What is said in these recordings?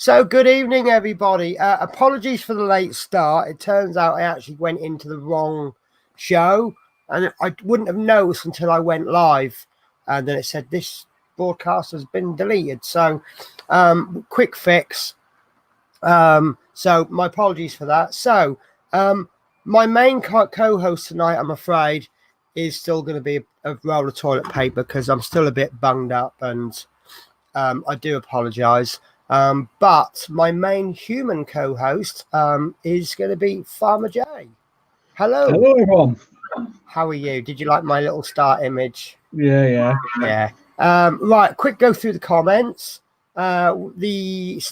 So good evening, everybody. Apologies for the late start. It turns out I actually went into the wrong show, and I wouldn't have noticed until I went live, and then it said this broadcast has been deleted. So, quick fix. So my apologies for that. So, my main co-host tonight, I'm afraid, is still going to be a roll of toilet paper because I'm still a bit bunged up, and I do apologise. But my main human co-host is going to be Farmer J. Hello. Hello, everyone. How are you? Did you like my little start image? Yeah. Right, quick go through the comments. The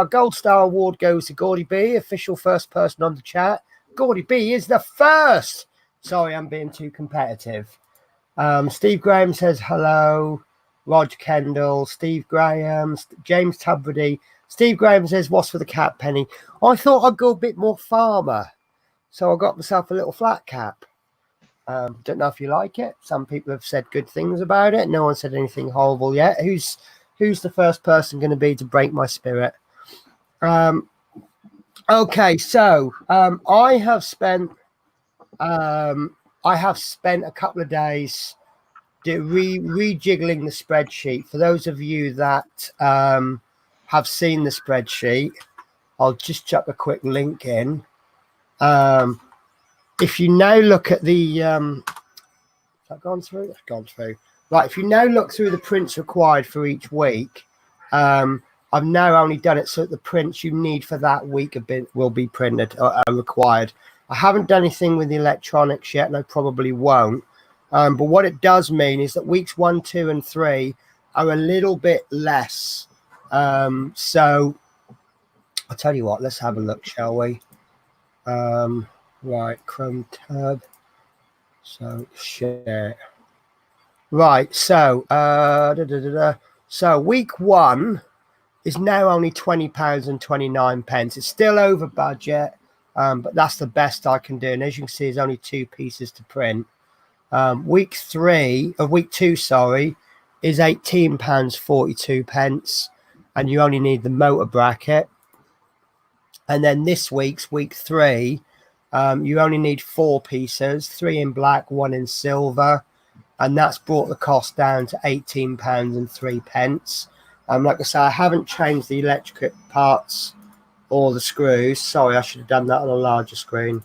Gold Star Award goes to Gordy B, official first person on the chat. Gordy B is the first. Sorry, I'm being too competitive. Steve Graham says hello. Roger Kendall, Steve Graham, James Tubridy. Steve Graham says, what's for the cap, Penny? I thought I'd go a bit more farmer. So I got myself a little flat cap. Don't know if you like it. Some people have said good things about it. No one said anything horrible yet. Who's the first person going to be to break my spirit? Okay, so I have spent a couple of days rejiggling the spreadsheet. For those of you that have seen the spreadsheet, I'll just chuck a quick link in. If you now look at the has that gone through? It's gone through. Right, if you now look through the prints required for each week, I've now only done it so that the prints you need for that week will be printed or required. I haven't done anything with the electronics yet, and I probably won't. But what it does mean is that weeks 1, 2, and 3 are a little bit less. So I'll tell you what, let's have a look, shall we? Right, Chrome tab. So share. Right, so so week 1 is now only £20.29. It's still over budget, but that's the best I can do. And as you can see, there's only 2 pieces to print. Week 2, is £18.42, and you only need the motor bracket. And then this week's week 3, you only need 4 pieces, 3 in black, 1 in silver, and that's brought the cost down to £18.03. Like I say, I haven't changed the electric parts or the screws. Sorry, I should have done that on a larger screen.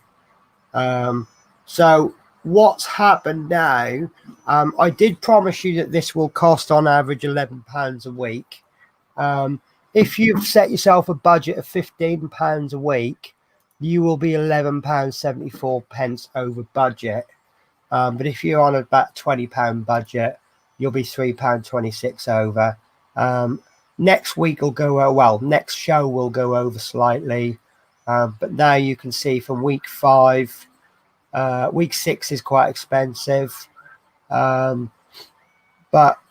So what's happened now, I did promise you that this will cost on average £11 a week. If you've set yourself a budget of £15 a week, you will be £11.74 over budget. But if you're on about £20 budget, you'll be £3.26 over. Next week will go next show will go over slightly. But now you can see from week 5, week 6 is quite expensive, but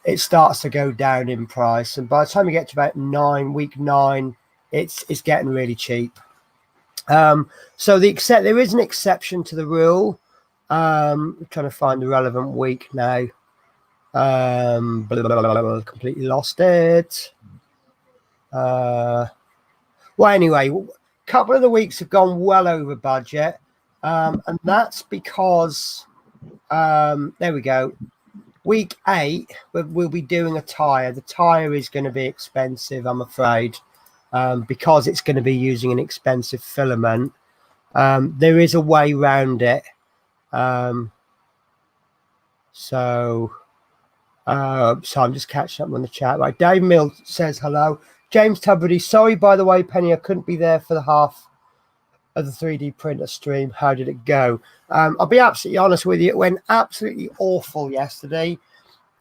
it starts to go down in price, and by the time you get to about week 9, it's getting really cheap. So there is an exception to the rule. I'm trying to find the relevant week now. Completely lost it. Well, anyway, a couple of the weeks have gone well over budget. And that's because there we go. Week 8, we'll be doing a tire. The tire is going to be expensive, I'm afraid, because it's going to be using an expensive filament. There is a way around it. So I'm just catching up on the chat. Right, Dave Mill says hello. James Tubridy, sorry by the way, Penny, I couldn't be there for the half of the 3D printer stream. How did it go? I'll be absolutely honest with you, it went absolutely awful yesterday.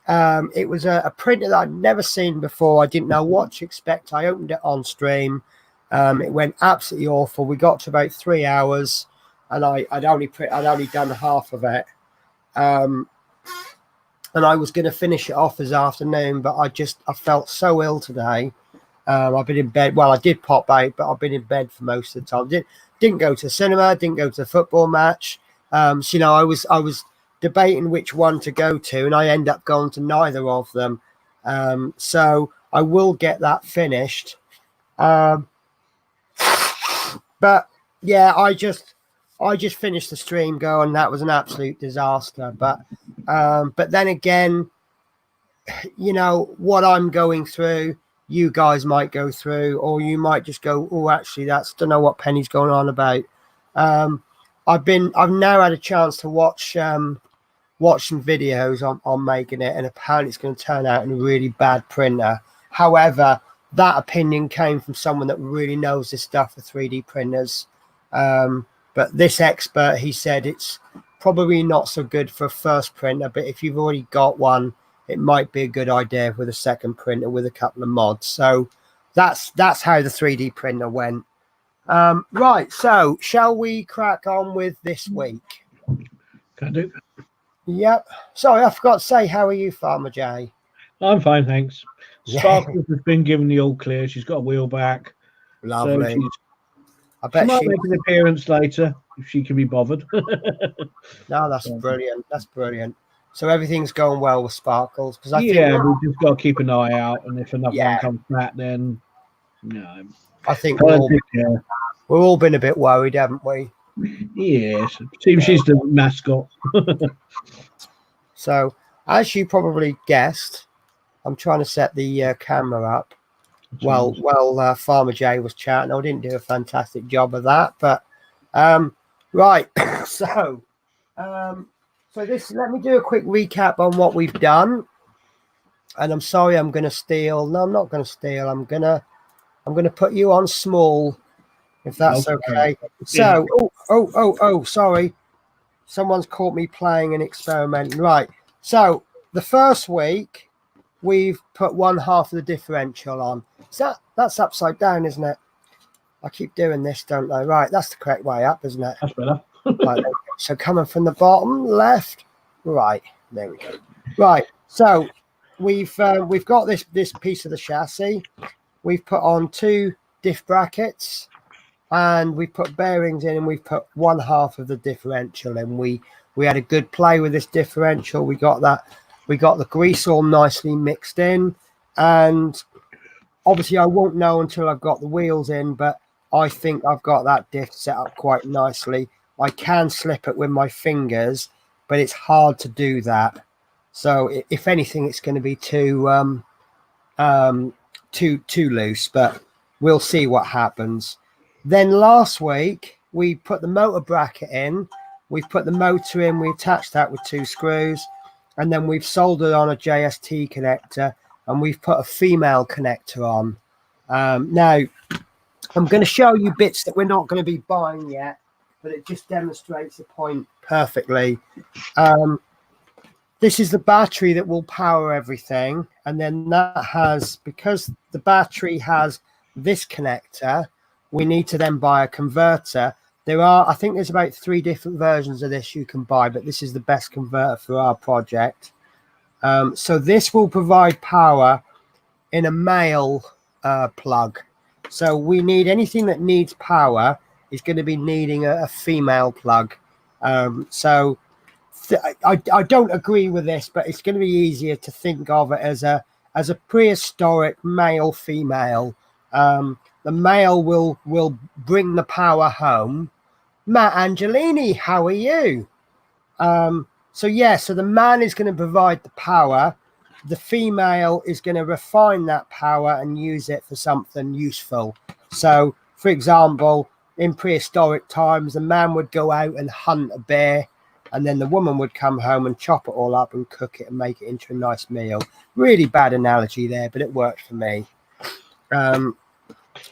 It was a printer that I'd never seen before. I didn't know what to expect. I opened it on stream. It went absolutely awful. We got to about 3 hours, and I'd only done half of it. And I was going to finish it off this afternoon, but I felt so ill today. I've been in bed. Well, I did pop out, but I've been in bed for most of the time. Didn't go to the cinema, didn't go to the football match. So, I was debating which one to go to, and I end up going to neither of them. So I will get that finished. But yeah, I just finished the stream going. That was an absolute disaster. But then again, you know what I'm going through, you guys might go through, or you might just go, oh, actually, don't know what Penny's going on about. I've now had a chance to watch some videos on making it, and apparently it's going to turn out in a really bad printer. However, that opinion came from someone that really knows this stuff for 3D printers. But this expert, he said it's probably not so good for a first printer, but if you've already got one, it might be a good idea with a second printer with a couple of mods. So that's how the 3D printer went. Right, so shall we crack on with this week? Can do. Yep. Sorry, I forgot to say, how are you, Farmer Jay? I'm fine, thanks. Yeah. Sparkles has been given the all clear. She's got a wheel back. Lovely. So I bet she might make an appearance later if she can be bothered. No, that's brilliant. That's brilliant. So everything's going well with Sparkles, because I think we've just got to keep an eye out, and if another one comes back, then I think we've all been a bit worried, haven't we? Yes, seems she's the mascot. So, as you probably guessed, I'm trying to set the camera up. Well, Farmer Jay was chatting. I didn't do a fantastic job of that, but right. So let me do a quick recap on what we've done. And I'm sorry, I'm going to steal. No, I'm not going to steal. I'm going to put you on small, if that's okay. So, sorry. Someone's caught me playing and experimenting. Right. So the first week, we've put one half of the differential on. That's upside down, isn't it? I keep doing this, don't I? Right. That's the correct way up, isn't it? That's better. Right. So coming from the bottom left, right. There we go. Right. So we've got this piece of the chassis. We've put on 2 diff brackets, and we put bearings in, and we've put one half of the differential in. We had a good play with this differential. We got the grease all nicely mixed in, and obviously I won't know until I've got the wheels in, but I think I've got that diff set up quite nicely. I can slip it with my fingers, but it's hard to do that. So if anything, it's going to be too loose, but we'll see what happens. Then last week we put the motor bracket in. We've put the motor in. We attached that with 2 screws, and then we've soldered on a JST connector, and we've put a female connector on. Now I'm going to show you bits that we're not going to be buying yet, but it just demonstrates the point perfectly. This is the battery that will power everything, and then that has, because the battery has this connector, we need to then buy a converter. I think there's about 3 different versions of this you can buy, but this is the best converter for our project. So this will provide power in a male plug. So we need anything that needs power is going to be needing a female plug. So I don't agree with this, but it's going to be easier to think of it as a prehistoric male female. The male will bring the power home. Matt Angelini, how are you? So the man is going to provide the power. The female is going to refine that power and use it for something useful. So, for example, in prehistoric times, the man would go out and hunt a bear, and then the woman would come home and chop it all up and cook it and make it into a nice meal. Really bad analogy there, but it worked for me.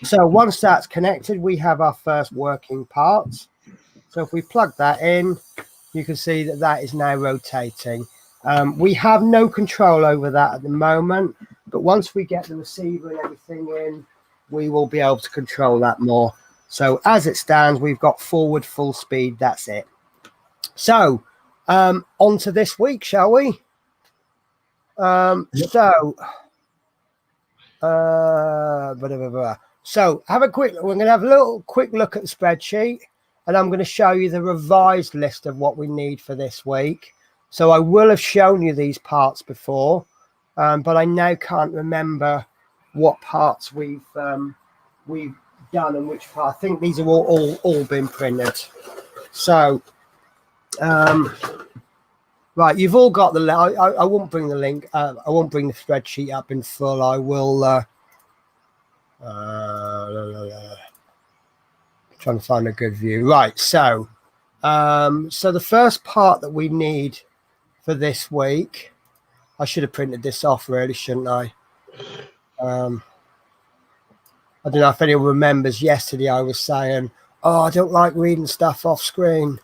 So once that's connected, we have our first working parts. So if we plug that in, you can see that is now rotating. We have no control over that at the moment, but once we get the receiver and everything in, we will be able to control that more. So as it stands, we've got forward full speed. That's it. So on to this week, shall we? So have a quick, we're going to have a little quick look at the spreadsheet, and I'm going to show you the revised list of what we need for this week. So I will have shown you these parts before, but I now can't remember what parts we've we've done and which part. I think these are all been printed. So, right, you've all got the. I won't bring the link. I won't bring the spreadsheet up in full. I will. Trying to find a good view. Right, so, so the first part that we need for this week, I should have printed this off, really, shouldn't I? I don't know if anyone remembers. Yesterday, I was saying, "Oh, I don't like reading stuff off screen.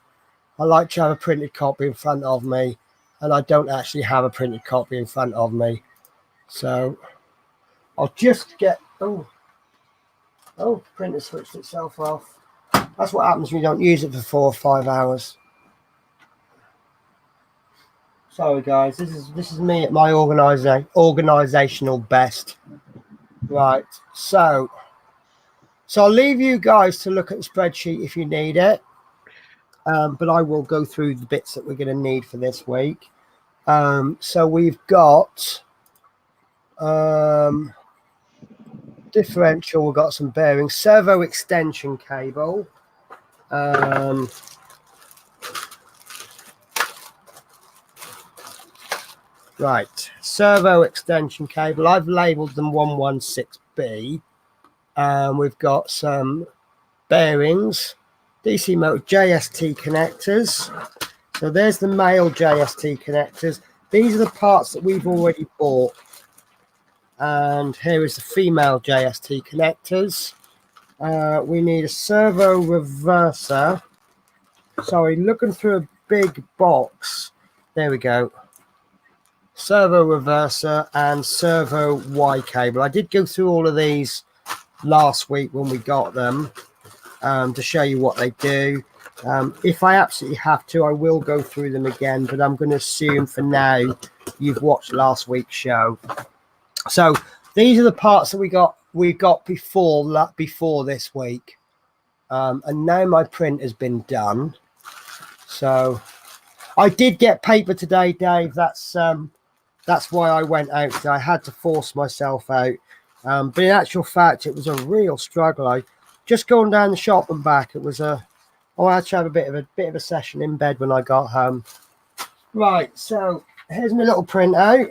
I like to have a printed copy in front of me." And I don't actually have a printed copy in front of me. So I'll just get, oh, printer switched itself off. That's what happens when you don't use it for 4 or 5 hours. Sorry guys, this is me at my organizational best. Right, so I'll leave you guys to look at the spreadsheet if you need it. But I will go through the bits that we're going to need for this week. So we've got differential, we've got some bearings, servo extension cable, right, servo extension cable. I've labeled them 116B. We've got some bearings, DC motor JST connectors. So there's the male JST connectors. These are the parts that we've already bought. And here is the female JST connectors. We need a servo reverser. Sorry, looking through a big box. There we go. Servo reverser and servo Y cable. I did go through all of these last week when we got them to show you what they do. If I absolutely have to, I will go through them again, but I'm going to assume for now you've watched last week's show. So these are the parts that we got before this week, and now my print has been done. So I did get paper today, Dave. That's why I went out. I had to force myself out. But in actual fact, it was a real struggle. I just going down the shop and back. It was I had to have a bit of a session in bed when I got home. Right, so here's my little printout.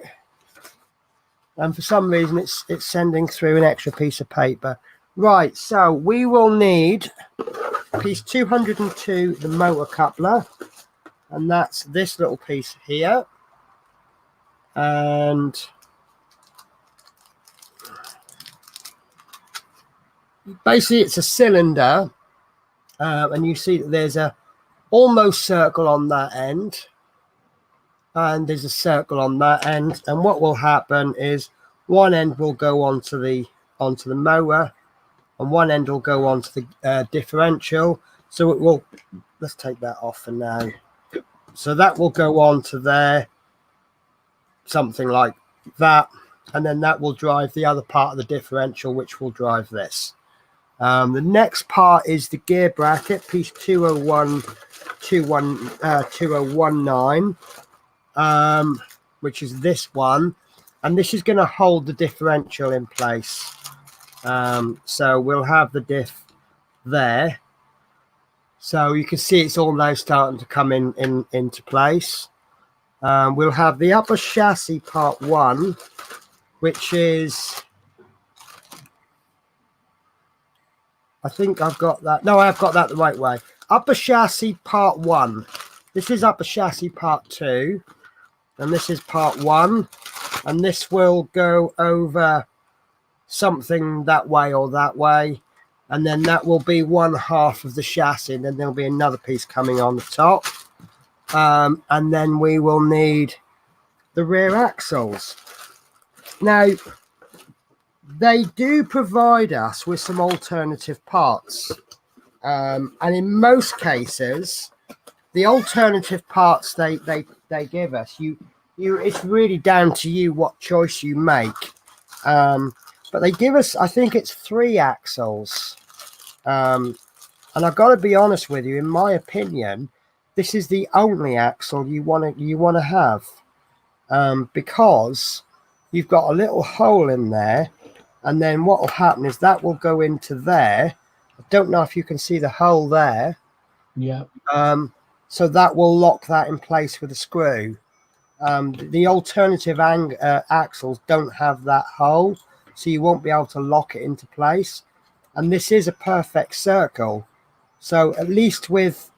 And for some reason, it's sending through an extra piece of paper. Right, so we will need piece 202, the motor coupler. And that's this little piece here. And basically, it's a cylinder. And you see that there's a almost circle on that end. And there's a circle on that end, and what will happen is one end will go onto the motor, and one end will go onto the differential. So it will, let's take that off for now. So that will go on to there, something like that, and then that will drive the other part of the differential, which will drive this. The next part is the gear bracket, piece 2019. Which is this one, and this is going to hold the differential in place. So we'll have the diff there. So you can see it's all now starting to come into place. We'll have the upper chassis part 1, which is, I think I've got that. No, I've got that the right way. Upper chassis part 1. This is upper chassis part 2. And this is part 1. And this will go over something that way or that way. And then that will be one half of the chassis. And then there'll be another piece coming on the top. And then we will need the rear axles. Now, they do provide us with some alternative parts. And in most cases, the alternative parts they give us, it's really down to you what choice you make. But they give us, I think it's 3 axles. And I've got to be honest with you, in my opinion, this is the only axle you want to have, because you've got a little hole in there and then what will happen is that will go into there. I don't know if you can see the hole there. Yeah. So that will lock that in place with a screw. The alternative axles don't have that hole, so you won't be able to lock it into place. And this is a perfect circle. So at least with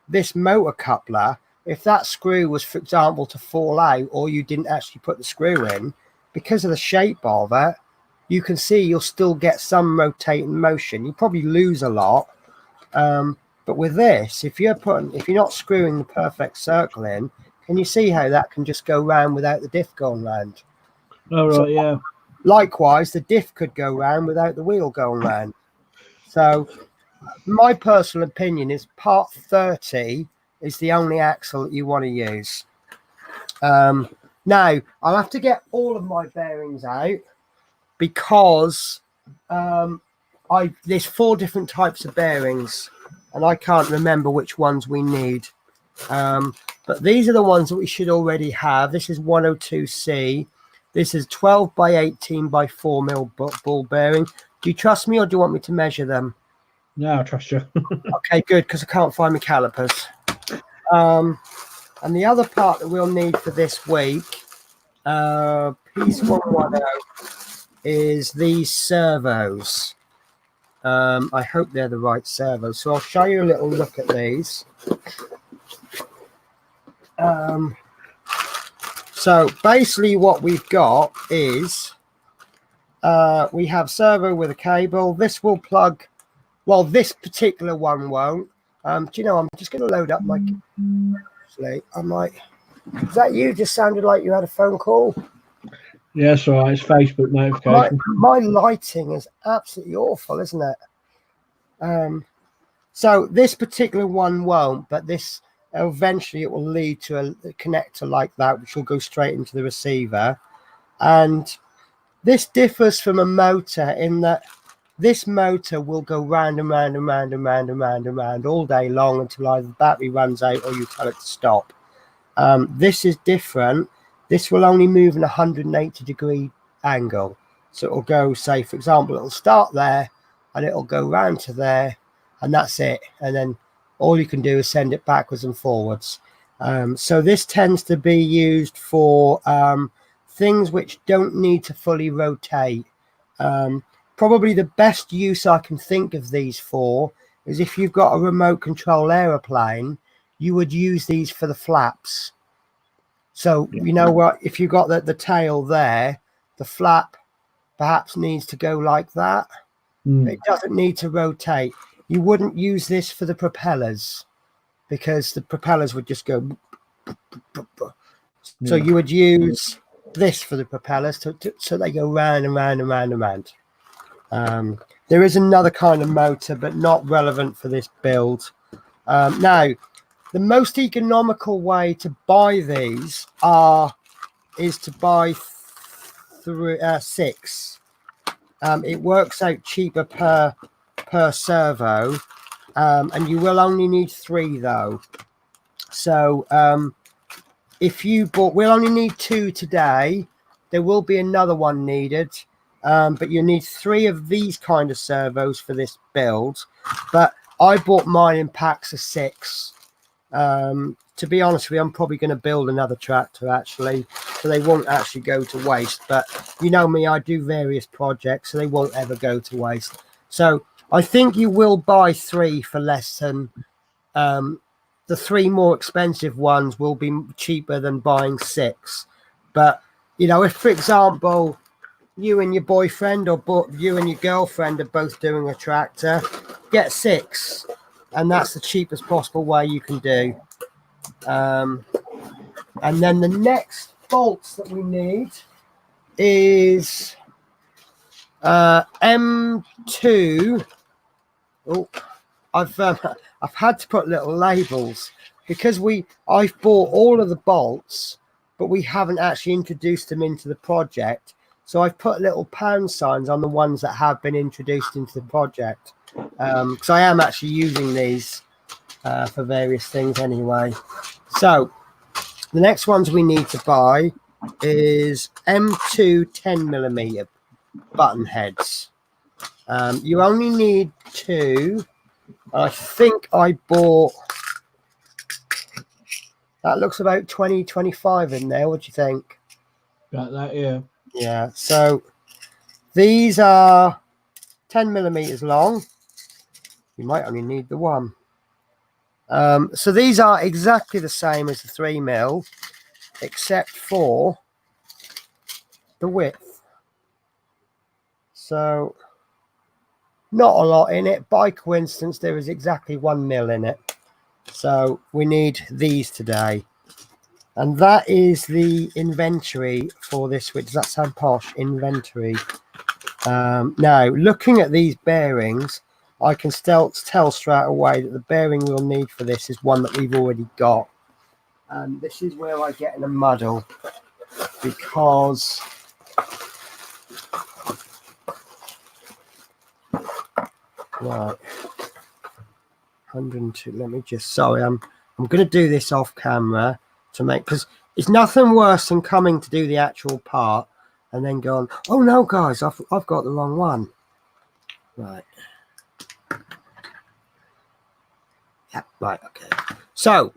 this motor coupler, if that screw was, for example, to fall out, or you didn't actually put the screw in, because of the shape of it, you can see you'll still get some rotating motion. You probably lose a lot. But with this, if you're not screwing the perfect circle in, can you see how that can just go round without the diff going round? Oh, right, yeah. Likewise, the diff could go round without the wheel going round. So my personal opinion is part 30 is the only axle that you want to use. Now, I'll have to get all of my bearings out because there's 4 different types of bearings, and I can't remember which ones we need. But these are the ones that we should already have. This is 102C. This is 12 by 18 by 4 mil ball bearing. Do you trust me, or do you want me to measure them? No, I trust you. Okay, good, because I can't find my calipers. And the other part that we'll need for this week, piece 110, is these servos. I hope they're the right servos. So I'll show you a little look at these. So basically what we've got is we have servo with a cable. This will plug, well, this particular one won't. Do you know, I'm just going to load up my... Actually, I might... Is that you? Just sounded like you had a phone call. Yes, all right. It's Facebook notification. My lighting is absolutely awful, isn't it? So this particular one won't, but this eventually it will lead to a connector like that, which will go straight into the receiver. And this differs from a motor in that this motor will go round and round and round and round and round and round all day long until either the battery runs out or you tell it to stop. This is different. This will only move in a 180-degree angle. So it'll go, say, for example, it'll start there and it'll go round to there, and that's it. And then all you can do is send it backwards and forwards. So this tends to be used for things which don't need to fully rotate. Probably the best use I can think of these for is if you've got a remote control aeroplane, you would use these for the flaps. So, you know what, if you've got the tail there, the flap perhaps needs to go like that. It doesn't need to rotate. You wouldn't use this for the propellers because the propellers would just go. So you would use this for the propellers so they go round and round and round and round. There is another kind of motor, but not relevant for this build. Now, the most economical way to buy these is to buy 6. It works out cheaper per servo, and you will only need 3 though. So if you bought, we'll only need 2 today. There will be another one needed, but you need 3 of these kind of servos for this build. But I bought mine in packs of 6. To be honest with you, I'm probably going to build another tractor actually, so they won't actually go to waste. But you know me, I do various projects, so they won't ever go to waste. So I think you will buy 3 for less than the 3 more expensive ones will be cheaper than buying 6. But you know, if for example you and your boyfriend or you and your girlfriend are both doing a tractor, get 6. And that's the cheapest possible way you can do. And then the next bolts that we need is M2. Oh, I've had to put little labels because I've bought all of the bolts, but we haven't actually introduced them into the project. So I've put little pound signs on the ones that have been introduced into the project. Because I am actually using these for various things anyway. So the next ones we need to buy is M2 10mm. button heads. You only need 2. I think I bought, that looks about 20, 25 in there. What do you think? Got that, yeah. Yeah, so these are 10 millimeters long. You might only need the one. So these are exactly the same as the 3mm, except for the width. So not a lot in it. By coincidence, there is exactly 1mm in it. So we need these today. And that is the inventory for this, which does that sound posh? Inventory. Now, looking at these bearings, I can still tell straight away that the bearing we'll need for this is one that we've already got. And this is where I get in a muddle, because right, 102. Let me just, sorry, I'm going to do this off camera to make, because it's nothing worse than coming to do the actual part and then going, oh no guys, I've got the wrong one. Right. Yeah, right, okay. So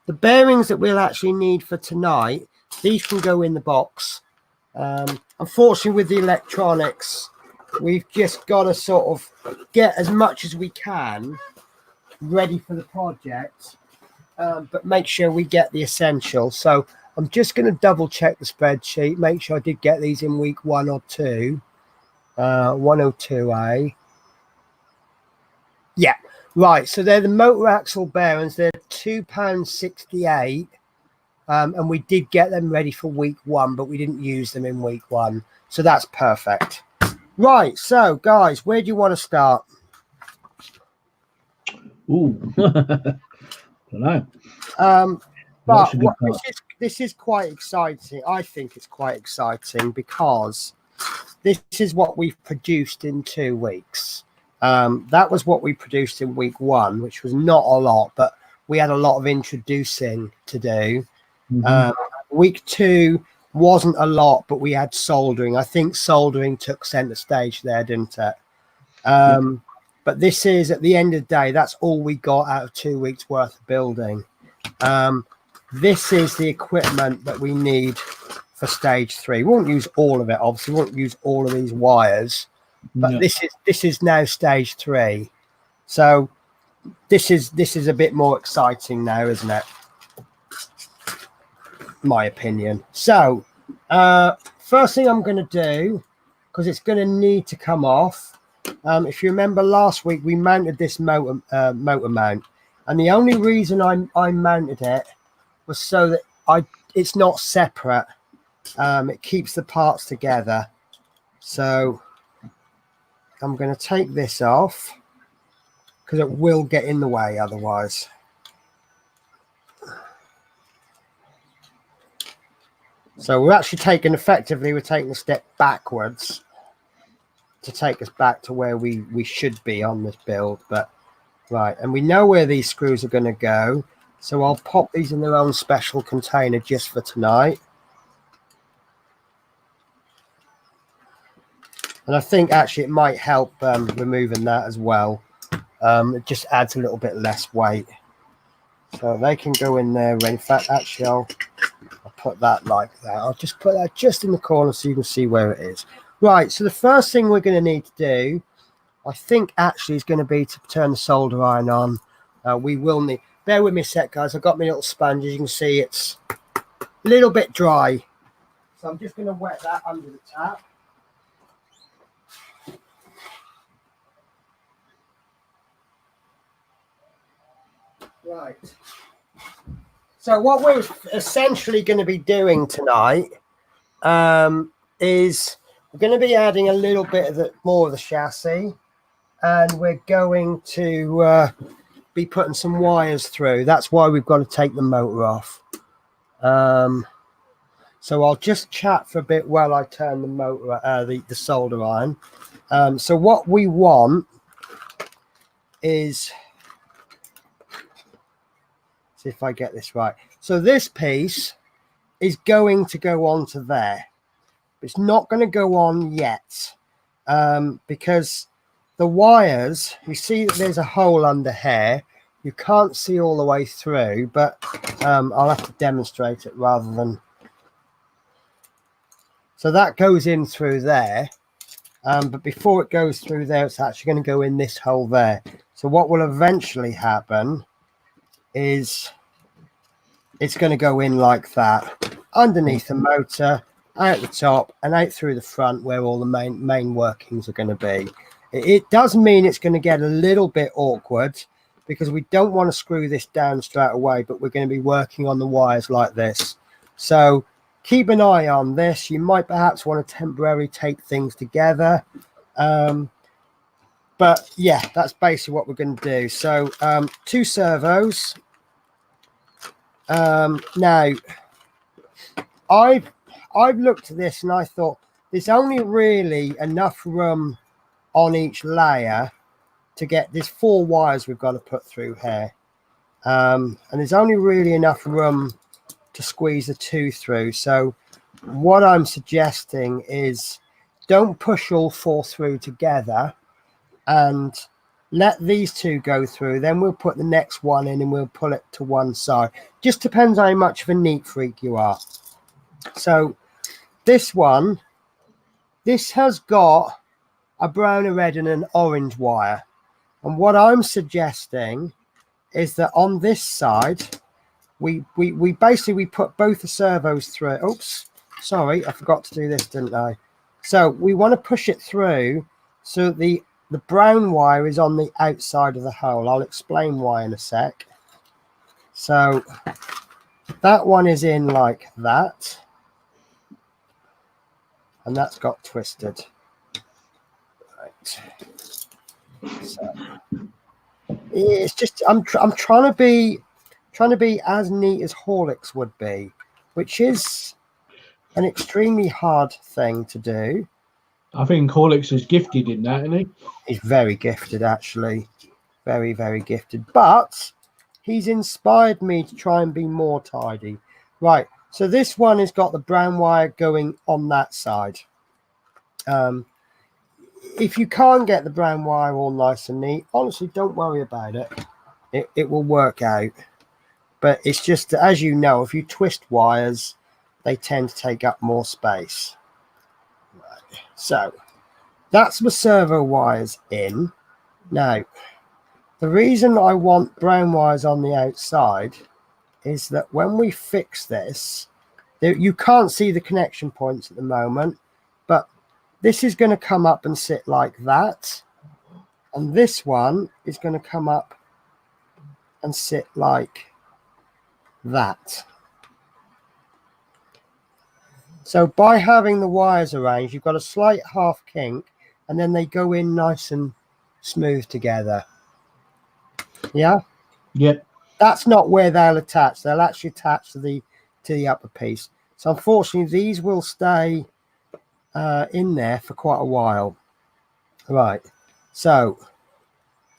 the bearings that we'll actually need for tonight, these can go in the box. Unfortunately, with the electronics, we've just got to sort of get as much as we can ready for the project, but make sure we get the essentials. So I'm just going to double check the spreadsheet, make sure I did get these in week 1 or 2. 102A. Yeah, right. So they're the motor axle bearings. They're £2.68. And we did get them ready for week 1, but we didn't use them in week 1. So that's perfect. Right. So, guys, where do you want to start? Ooh. Don't know. But this is quite exciting. I think it's quite exciting because this is what we've produced in 2 weeks. That was what we produced in week 1, which was not a lot, but we had a lot of introducing to do. Week 2 wasn't a lot, but we had soldering. I think soldering took center stage there, didn't it? But this is, at the end of the day, that's all we got out of 2 weeks worth of building. This is the equipment that we need for stage 3. We won't use all of it, obviously. We won't use all of these wires, but this is now stage 3. So this is a bit more exciting now, isn't it? My opinion. So first thing I'm going to do, because it's going to need to come off, if you remember last week we mounted this motor mount, and the only reason I mounted it was so that it's not separate. It keeps the parts together. So I'm going to take this off because it will get in the way otherwise. So we're actually taking a step backwards to take us back to where we should be on this build. But right, and we know where these screws are going to go. So I'll pop these in their own special container just for tonight. And I think actually it might help removing that as well. It just adds a little bit less weight. So they can go in there. In fact, actually, I'll put that like that. I'll just put that just in the corner so you can see where it is. Right, so the first thing we're going to need to do, I think actually is going to be to turn the solder iron on. We will need, bear with me a sec, guys. I've got my little sponge. As you can see, it's a little bit dry. So I'm just going to wet that under the tap. Right. So what we're essentially going to be doing tonight is we're going to be adding a little bit of more of the chassis, and we're going to be putting some wires through. That's why we've got to take the motor off. So I'll just chat for a bit while I turn the motor, the solder iron. So what we want is, see if I get this right. So this piece is going to go onto there. It's not going to go on yet. because the wires, you see that there's a hole under here. You can't see all the way through, but I'll have to demonstrate it rather than. So that goes in through there. But before it goes through there, it's actually going to go in this hole there. So what will eventually happen is it's going to go in like that, underneath the motor, out the top, and out through the front where all the main workings are going to be. It does mean it's going to get a little bit awkward because we don't want to screw this down straight away, but we're going to be working on the wires like this. So keep an eye on this. You might perhaps want to temporarily take things together. But yeah, that's basically what we're going to do. So 2 servos. Now, I've looked at this and I thought there's only really enough room on each layer to get these 4 wires we've got to put through here. And there's only really enough room to squeeze the 2 through. So what I'm suggesting is don't push all 4 through together and let these 2 go through. Then we'll put the next one in and we'll pull it to one side. Just depends how much of a neat freak you are. So this one, this has got a brown, a red and an orange wire. And what I'm suggesting is that on this side, we basically put both the servos through. Oops, sorry, I forgot to do this, didn't I? So we want to push it through so the brown wire is on the outside of the hole. I'll explain why in a sec. So that one is in like that. And that's got twisted. Right. So it's just I'm trying to be as neat as Horlicks would be, which is an extremely hard thing to do. I think Horlicks is gifted in that, isn't he? He's very gifted, actually. Very, very gifted. But he's inspired me to try and be more tidy. Right. So this one has got the brown wire going on that side. If you can't get the brown wire all nice and neat, honestly, don't worry about it. It will work out. But it's just, as you know, if you twist wires, they tend to take up more space. Right. So that's the servo wires in. Now, the reason I want brown wires on the outside is that when we fix this, you can't see the connection points at the moment, but this is going to come up and sit like that. And this one is going to come up and sit like that. So by having the wires arranged, you've got a slight half kink, and then they go in nice and smooth together. Yeah? Yep. That's not where they'll attach. They'll actually attach to the upper piece. So unfortunately, these will stay in there for quite a while. Right. So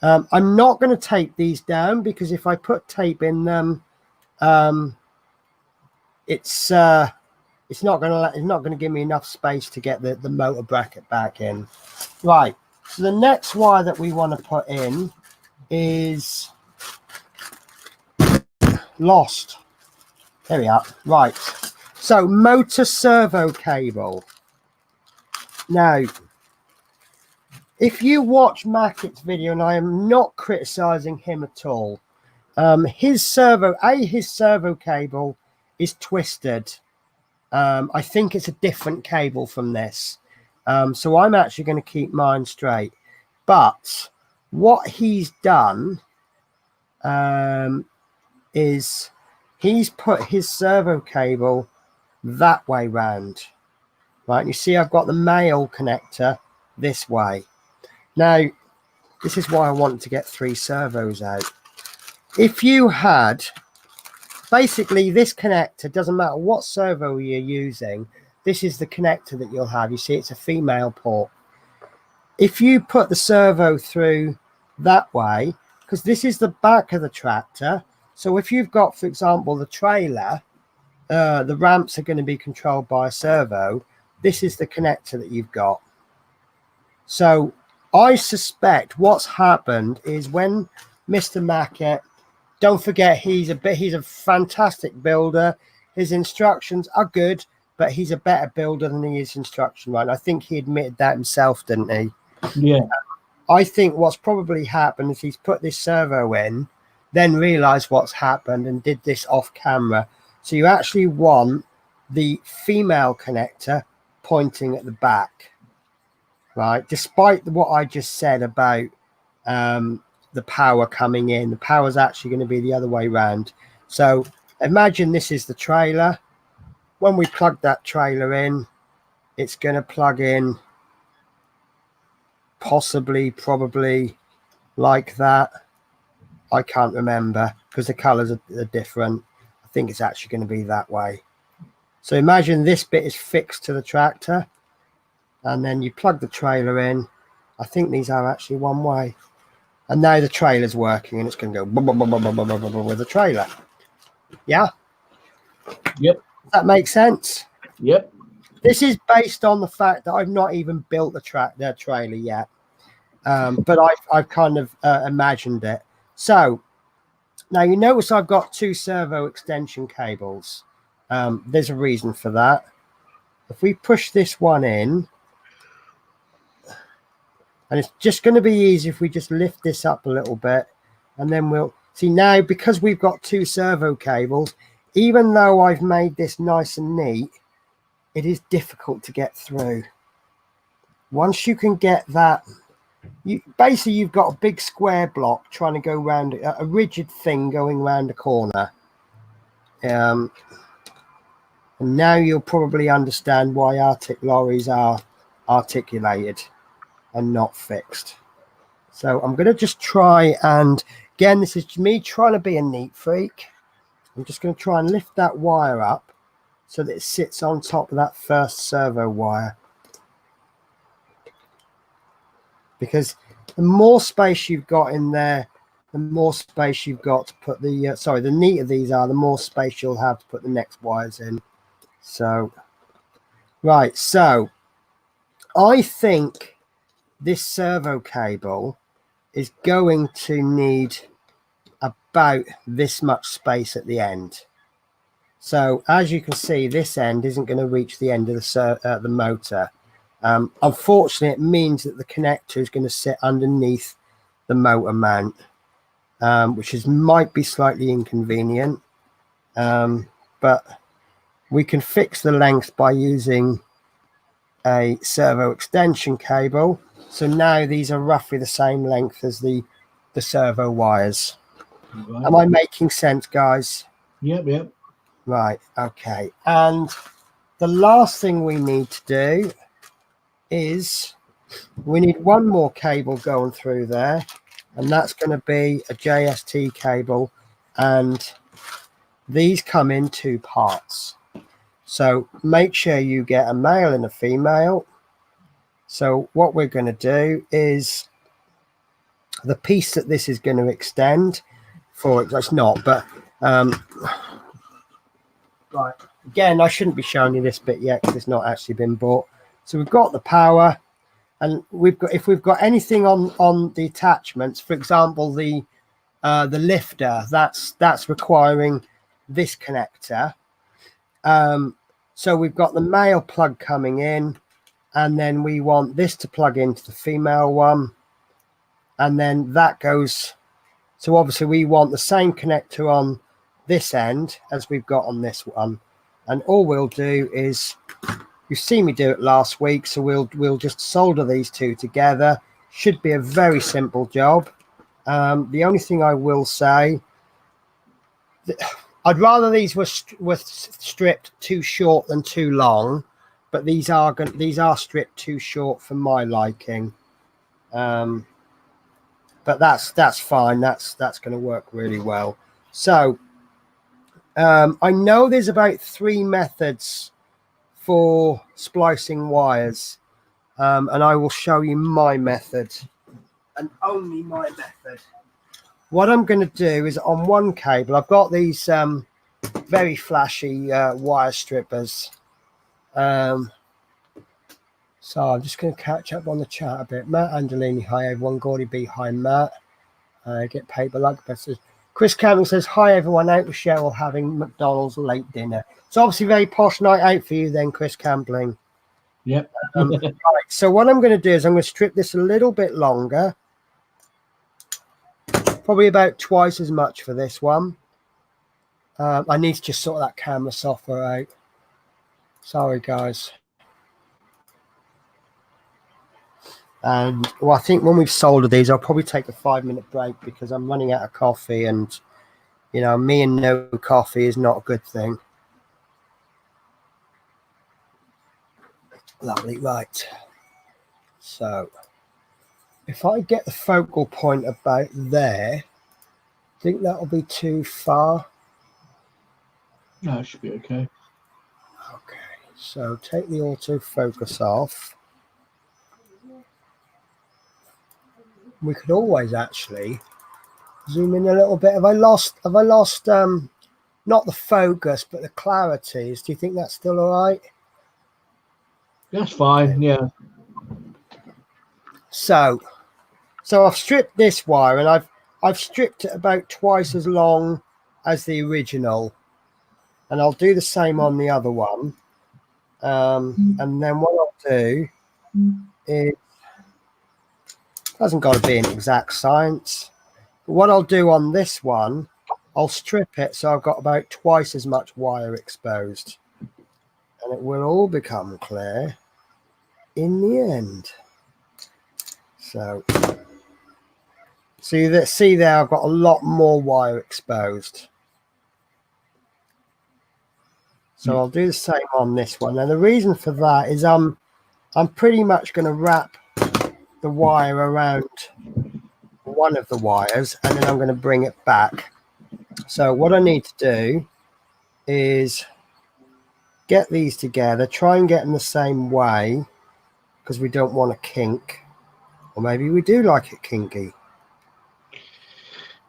I'm not going to tape these down because if I put tape in them, it's not going to give me enough space to get the motor bracket back in. Right. So the next wire that we want to put in is lost. There we are. Right. So motor servo cable. Now, if you watch Makit's video, and I am not criticizing him at all, his servo cable is twisted. I think it's a different cable from this. So I'm actually going to keep mine straight. But what he's done is he's put his servo cable that way round. Right, you see I've got the male connector this way. Now, this is why I want to get 3 servos out. If you had, basically this connector, doesn't matter what servo you're using, this is the connector that you'll have. You see it's a female port. If you put the servo through that way, because this is the back of the tractor, so if you've got, for example, the trailer, the ramps are going to be controlled by a servo. This is the connector that you've got. So I suspect what's happened is when Mr. Makit, don't forget he's a fantastic builder. His instructions are good, but he's a better builder than he is instruction right. I think he admitted that himself, didn't he? Yeah. I think what's probably happened is he's put this servo in, then realized what's happened and did this off camera. So you actually want the female connector pointing at the back, right? Despite what I just said about the power coming in, the power is actually going to be the other way around. So imagine this is the trailer. When we plug that trailer in, it's going to plug in probably like that. I can't remember because the colors are different. I think it's actually going to be that way. So imagine this bit is fixed to the tractor, and then you plug the trailer in. I think these are actually one way, and now the trailer's working, and it's going to go with the trailer. Yeah. Yep. Does that make sense? Yep. This is based on the fact that I've not even built the trailer yet, but I've kind of imagined it. So now you notice I've got 2 servo extension cables. There's a reason for that. If we push this one in, and it's just going to be easy if we just lift this up a little bit, and then we'll see now, because we've got 2 servo cables, even though I've made this nice and neat, it is difficult to get through. Once you can get that, you've got a big square block trying to go around, a rigid thing going around a corner. And now you'll probably understand why Arctic lorries are articulated and not fixed. So I'm going to just try, and again, this is me trying to be a neat freak. I'm just going to try and lift that wire up so that it sits on top of that first servo wire. Because the more space you've got in there, the more space you've got to put the, the neater these are, the more space you'll have to put the next wires in. So, right, so I think this servo cable is going to need about this much space at the end. So as you can see, this end isn't going to reach the end of the motor. Unfortunately, it means that the connector is going to sit underneath the motor mount, which might be slightly inconvenient, but we can fix the length by using a servo extension cable. So now these are roughly the same length as the servo wires. Right. Am I making sense, guys? Yep. Right, okay. And the last thing we need to do is we need one more cable going through there, and that's going to be a JST cable, and these come in 2 parts. So make sure you get a male and a female. So what we're going to do is the piece that this is going to extend for, it's not, but right, again, I shouldn't be showing you this bit yet because it's not actually been bought. So we've got the power, and if we've got anything on the attachments, for example, the lifter, that's requiring this connector. So we've got the male plug coming in, and then we want this to plug into the female one, and then that goes. So obviously we want the same connector on this end as we've got on this one, and all we'll do is, you've seen me do it last week, so we'll just solder these 2 together. Should be a very simple job. The only thing I will say, I'd rather these were stripped too short than too long, but these are stripped too short for my liking. But that's fine. That's going to work really well. So I know there's about 3 methods for splicing wires, and I will show you my method, and only my method. What I'm going to do is, on one cable, I've got these very flashy wire strippers. So So I'm just going to catch up on the chat a bit. Matt Angelini, hi everyone. Gordy B, hi Matt. Get paper like busters. Chris Campbell says, hi everyone, out with Cheryl having McDonald's late dinner. It's obviously a very posh night out for you then, Chris Campbell. Yep. Right, so what I'm going to do is I'm going to strip this a little bit longer. Probably about twice as much for this one. I need to just sort that camera software out. Sorry, guys. And well, I think when we've soldered these, I'll probably take a 5-minute break because I'm running out of coffee, and you know, me and no coffee is not a good thing. Lovely, right. So if I get the focal point about there, I think that'll be too far. No, it should be okay. Okay, so take the autofocus off. We could always actually zoom in a little bit. Have I lost not the focus but the clarities? Do you think that's still all right? That's fine. Yeah. So I've stripped this wire, and I've stripped it about twice as long as the original, and I'll do the same on the other one. And then what I'll do is, hasn't got to be an exact science, but what I'll do on this one, I'll strip it so I've got about twice as much wire exposed, and it will all become clear in the end. So see there, I've got a lot more wire exposed. So I'll do the same on this one. And the reason for that is I'm pretty much going to wrap the wire around one of the wires, and then I'm going to bring it back. So what I need to do is get these together, try and get them the same way, because we don't want a kink. Or maybe we do like it kinky.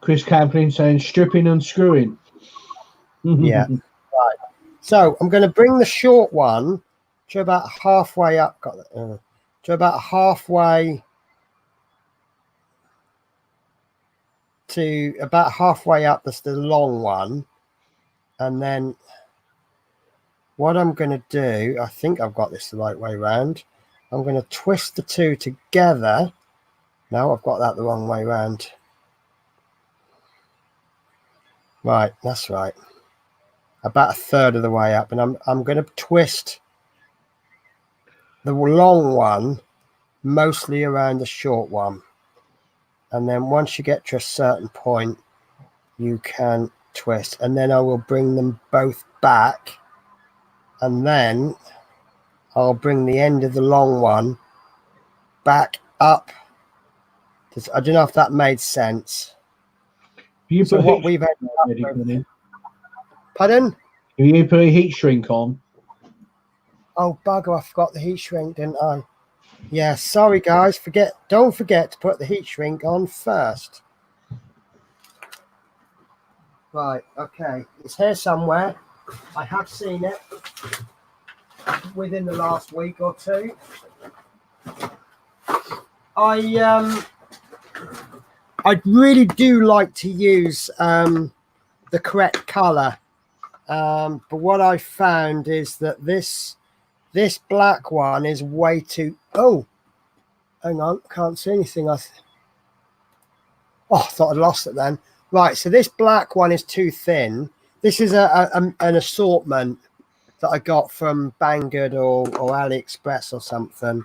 Chris Camplin saying stripping and screwing. Yeah. Right. So I'm going to bring the short one to about halfway up. To about halfway up. That's the long one. And then what I'm going to do, I think I've got this the right way around. I'm going to twist the two together. No, I've got that the wrong way around. Right, that's right. About a third of the way up, and I'm going to twist the long one mostly around the short one, and then once you get to a certain point, you can twist, and then I will bring them both back, and then I'll bring the end of the long one back up. I don't know if that made sense. So what we've ended up with, pardon? You put a heat shrink on. Oh bugger, I forgot the heat shrink, didn't I? Yeah, sorry guys, don't forget to put the heat shrink on first. Right, okay, it's here somewhere. I have seen it within the last week or two. I really do like to use the correct color, but what I found is that this black one is way too. Oh, hang on, can't see anything. I thought I'd lost it then. Right, so this black one is too thin. This is an assortment that I got from Banggood or AliExpress or something.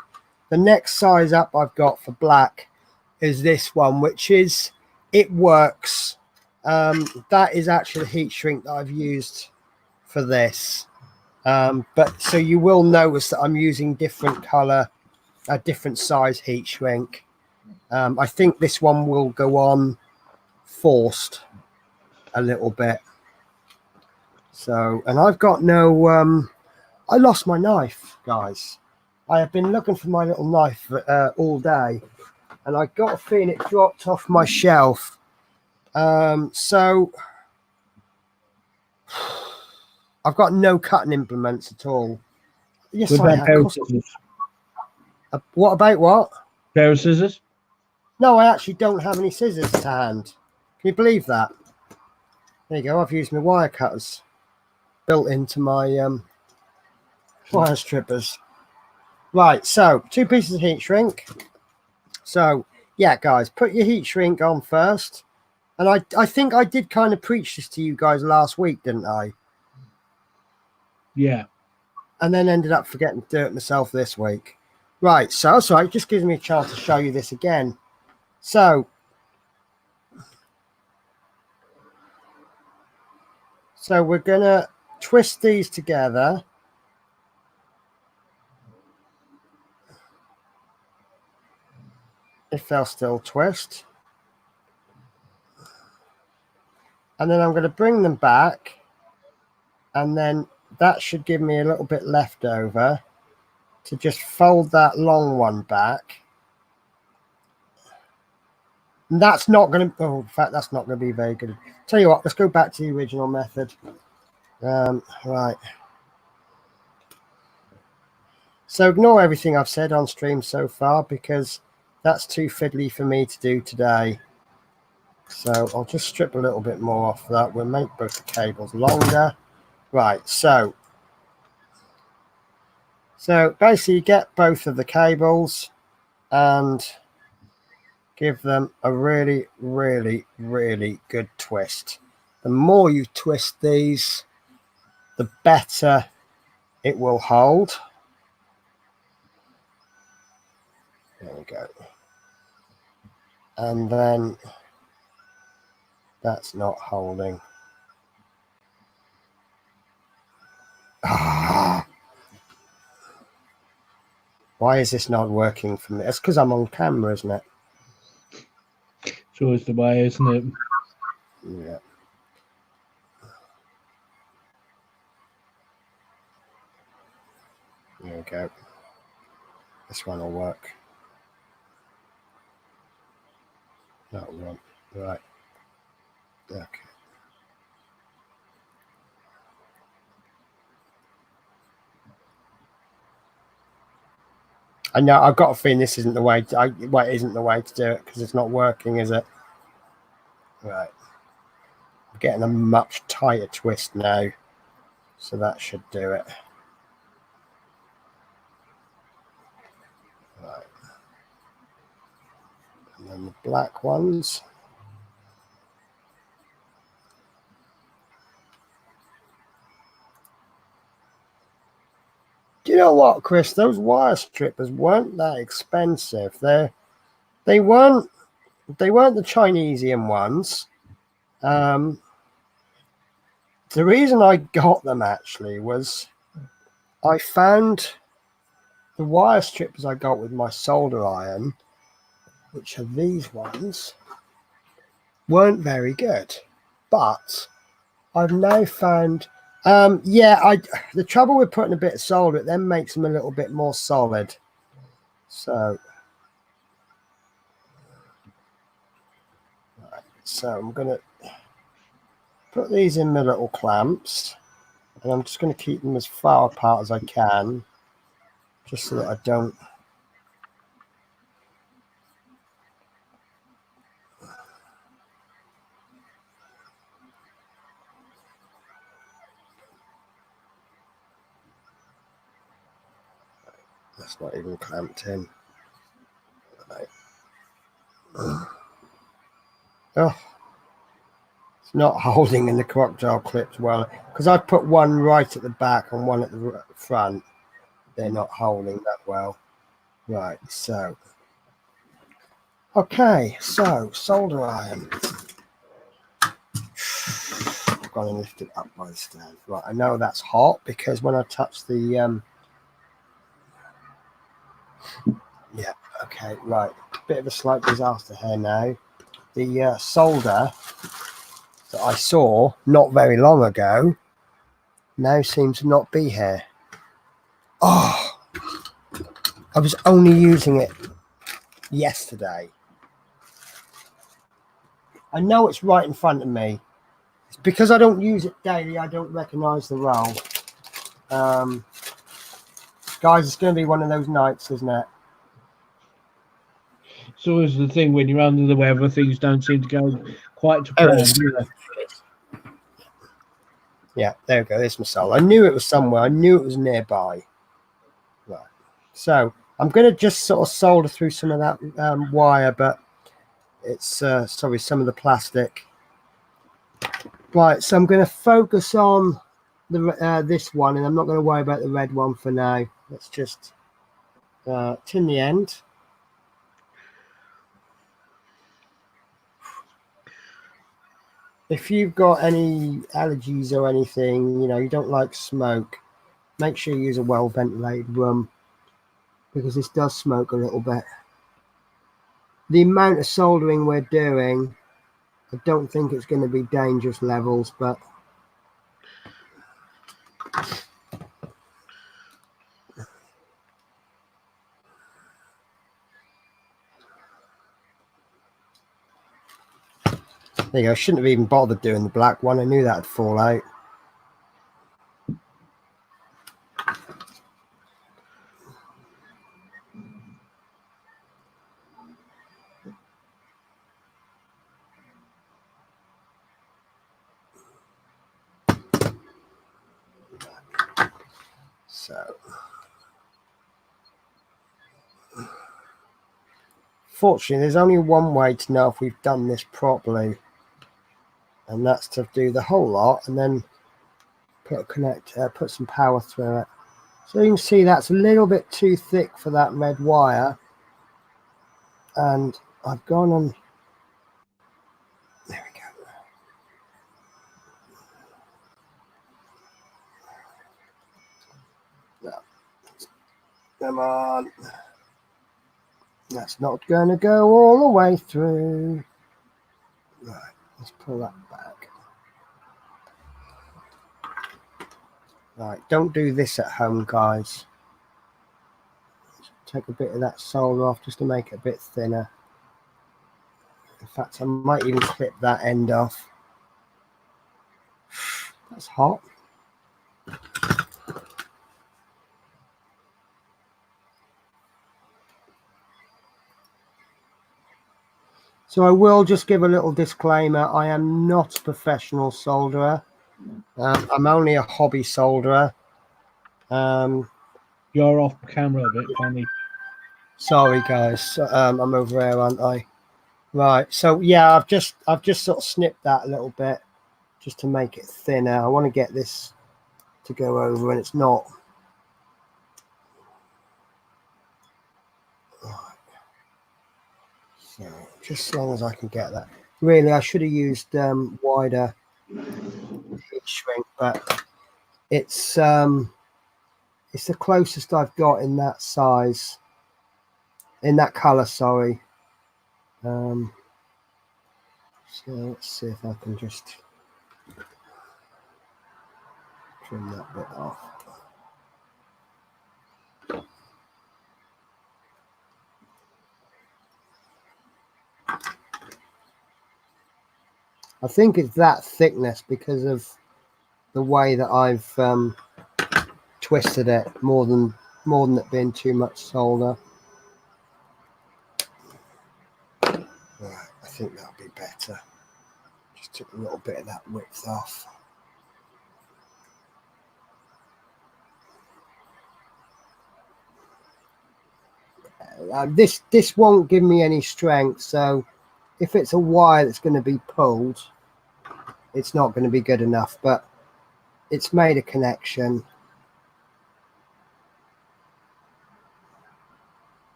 The next size up I've got for black is this one, which is, it works. That is actually the heat shrink that I've used for this. But so you will notice that I'm using different color, a different size heat shrink. I think this one will go on forced a little bit. So, and I've got no, I lost my knife, guys. I have been looking for my little knife all day, and I got a feeling it dropped off my shelf. So I've got no cutting implements at all. Yes, I have. What about what? Pair of scissors? No, I actually don't have any scissors to hand. Can you believe that? There you go. I've used my wire cutters built into my wire strippers. Right, so 2 pieces of heat shrink. So yeah, guys, put your heat shrink on first. And I think I did kind of preach this to you guys last week, didn't I? Yeah. And then ended up forgetting to do it myself this week. Right, so that's right. It just gives me a chance to show you this again. So we're going to twist these together. If they'll still twist. And then I'm going to bring them back. And then that should give me a little bit left over to just fold that long one back. And that's not going to, oh, in fact, that's not going to be very good. Tell you what, let's go back to the original method. Right. So ignore everything I've said on stream so far because that's too fiddly for me to do today. So I'll just strip a little bit more off that. We'll make both the cables longer. Right, so basically you get both of the cables and give them a really, really, really good twist. The more you twist these, the better it will hold. There we go. And then that's not holding. Why is this not working for me? It's because I'm on camera, isn't it? It's always the way, isn't it? Yeah. There we go. This one will work. That one. Right. Okay. I know, I've got a feeling this isn't the way to, well, it isn't the way to do it because it's not working, is it? Right. I'm getting a much tighter twist now. So that should do it. Right. And then the black ones. Do you know what, Chris? Those wire strippers weren't that expensive. They weren't the Chinesian ones. The reason I got them actually was I found the wire strippers I got with my solder iron, which are these ones, weren't very good. But I've now found, the trouble with putting a bit of solder, it then makes them a little bit more solid. So I'm going to put these in my little clamps, and I'm just going to keep them as far apart as I can, just so that I don't. That's not even clamped in. Right. Oh, it's not holding in the crocodile clips well because I've put one right at the back and one at the front. They're not holding that well. Right, so okay, so solder iron. I've got to lift it up by the stand. Right, I know that's hot because when I touch the yeah, okay, right. Bit of a slight disaster here now. The solder that I saw not very long ago now seems to not be here. Oh, I was only using it yesterday. I know it's right in front of me. It's because I don't use it daily, I don't recognize the roll. Guys, it's going to be one of those nights, isn't it? It's always the thing when you're under the weather, things don't seem to go quite to plan. Yeah, there we go. There's my solder. I knew it was somewhere. I knew it was nearby. Right. So I'm going to just sort of solder through some of that wire, but it's sorry, some of the plastic. Right. So I'm going to focus on the this one, and I'm not going to worry about the red one for now. Let's just tin the end. If you've got any allergies or anything, you know, you don't like smoke, make sure you use a well ventilated room, because this does smoke a little bit. The amount of soldering we're doing, I don't think it's going to be dangerous levels, but there you go. I shouldn't have even bothered doing the black one. I knew that'd fall out. So, fortunately, there's only one way to know if we've done this properly, and that's to do the whole lot and then put some power through it. So you can see that's a little bit too thick for that red wire, and I've gone on. There we go. No. Come on. That's not going to go all the way through. Right, let's pull that back. Right, don't do this at home, guys. Take a bit of that solder off just to make it a bit thinner. In fact, I might even clip that end off. That's hot. So I will just give a little disclaimer. I am not a professional solderer. I'm only a hobby solderer. You're off camera a bit, funny. Sorry, guys. I'm over here, aren't I? Right. So yeah, I've just sort of snipped that a little bit just to make it thinner. I want to get this to go over, and it's not. So just as long as I can get that. Really, I should have used wider heat shrink, but it's the closest I've got in that size, in that color. Sorry. So let's see if I can just trim that bit off. I think it's that thickness because of the way that I've twisted it more than it being too much solder. Right, I think that'll be better. Just took a little bit of that width off. This won't give me any strength, so if it's a wire that's going to be pulled, it's not going to be good enough, but it's made a connection.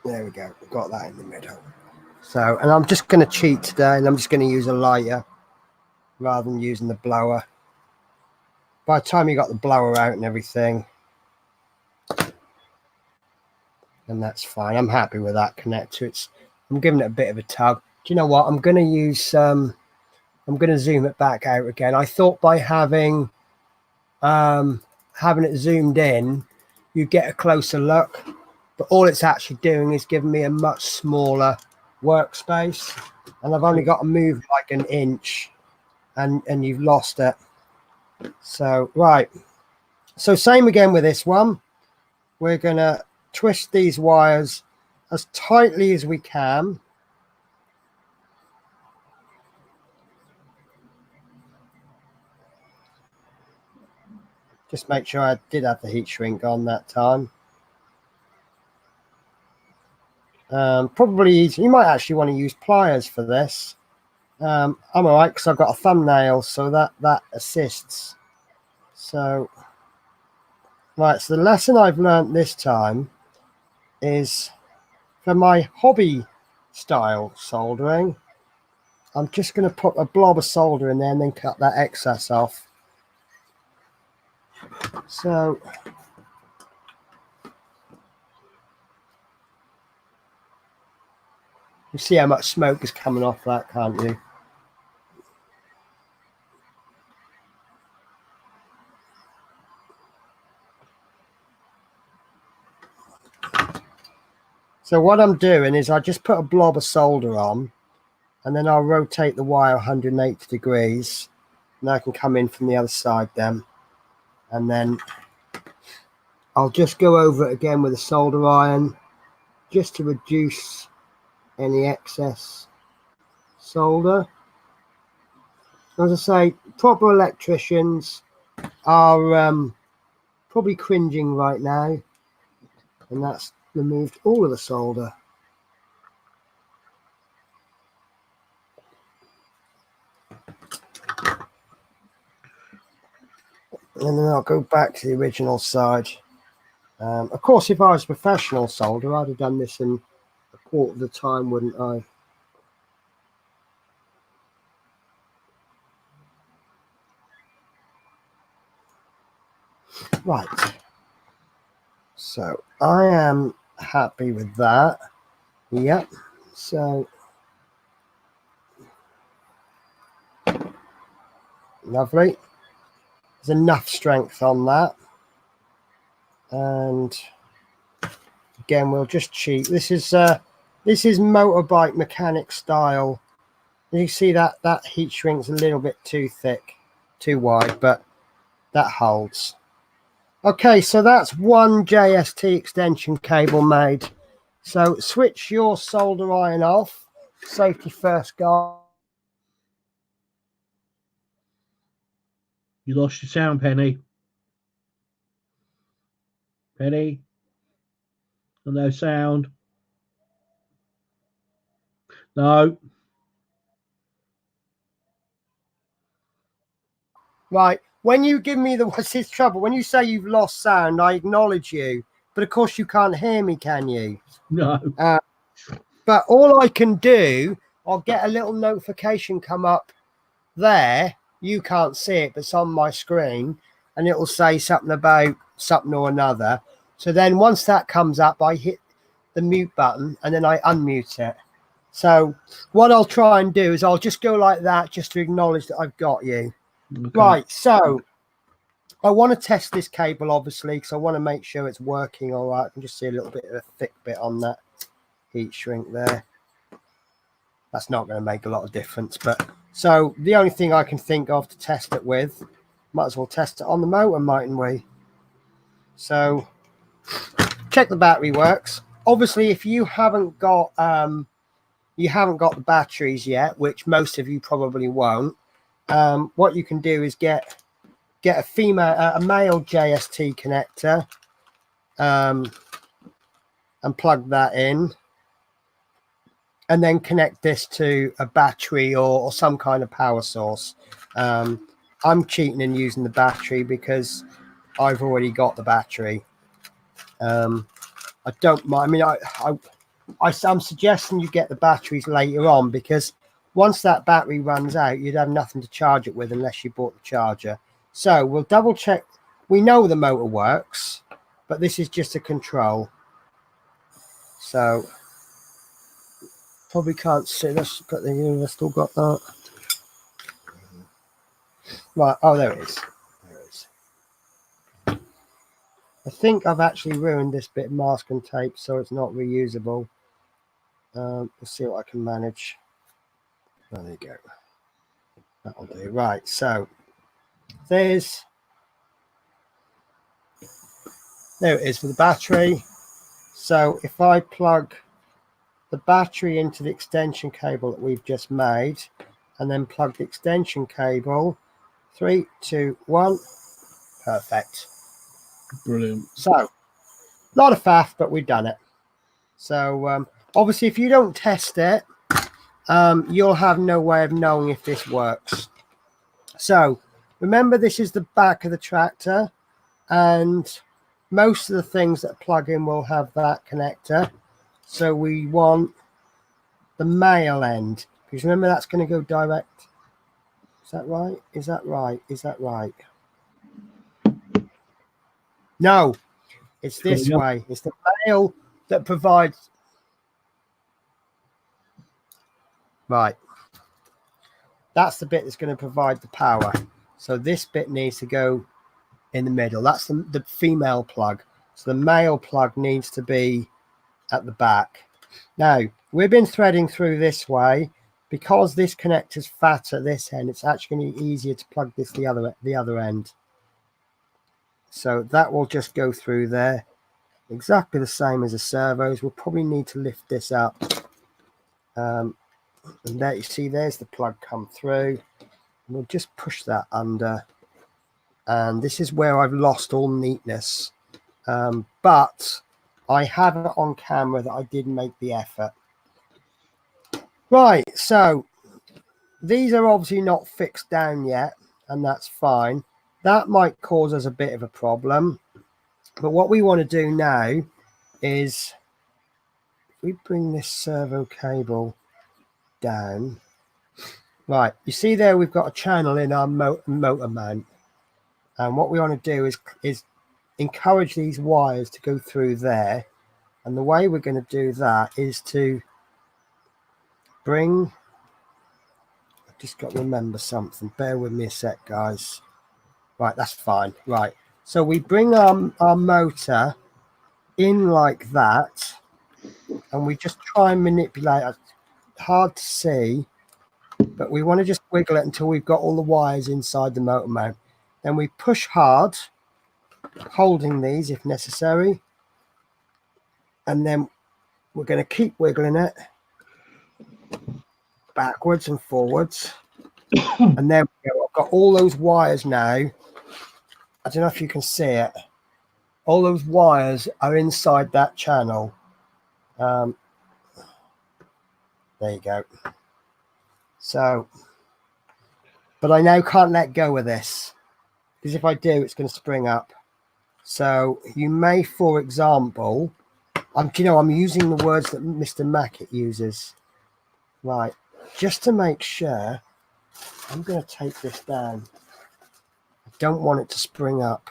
There we go, we've got that in the middle. So, and I'm just going to cheat today, and I'm just going to use a lighter rather than using the blower. By the time you got the blower out and everything, and that's fine. I'm happy with that connector. I'm giving it a bit of a tug. Do you know what? I'm going to use I'm going to zoom it back out again. I thought by having it zoomed in, you get a closer look, but all it's actually doing is giving me a much smaller workspace, and I've only got to move like an inch, and you've lost it. So right, so same again with this one. We're going to twist these wires as tightly as we can. Just make sure I did have the heat shrink on that time. Probably you might actually want to use pliers for this. I'm all right because I've got a thumbnail, so that assists. So, right, so the lesson I've learned this time is for my hobby style soldering, I'm just going to put a blob of solder in there and then cut that excess off. So, you see how much smoke is coming off that, can't you? So what I'm doing is I just put a blob of solder on, and then I'll rotate the wire 180 degrees, and I can come in from the other side then. And then I'll just go over it again with a solder iron, just to reduce any excess solder. As I say, proper electricians are probably cringing right now, and that's removed all of the solder. And then I'll go back to the original side. Of course, if I was a professional solderer, I'd have done this in a quarter of the time, wouldn't I? Right. So I am happy with that. Yep. So lovely. There's enough strength on that. And again, we'll just cheat. This is motorbike mechanic style. You see that heat shrink's a little bit too thick, too wide, but that holds. Okay, so that's one JST extension cable made. So switch your solder iron off. Safety first, guys. You lost your sound, Penny. Penny. No sound. No. Right. When you give me what's his trouble? When you say you've lost sound, I acknowledge you. But of course you can't hear me, can you? No. But all I can do, I'll get a little notification come up there. You can't see it, but it's on my screen. And it will say something about something or another. So then once that comes up, I hit the mute button and then I unmute it. So what I'll try and do is I'll just go like that just to acknowledge that I've got you. Okay. Right, so I want to test this cable, obviously, because I want to make sure it's working all right. I can just see a little bit of a thick bit on that heat shrink there. That's not going to make a lot of difference. But so the only thing I can think of to test it with, might as well test it on the motor, mightn't we? So check the battery works. Obviously, if you haven't got the batteries yet, which most of you probably won't, what you can do is get a male JST connector and plug that in, and then connect this to a battery or some kind of power source. I'm cheating and using the battery because I've already got the battery. I don't mind. I mean, I'm suggesting you get the batteries later on, because once that battery runs out, you'd have nothing to charge it with unless you bought the charger. So we'll double check. We know the motor works, but this is just a control. So probably can't see. Let's got the still got that. Right. Oh, there it is. There it is. I think I've actually ruined this bit of masking tape, so it's not reusable. Let's see what I can manage. Oh, there you go. That'll do. Right. So there it is for the battery. So if I plug the battery into the extension cable that we've just made, and then plug the extension cable. 3, 2, 1. Perfect. Brilliant. So, a lot of faff, but we've done it. So, obviously, if you don't test it, you'll have no way of knowing if this works. So, remember, this is the back of the tractor, and most of the things that plug in will have that connector. So we want the male end, because remember that's going to go direct. Is that right? Is that right? Is that right? No, it's this way. It's the male that provides. Right. That's the bit that's going to provide the power. So this bit needs to go in the middle. That's the female plug. So the male plug needs to be at the back. Now, we've been threading through this way. Because this connector's fat at this end, it's actually going to be easier to plug this the other end. So that will just go through there. Exactly the same as the servos. We'll probably need to lift this up. And there you see, there's the plug come through. We'll just push that under. And this is where I've lost all neatness. But I have it on camera that I did make the effort. Right, so these are obviously not fixed down yet, and that's fine. That might cause us a bit of a problem. But what we want to do now is, if we bring this servo cable down. Right, you see there we've got a channel in our motor mount. And what we want to do is encourage these wires to go through there. And the way we're going to do that is to bring, I've just got to remember something. Bear with me a sec, guys. Right, that's fine. Right, so we bring our motor in like that, and we just try and manipulate it. Hard to see, but we want to just wiggle it until we've got all the wires inside the motor mount. Then we push hard, holding these if necessary, and then we're going to keep wiggling it backwards and forwards. And there we go. I've got all those wires now. I don't know if you can see it. All those wires are inside that channel. There you go. So, but I now can't let go of this, because if I do, it's going to spring up. So you may, for example, I'm using the words that Mr. Makit uses. Right, just to make sure, I'm going to take this down. I don't want it to spring up.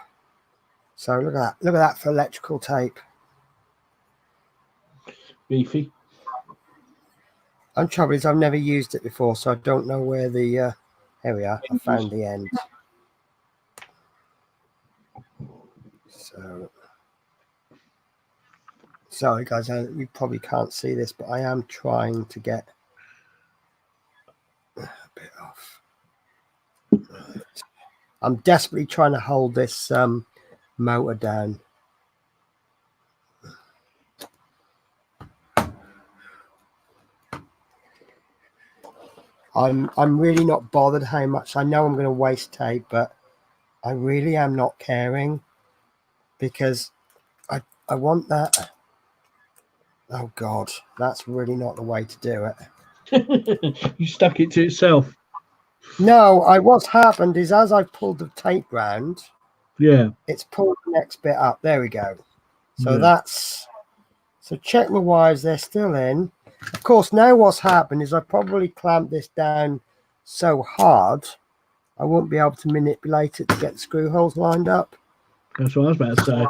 So look at that. Look at that for electrical tape. Beefy. I'm trouble is I've never used it before, so I don't know where the. Here we are. I found the end. So, sorry guys, you probably can't see this, but I am trying to get a bit off. Right. I'm desperately trying to hold this motor down. I'm really not bothered how much. I know I'm going to waste tape, but I really am not caring, because I want that. Oh God, that's really not the way to do it. You stuck it to itself. No, what's happened is as I pulled the tape round, yeah, it's pulled the next bit up. There we go. So that's, so check my wires, they're still in. Of course, now what's happened is I probably clamped this down so hard I won't be able to manipulate it to get the screw holes lined up. That's what I was about to say.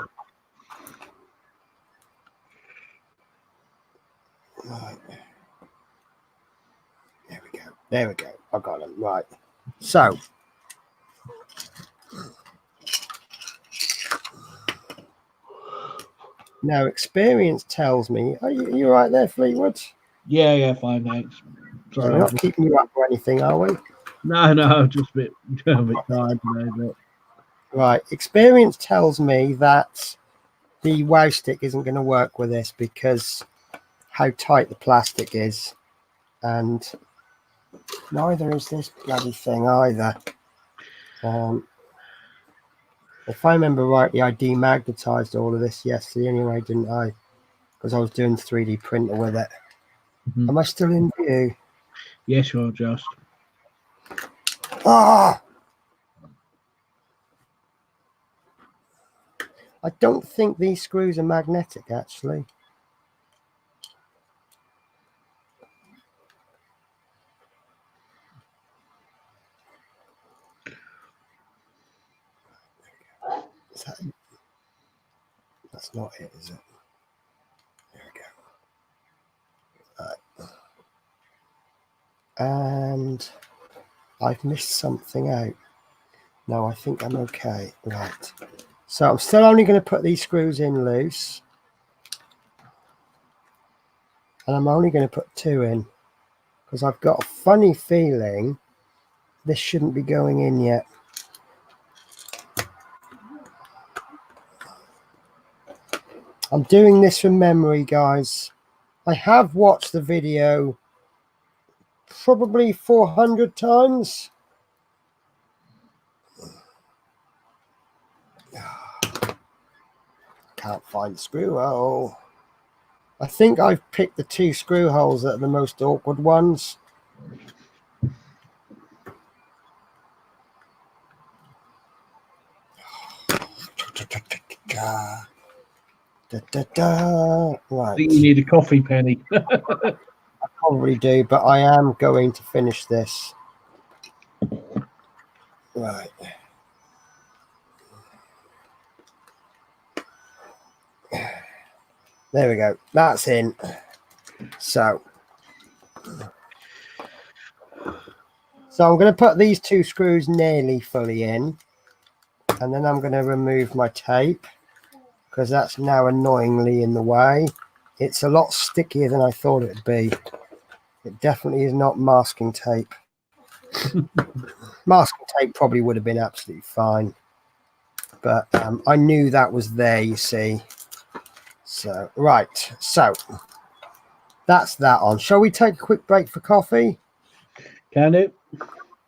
Right. There we go. There we go. I got them. Right. So. Now, experience tells me... Are you right there, Fleetwood? Yeah, fine, thanks. Sorry, We're not keeping you up or anything, are we? No, just a bit tired today. But... Right. Experience tells me that the wow stick isn't going to work with this, because how tight the plastic is, and neither is this bloody thing either. If I remember rightly, I demagnetized all of this yesterday anyway, didn't I? Because I was doing 3D printer with it. Am I still in view? Yes, you are, just. Ah! I don't think these screws are magnetic, actually. That's not it, is it? There we go. Right. And I've missed something out. No, I think I'm okay. Right. So I'm still only going to put these screws in loose. And I'm only going to put 2 in. Because I've got a funny feeling this shouldn't be going in yet. I'm doing this from memory, guys. I have watched the video probably 400 times. Can't find the screw hole. I think I've picked the 2 screw holes that are the most awkward ones. Right. I think you need a coffee, Penny. I probably do, but I am going to finish this. Right. There we go. That's in. So I'm going to put these 2 screws nearly fully in, and then I'm going to remove my tape because that's now annoyingly in the way. It's a lot stickier than I thought it would be. It definitely is not masking tape. Masking tape probably would have been absolutely fine, but I knew that was there, you see. So, right. So, that's that on. Shall we take a quick break for coffee? Can it?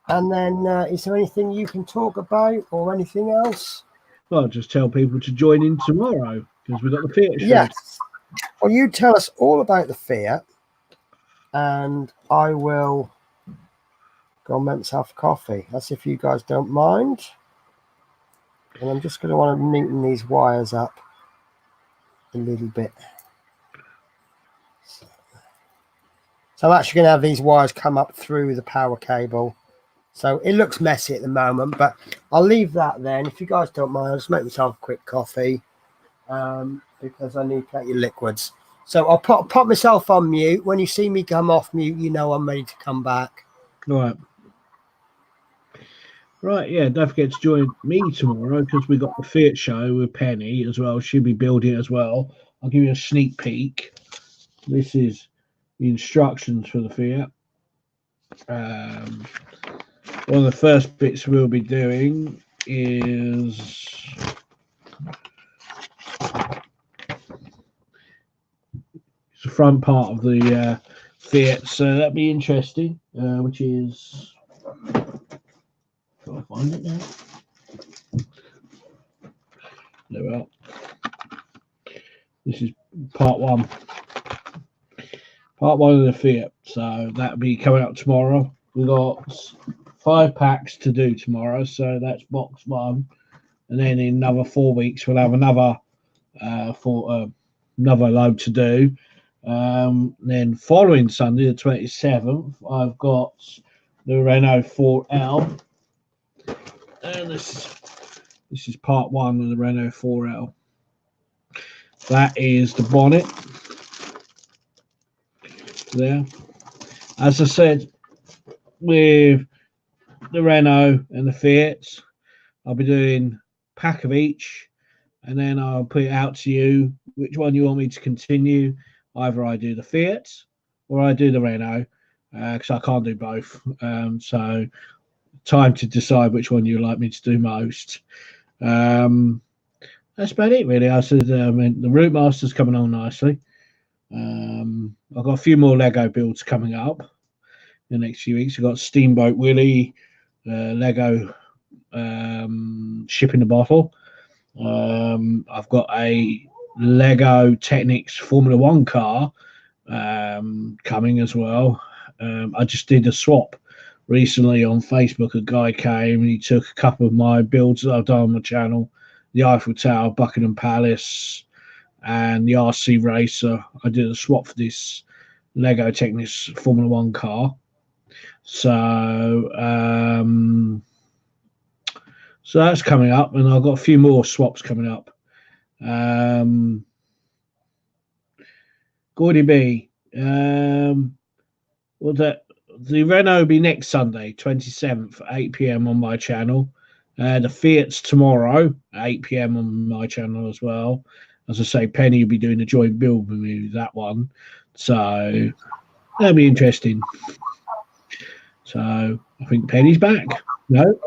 And then, is there anything you can talk about or anything else? Well, just tell people to join in tomorrow because we've got the Fiat show. Yes. Well, you tell us all about the Fiat, and I will go and make myself a coffee. That's if you guys don't mind. And I'm just going to want to neaten these wires up a little bit. So I'm actually going to have these wires come up through the power cable. So it looks messy at the moment, but I'll leave that then. If you guys don't mind, I'll just make myself a quick coffee because I need plenty of liquids. So I'll pop myself on mute. When you see me come off mute, you know I'm ready to come back. Right. Right, yeah, don't forget to join me tomorrow because we've got the Fiat show with Penny as well. She'll be building it as well. I'll give you a sneak peek. This is the instructions for the Fiat. One of the first bits we'll be doing is the front part of the Fiat, so that'll be interesting, which is... Can I find it now? There we are. This is part 1. Part 1 of the Fiat. So that'll be coming out tomorrow. We've got 5 packs to do tomorrow. So that's box 1. And then in another 4 weeks, we'll have another another load to do. Then following Sunday, the 27th, I've got the Renault 4L. And this is part 1 of the Renault 4L. That is the bonnet there. As I said, with the Renault and the Fiats, I'll be doing a pack of each, and then I'll put it out to you which one you want me to continue. Either I do the Fiats or I do the Renault, because I can't do both. So time to decide which one you'd like me to do most. That's about it, really. I said the Routemaster's coming on nicely. I've got a few more Lego builds coming up in the next few weeks. I've got Steamboat Willie, Lego Ship in the Bottle. I've got a Lego Technics Formula One car coming as well. I just did a swap recently on Facebook. A guy came and he took a couple of my builds that I've done on my channel, the Eiffel Tower, Buckingham Palace, and the RC Racer. I did a swap for this Lego Technics Formula One car. So that's coming up, and I've got a few more swaps coming up. Gordy B. Well, the Renault will be next Sunday, 27th, at 8 p.m. on my channel. The Fiat's tomorrow at 8 p.m. on my channel as well. As I say, Penny will be doing a joint build with me with that one. So that'll be interesting. So I think Penny's back. No?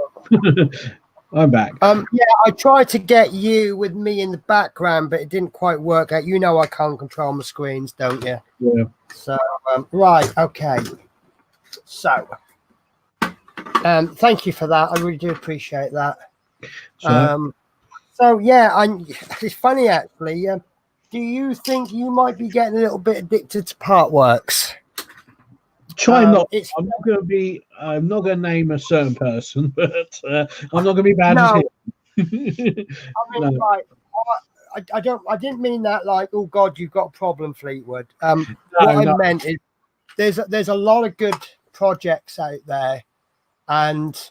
I'm back. Yeah, I tried to get you with me in the background, but it didn't quite work out. You know I can't control my screens, don't you? Yeah. So, right, okay. So, thank you for that. I really do appreciate that. Sure. So yeah, it's funny actually. Do you think you might be getting a little bit addicted to partworks? Try not. I'm not going to name a certain person, but I'm not going to be bad as him. I mean, no. I didn't mean that like, oh God, you've got a problem, Fleetwood. I meant is there's a lot of good projects out there, and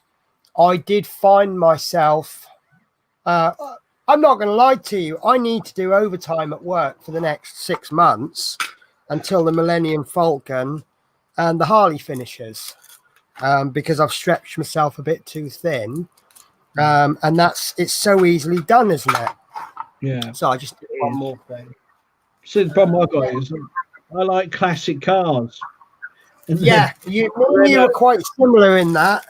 I did find myself. I'm not going to lie to you. I need to do overtime at work for the next 6 months until the Millennium Falcon and the Harley finishes, because I've stretched myself a bit too thin. And it's so easily done, isn't it? Yeah. So I just did one more thing. So the problem I got is I like classic cars. Yeah, you were quite similar in that.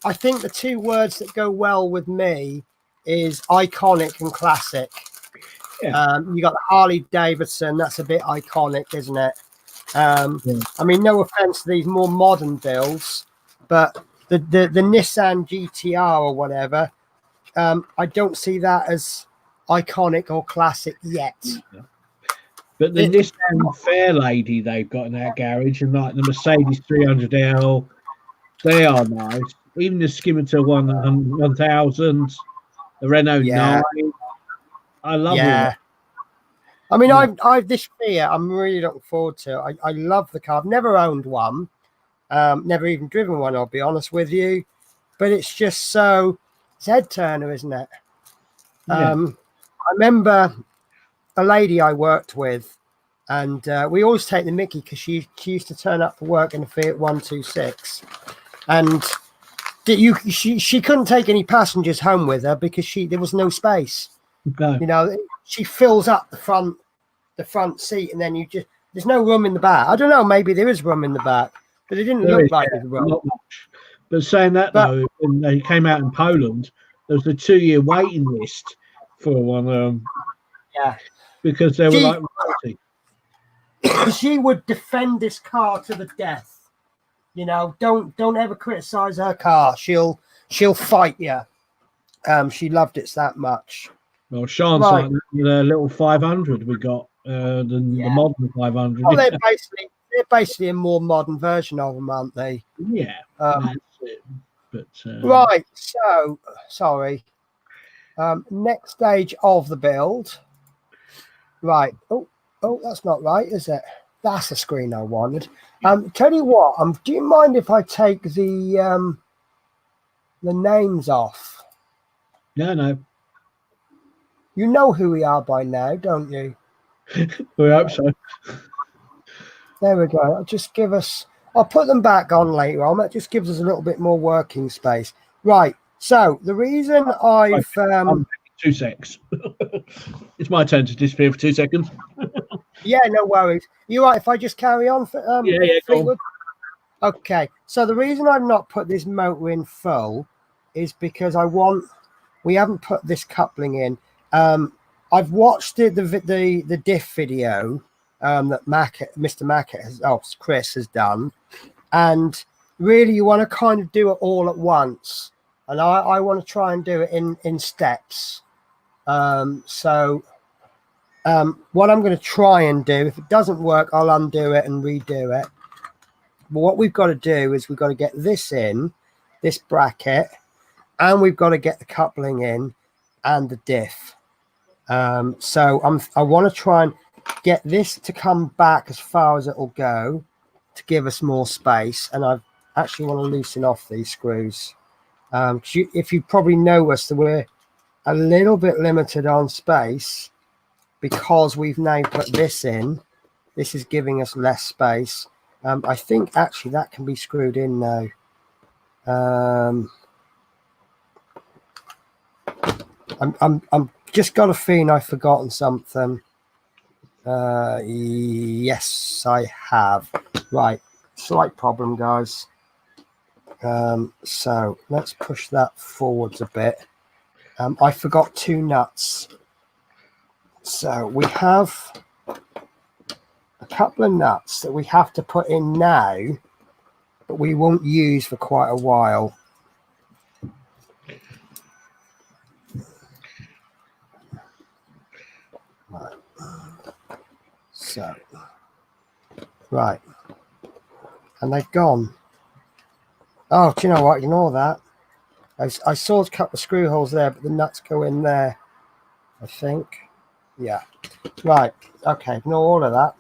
I think the two words that go well with me is iconic and classic. Yeah. You got the Harley Davidson, that's a bit iconic, isn't it? I mean, no offense to these more modern builds, but the Nissan GTR or whatever, I don't see that as iconic or classic yet. But the Nissan Fairlady they've got in our garage, and like the Mercedes 300L, they are nice. Even the Scimitar 1000, the Renault 9. I love it. I mean, I've this Fiat I'm really looking forward to. I love the car. I've never owned one, never even driven one, I'll be honest with you. But it's just so it's head turner, isn't it? I remember a lady I worked with, and we always take the mickey because she used to turn up for work in a Fiat 126, and she couldn't take any passengers home with her because there was no space. No. You know, she fills up the front seat, and then there's no room in the back. I don't know, maybe there is room in the back, but it didn't look like there's room. Not much. But saying that, though, when they came out in Poland, there was a 2-year waiting list for one. Because they were like royalty. She would defend this car to the death. You know, don't ever criticize her car. She'll fight you. She loved it that much. Well, Sean's like the little 500 we got, the modern 500. Well, they're basically a more modern version of them, aren't they? Yeah. That's it. But right. So sorry. Next stage of the build. Right. Oh, that's not right, is it? That's the screen I wanted. Tell you what, do you mind if I take the names off? No. You know who we are by now, don't you? We hope so. There we go. I'll put them back on later on. That just gives us a little bit more working space. Right. So the reason I've 2 secs. It's my turn to disappear for 2 seconds. Yeah, no worries. You right if I just carry on? Go on. Okay. So the reason I've not put this motor in full is because we haven't put this coupling in. I've watched the diff video that Mr. Makit Chris has done, and really you want to kind of do it all at once, and I want to try and do it in steps. So what I'm going to try and do, if it doesn't work, I'll undo it and redo it. But what we've got to do is we've got to get this in, this bracket, and we've got to get the coupling in and the diff. So I want to try and get this to come back as far as it will go to give us more space. And I actually want to loosen off these screws. If you probably noticed that we're a little bit limited on space because we've now put this in. This is giving us less space. I think actually that can be screwed in now. I'm just got a feeling I've forgotten something. Yes, I have. Right, slight problem, guys. So let's push that forwards a bit. I forgot 2 nuts. So we have a couple of nuts that we have to put in now, but we won't use for quite a while. Right. So, right. And they've gone. Oh, do you know what? Ignore that. I saw a couple of screw holes there, but the nuts go in there, I think. Yeah. Right. Okay. Ignore all of that.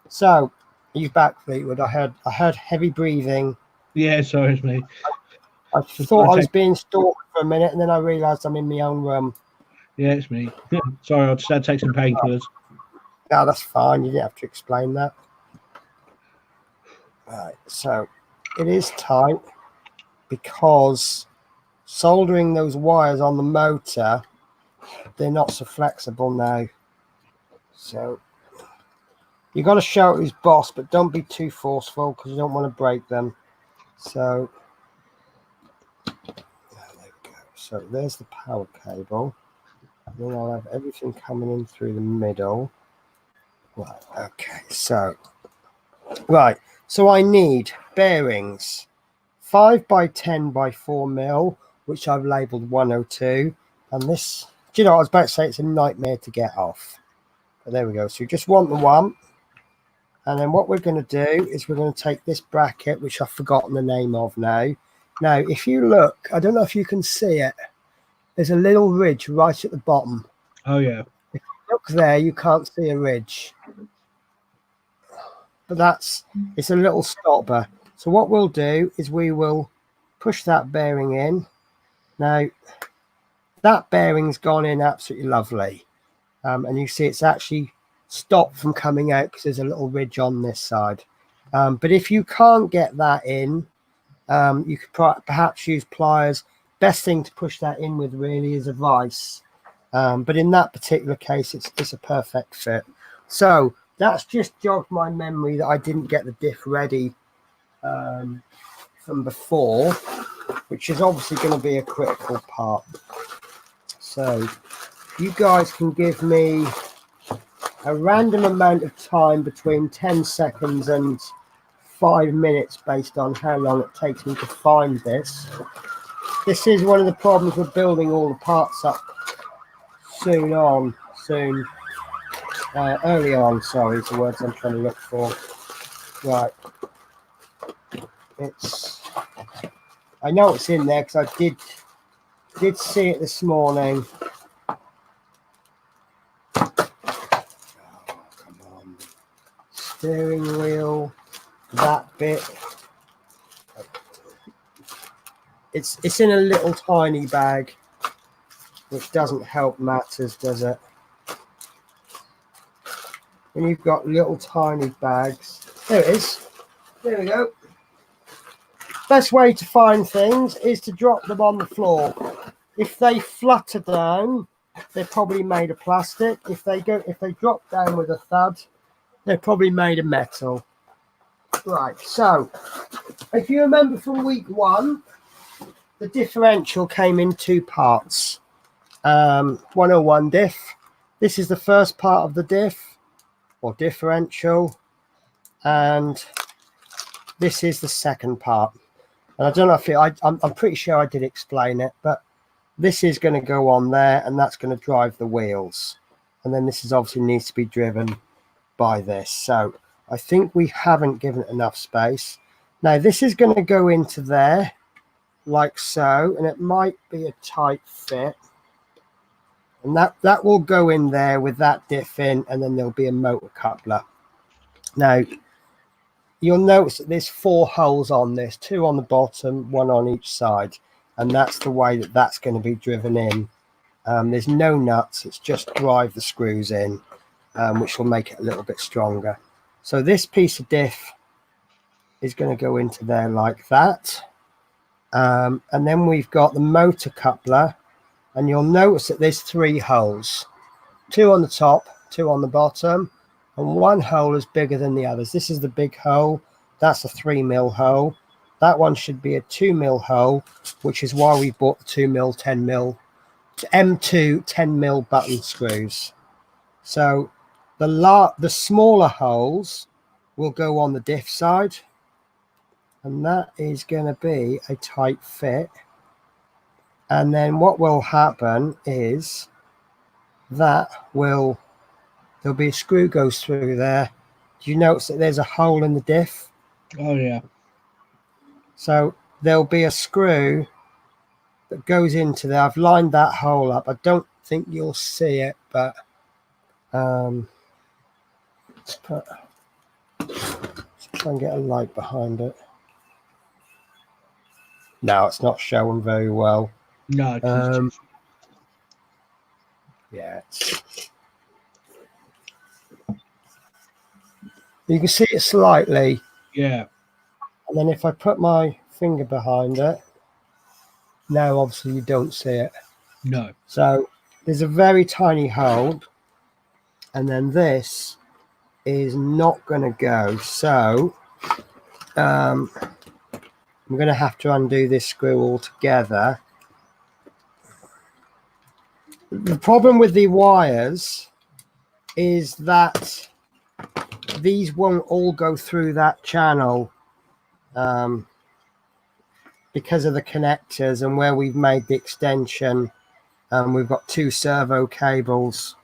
So, he's back, Fleetwood. I heard heavy breathing. Yeah, sorry, it's me. I thought I was being stalked for a minute, and then I realised I'm in my own room. Yeah, it's me. Sorry, I just had to take some painkillers. No, that's fine. You didn't have to explain that. Right. So, it is tight because soldering those wires on the motor, they're not so flexible now. So you got to shout who's boss, but don't be too forceful because you don't want to break them. So there we go. So there's the power cable. And then I'll have everything coming in through the middle. Right. Okay. So I need bearings 5 by 10 by 4 mil, which I've labeled 102. And this, do you know, I was about to say it's a nightmare to get off. But there we go. So you just want the one. And then what we're going to do is we're going to take this bracket, which I've forgotten the name of now. Now, if you look, I don't know if you can see it. There's a little ridge right at the bottom. Oh, yeah. If you look there, you can't see a ridge. But it's a little stopper. So what we'll do is we will push that bearing in. Now, that bearing's gone in absolutely lovely. And you see it's actually stopped from coming out because there's a little ridge on this side. But if you can't get that in, you could perhaps use pliers. Best thing to push that in with really is a vise. But in that particular case, it's a perfect fit. So that's just jogged my memory that I didn't get the diff ready from before, which is obviously going to be a critical part. So you guys can give me a random amount of time between 10 seconds and 5 minutes based on how long it takes me to find this. This is one of the problems with building all the parts up early on, sorry, is the words I'm trying to look for. Right. I know it's in there because I did see it this morning. Oh, come on. Steering wheel, that bit. It's in a little tiny bag, which doesn't help matters, does it? When you've got little tiny bags. There it is. There we go. Best way to find things is to drop them on the floor. If they flutter down, they're probably made of plastic. If they drop down with a thud, they're probably made of metal. Right, so if you remember from week 1, the differential came in 2 parts. 101 diff this is the first part of the diff or differential, and this is the second part. And I don't know if I'm pretty sure I did explain it, but this is going to go on there, and that's going to drive the wheels. And then this is obviously needs to be driven by this. So I think we haven't given it enough space. Now this is going to go into there like so, and it might be a tight fit. And that will go in there with that diff in, and then there'll be a motor coupler. Now, you'll notice that there's 4 holes on this, 2 on the bottom, 1 on each side. And that's the way that that's going to be driven in. There's no nuts, it's just drive the screws in, which will make it a little bit stronger. So this piece of diff is going to go into there like that. And then we've got the motor coupler, and you'll notice that there's 3 holes, 2 on the top, 2 on the bottom, and 1 hole is bigger than the others. This is the big hole, that's a 3mm hole. That one should be a 2mm hole, which is why we bought the 2mm, 10mm, M2 10mm button screws. So the smaller holes will go on the diff side, and that is going to be a tight fit. And then what will happen is that there'll be a screw goes through there. Do you notice that there's a hole in the diff? Oh yeah. So there'll be a screw that goes into there. I've lined that hole up. I don't think you'll see it, but let's try and get a light behind it. No, it's not showing very well. No. Yeah. You can see it slightly. Yeah. And then if I put my finger behind it, now obviously you don't see it. No. So there's a very tiny hole, and then this is not going to go. So I'm going to have to undo this screw altogether. The problem with the wires is that these won't all go through that channel because of the connectors and where we've made the extension. We've got 2 servo cables,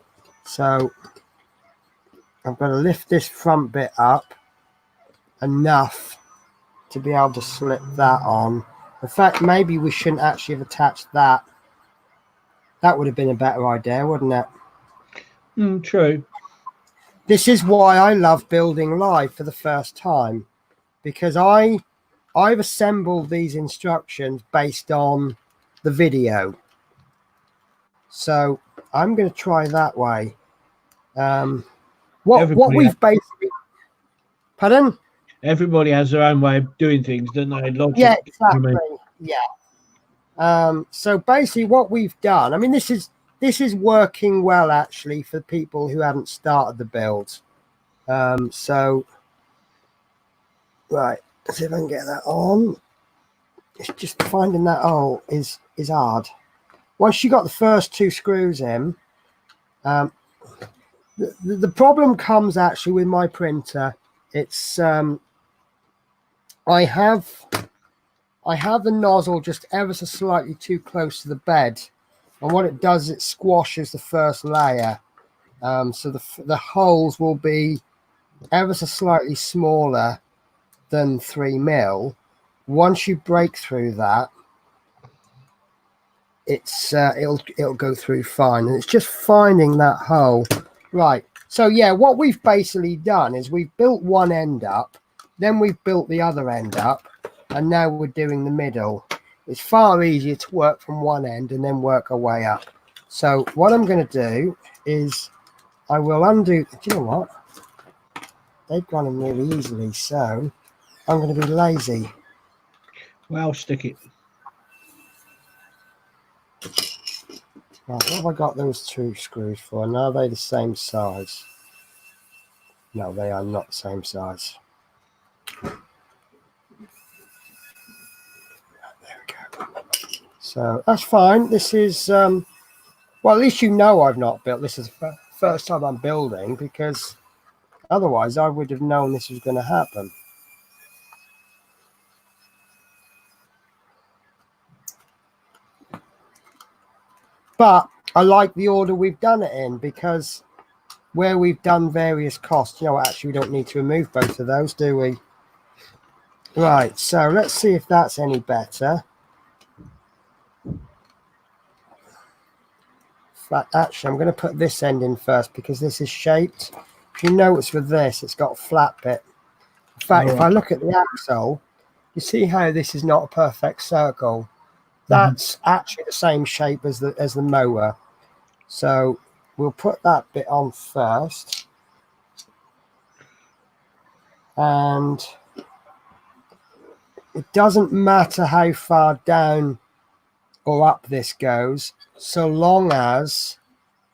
so I've got to lift this front bit up enough to be able to slip that on. In fact, maybe we shouldn't actually have attached that. That would have been a better idea, wouldn't it? True. This is why I love building live for the first time, because I've assembled these instructions based on the video. So I'm going to try that way. What we've basically... Pardon? Everybody has their own way of doing things, don't they? Logic. Yeah, exactly. Yeah. So basically what we've done, I mean, this is working well actually for people who haven't started the build. So right, let's see if I can get that on. It's just finding that hole is hard. Once you got the first 2 screws in, the problem comes actually with my printer. It's I have the nozzle just ever so slightly too close to the bed, and what it does is it squashes the first layer. So the holes will be ever so slightly smaller than 3mm. Once you break through that, it'll go through fine, and it's just finding that hole. Right, so yeah, what we've basically done is we've built one end up, then we've built the other end up, and now we're doing the middle. It's far easier to work from one end and then work our way up. So what I'm going to do is I will undo... Do you know what? They've gone in really easily, so I'm going to be lazy. Well, stick it. Right, what have I got those 2 screws for? And are they the same size? No, they are not the same size. There we go. So that's fine. This is Well, at least you know I've not built. This is the first time I'm building, because otherwise I would have known this was going to happen. But I like the order we've done it in, because where we've done various costs, you know, actually we don't need to remove both of those, do we? Right, so let's see if that's any better. Actually, I'm going to put this end in first, because this is shaped. If you notice with this, it's got a flat bit. In fact, if I look at the axle, you see how this is not a perfect circle. That's actually the same shape as the mower. So we'll put that bit on first. And it doesn't matter how far down or up this goes, so long as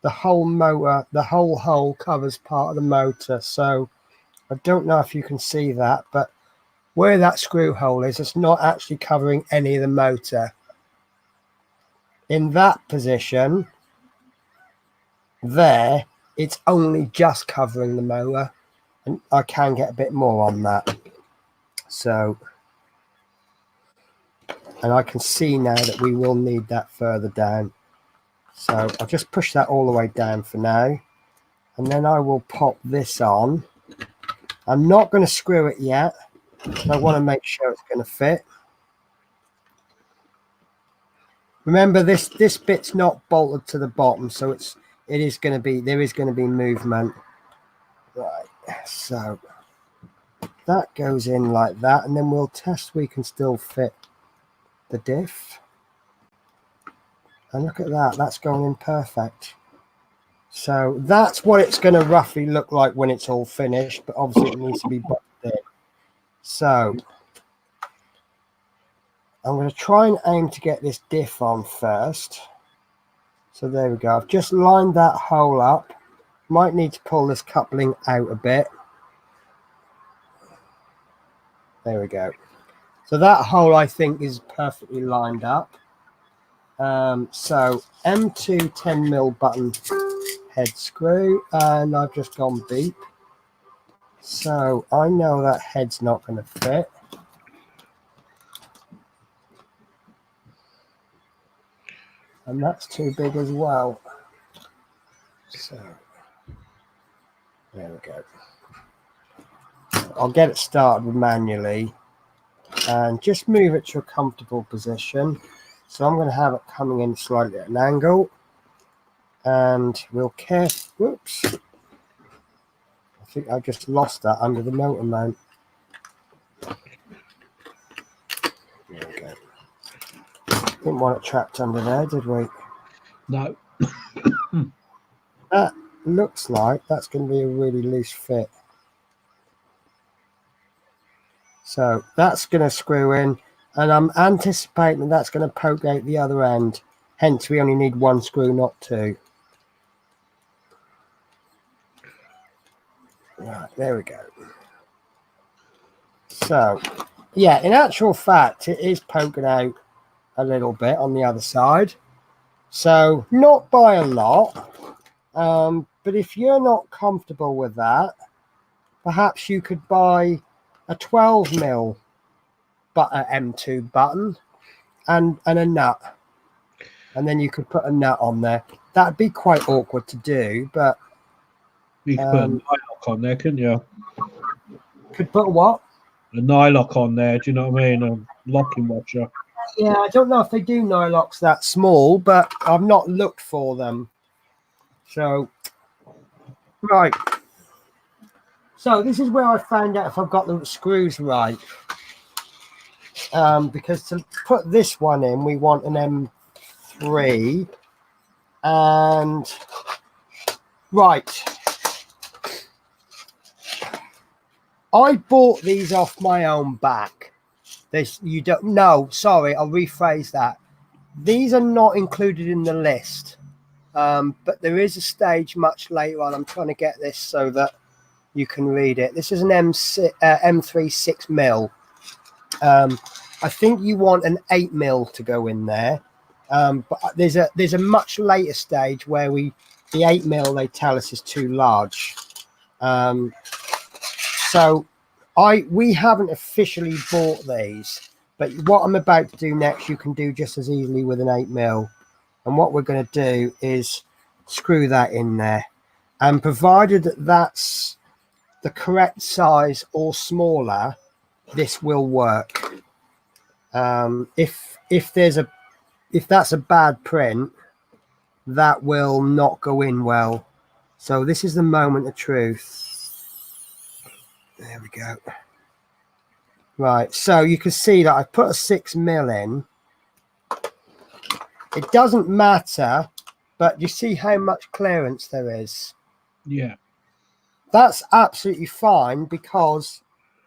the whole motor, the whole hole covers part of the motor. So I don't know if you can see that, but where that screw hole is, it's not actually covering any of the motor. In that position there, it's only just covering the motor, and I can get a bit more on that. So, and I can see now that we will need that further down. So I'll just push that all the way down for now, and then I will pop this on. I'm not going to screw it yet. I want to make sure it's going to fit. Remember, this bit's not bolted to the bottom, so there is going to be movement. Right, so that goes in like that, and then we'll test we can still fit the diff. And look at that, that's going in perfect. So that's what it's going to roughly look like when it's all finished, but obviously it needs to be bolted in. So I'm going to try and aim to get this diff on first. So there we go. I've just lined that hole up. Might need to pull this coupling out a bit. There we go. So that hole, I think, is perfectly lined up. So M2 10mm button head screw, and I've just gone beep. So I know that head's not going to fit. And that's too big as well. So there we go. I'll get it started manually and just move it to a comfortable position. So I'm going to have it coming in slightly at an angle, and we'll whoops. I think I just lost that under the motor mount. There we go. Didn't want it trapped under there, did we? No. That looks like that's going to be a really loose fit. So that's going to screw in, and I'm anticipating that's going to poke out the other end. Hence, we only need one screw, not two. Right, there we go. So, yeah, in actual fact, it is poking out a little bit on the other side. So, not by a lot. But if you're not comfortable with that, perhaps you could buy a 12mm M2 button and a nut, and then you could put a nut on there. That'd be quite awkward to do, but you could put a nylock on there, couldn't you? Could put what? A nylock on there, do you know what I mean? A locking washer. Yeah, I don't know if they do nylocks that small, but I've not looked for them. So, right. So this is where I found out if I've got the screws right. Because to put this one in, we want an M3. And, right. I bought these off my own back. You don't, no, sorry, I'll rephrase that. These are not included in the list. But there is a stage much later on. I'm trying to get this so that you can read it. This is an M3 6mm. I think you want an 8mm to go in there. But there's a much later stage where the 8mm they tell us is too large. So we haven't officially bought these, but what I'm about to do next you can do just as easily with an 8mm. And what we're going to do is screw that in there, and provided that that's the correct size or smaller, this will work. If that's a bad print, that will not go in well. So this is the moment of truth. There we go. Right, so you can see that I put a 6mm in. It doesn't matter, but you see how much clearance there is. Yeah. That's absolutely fine because,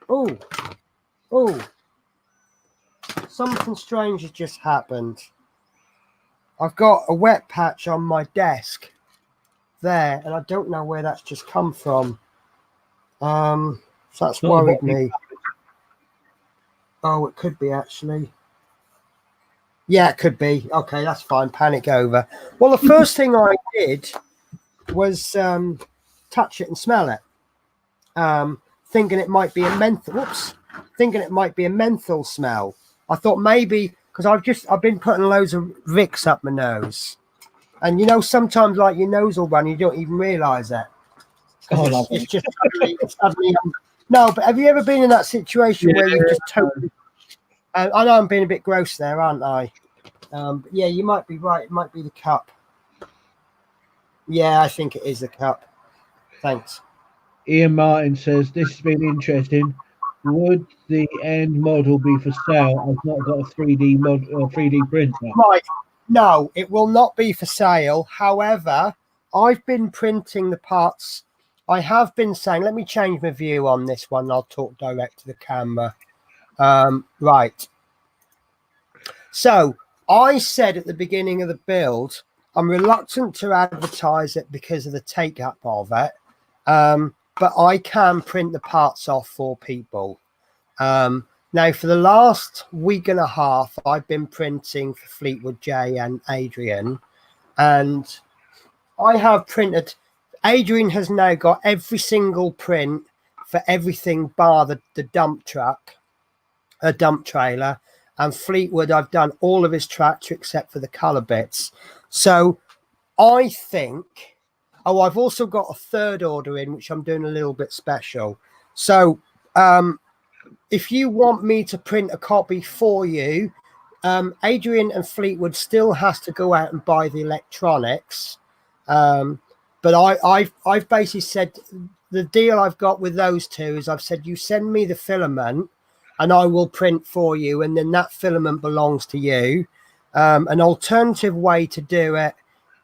oh, something strange has just happened. I've got a wet patch on my desk there, and I don't know where that's just come from. So that's worried me. Oh, it could be actually. Yeah, it could be. Okay, that's fine. Panic over. Well, the first thing I did was touch it and smell it, thinking it might be a menthol. Whoops, thinking it might be a menthol smell. I thought maybe because I've been putting loads of Vicks up my nose, and you know sometimes like your nose will run, you don't even realise it. It's just suddenly. No, but have you ever been in that situation where you just totally? I know I'm being a bit gross there, aren't I? But yeah, you might be right. It might be the cup. Yeah, I think it is the cup. Thanks. Ian Martin says, this has been interesting. Would the end model be for sale? I've not got a 3D printer. Right. No, it will not be for sale. However, I've been printing the parts. I have been saying, let me change my view on this one. I'll talk direct to the camera. Right. So I said at the beginning of the build, I'm reluctant to advertise it because of the take up of it. But I can print the parts off for people. Now, for the last week and a half, I've been printing for Fleetwood J and Adrian, and I have printed. Adrian has now got every single print for everything bar the dump truck, a dump trailer, and Fleetwood, I've done all of his tractor except for the colour bits. So I think, I've also got a third order in, which I'm doing a little bit special. So if you want me to print a copy for you, Adrian and Fleetwood still has to go out and buy the electronics. But I've basically said the deal I've got with those two is I've said, you send me the filament and I will print for you. And then that filament belongs to you. An alternative way to do it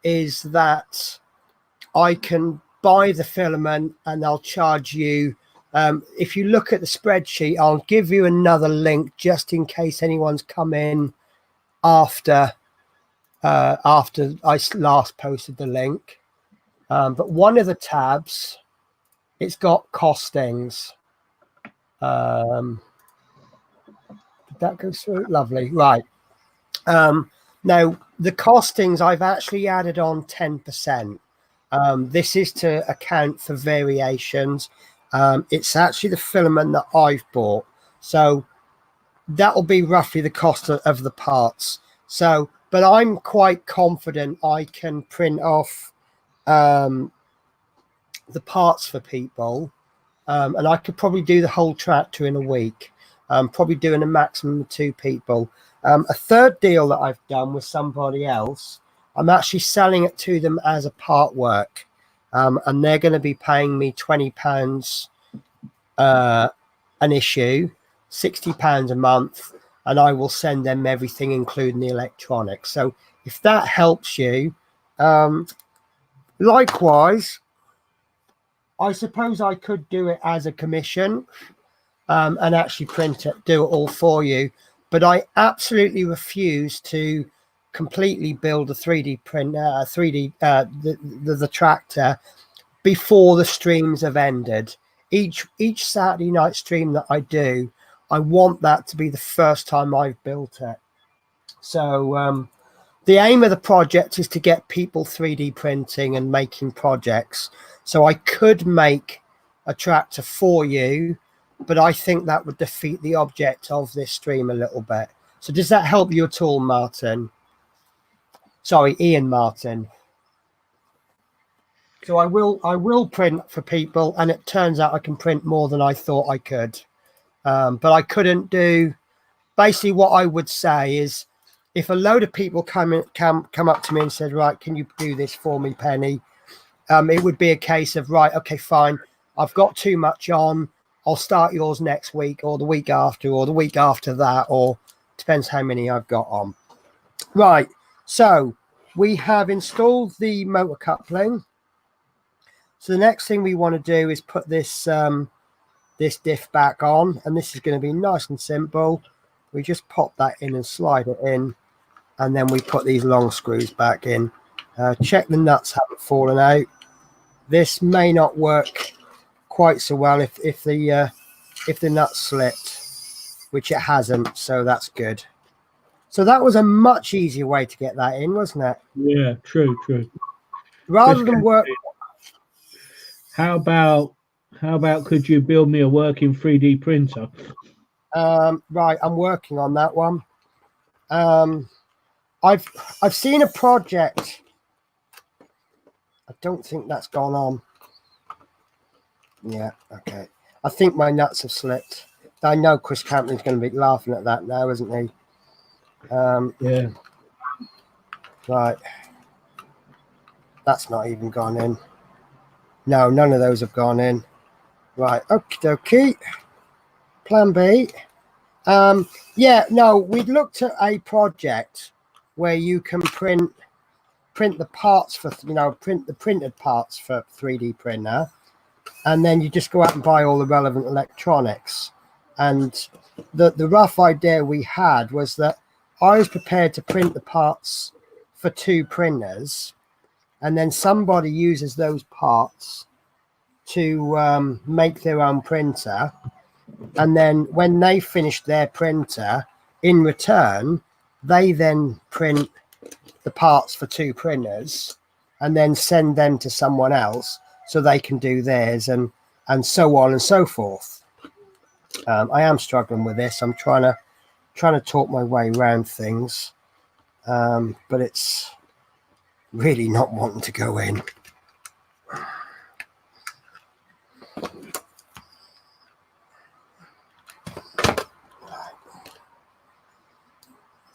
is that I can buy the filament and I'll charge you. If you look at the spreadsheet, I'll give you another link just in case anyone's come in after I last posted the link. But one of the tabs, it's got costings. Did that go through? Lovely. Right. Now, the costings, I've actually added on 10%. This is to account for variations. It's actually the filament that I've bought. So that will be roughly the cost of the parts. So, but I'm quite confident I can print off the parts for people. And I could probably do the whole tractor in a week. Probably doing a maximum of 2 people. A third deal that I've done with somebody else, I'm actually selling it to them as a part work. And they're going to be paying me £20 an issue, £60 a month, and I will send them everything, including the electronics. So if that helps you, likewise, I suppose I could do it as a commission and actually print it, do it all for you. But I absolutely refuse to completely build a 3D printer, the tractor before the streams have ended. Each Saturday night stream that I do, I want that to be the first time I've built it. So the aim of the project is to get people 3D printing and making projects. So I could make a tractor for you, but I think that would defeat the object of this stream a little bit. So does that help you at all, Martin? Sorry, Ian Martin. So I will print for people, and it turns out I can print more than I thought I could. But I couldn't do. Basically, what I would say is, if a load of people come up to me and said, right, can you do this for me, Penny? It would be a case of, right, okay, fine. I've got too much on. I'll start yours next week or the week after or the week after that, or depends how many I've got on. Right. So we have installed the motor coupling. So the next thing we want to do is put this this diff back on, and this is going to be nice and simple. We just pop that in and slide it in, and then we put these long screws back in. Check the nuts haven't fallen out. This may not work quite so well if the nuts slipped, which it hasn't, so that's good. So that was a much easier way to get that in, wasn't it? Yeah, true. Rather than work. How about could you build me a working 3D printer? Right, I'm working on that one. I've seen a project. I don't think that's gone on. Yeah, okay. I think my nuts have slipped. I know Chris Campbell's going to be laughing at that now, isn't he? Yeah. Right. That's not even gone in. No, none of those have gone in. Right, okie dokie. Plan B. Yeah, no, we'd looked at a project where you can print the parts for, print the printed parts for 3D printer, and then you just go out and buy all the relevant electronics. And the rough idea we had was that I was prepared to print the parts for 2 printers, and then somebody uses those parts to make their own printer. And then when they finish their printer, in return, they then print the parts for 2 printers and then send them to someone else so they can do theirs, and so on and so forth. I am struggling with this. I'm trying to talk my way around things, but it's really not wanting to go in.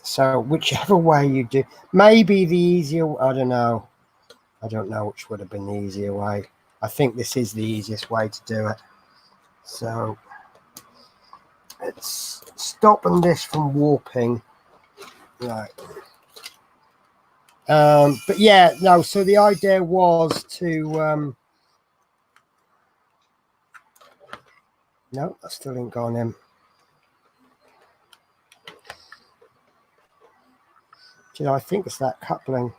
So whichever way you do, maybe the easier, I don't know which would have been the easier way. I think this is the easiest way to do it. So it's stopping this from warping. Right. But yeah, no, so the idea was to no, that still ain't gone in. I think it's that coupling.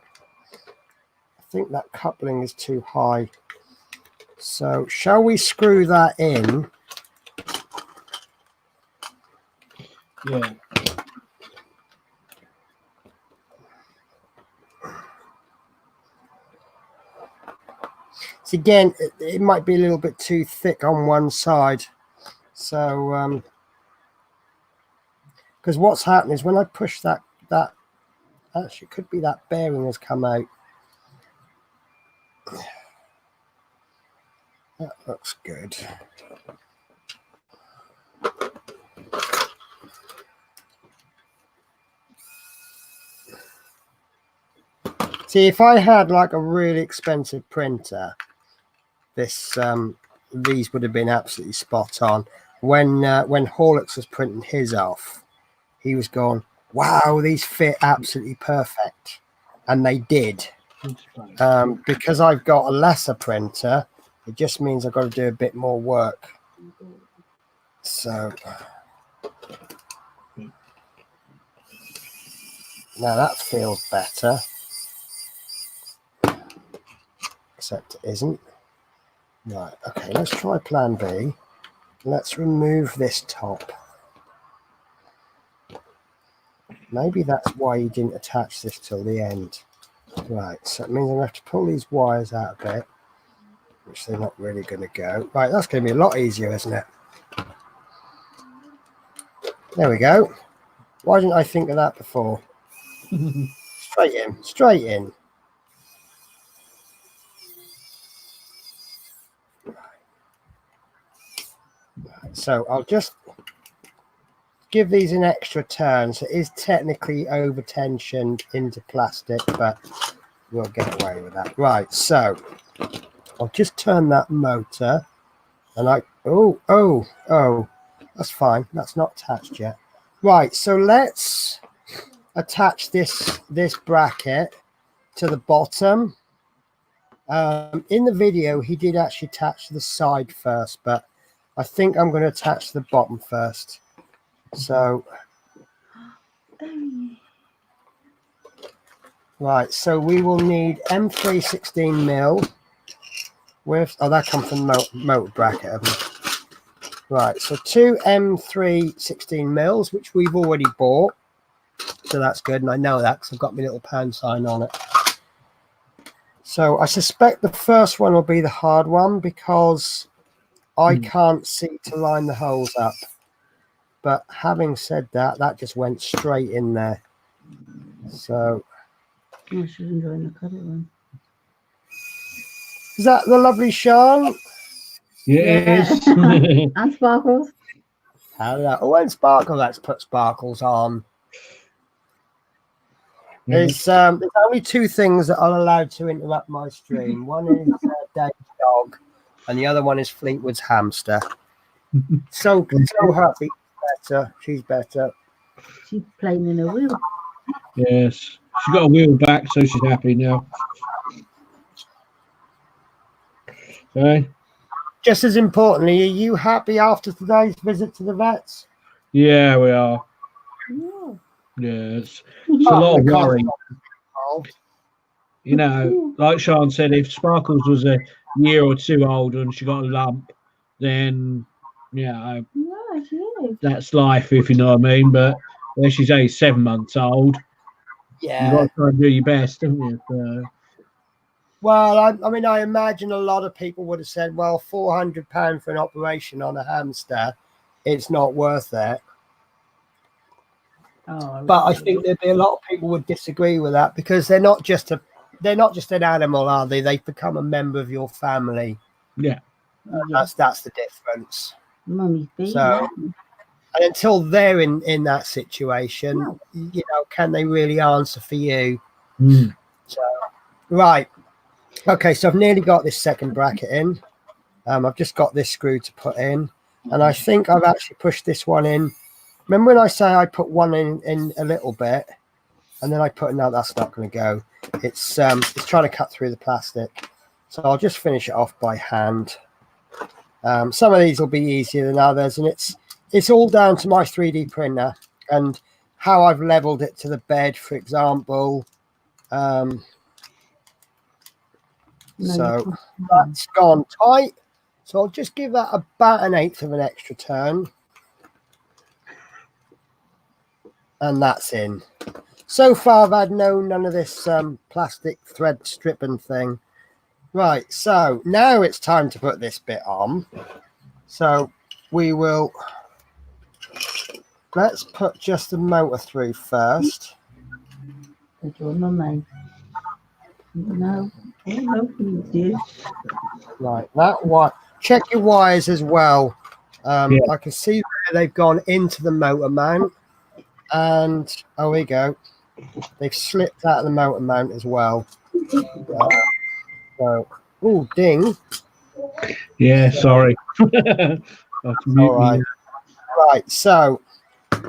I think that coupling is too high. So shall we screw that in? Yeah. So again, it might be a little bit too thick on one side. So because what's happening is when I push that actually, it could be that bearing has come out. That looks good. See, if I had like a really expensive printer, these would have been absolutely spot on. When Horlicks was printing his off, he was going, wow, these fit absolutely perfect. And they did. Because I've got a lesser printer, it just means I've got to do a bit more work. So now that feels better. Except it isn't. Right, okay, let's try plan B. Let's remove this top. Maybe that's why you didn't attach this till the end. Right, so it means I'm going to have to pull these wires out a bit, which they're not really going to go. Right, that's going to be a lot easier, isn't it? There we go. Why didn't I think of that before? Straight in, straight in. Right, so I'll just give these an extra turn. So it is technically over tensioned into plastic, but we'll get away with that. Right, so I'll just turn that motor, and oh, that's fine. That's not attached yet. Right, so let's attach this bracket to the bottom. In the video, he did actually attach the side first, but I think I'm going to attach the bottom first. So, right, so we will need M3 16mm with, oh, that comes from the motor bracket, haven't it? Right, so 2 M3 16mm, which we've already bought. So that's good, and I know that because I've got my little pound sign on it. So I suspect the first one will be the hard one because I can't see to line the holes up. But having said that, that just went straight in there. So Oh, she's enjoying the cuddle one. Is that the lovely Sean? Yes. And Sparkles. Hello. Oh, and Sparkle. Let's put Sparkles on. There's only two things that are allowed to interrupt my stream. One is Dave's dog, and the other one is Fleetwood's hamster. So happy. Better. She's better. She's playing in a wheel. Yes. She's got a wheel back, so she's happy now. Okay. Just as importantly, are you happy after today's visit to the vets? Yeah, we are. Yeah. Yes. It's a lot of worry. Oh, You know, like Sean said, if Sparkles was a year or two old and she got a lump, then, yeah, Yeah, she is. that's life, if you know what I mean. But when she's only 7 months old, you got yeah. to try and do your best, haven't you? So, Well, I mean, I imagine a lot of people would have said, well, £400 for an operation on a hamster, it's not worth it. Oh, But I think there'd be a lot of people would disagree with that because they're not just an animal, are they? They've become a member of your family. yeah. That's the difference. Mummy's baby. So, and until they're in that situation, you know, can they really answer for you? So, right. Okay, so I've nearly got this second bracket in. I've just got this screw to put in, and I think I've actually pushed this one in. Remember when I say I put one in a little bit, and then I put no, that's not going to go. It's trying to cut through the plastic, so I'll just finish it off by hand. Some of these will be easier than others, and it's all down to my 3D printer and how I've leveled it to the bed, for example. So that's gone tight. So I'll just give that about 1/8 of an extra turn. And that's in. So far, I've had none of this plastic thread stripping thing. Right, so now it's time to put this bit on. So let's put just the motor through first. No. Right, that one. Check your wires as well. I can see where they've gone into the motor mount. And oh, we go. They've slipped out of the motor mount as well. Oh, ding. Yeah, sorry. All right. Right, so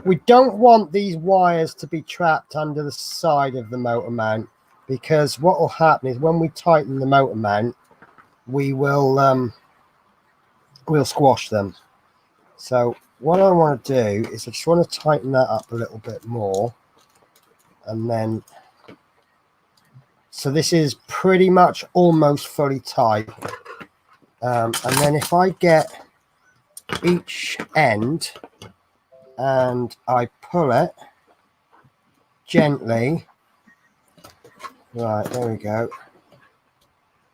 we don't want these wires to be trapped under the side of the motor mount because what will happen is when we tighten the motor mount, we will we'll squash them. So what I want to do is I just want to tighten that up a little bit more. And then, so this is pretty much almost fully tight. And then if I get each end and I pull it, gently. Right, there we go.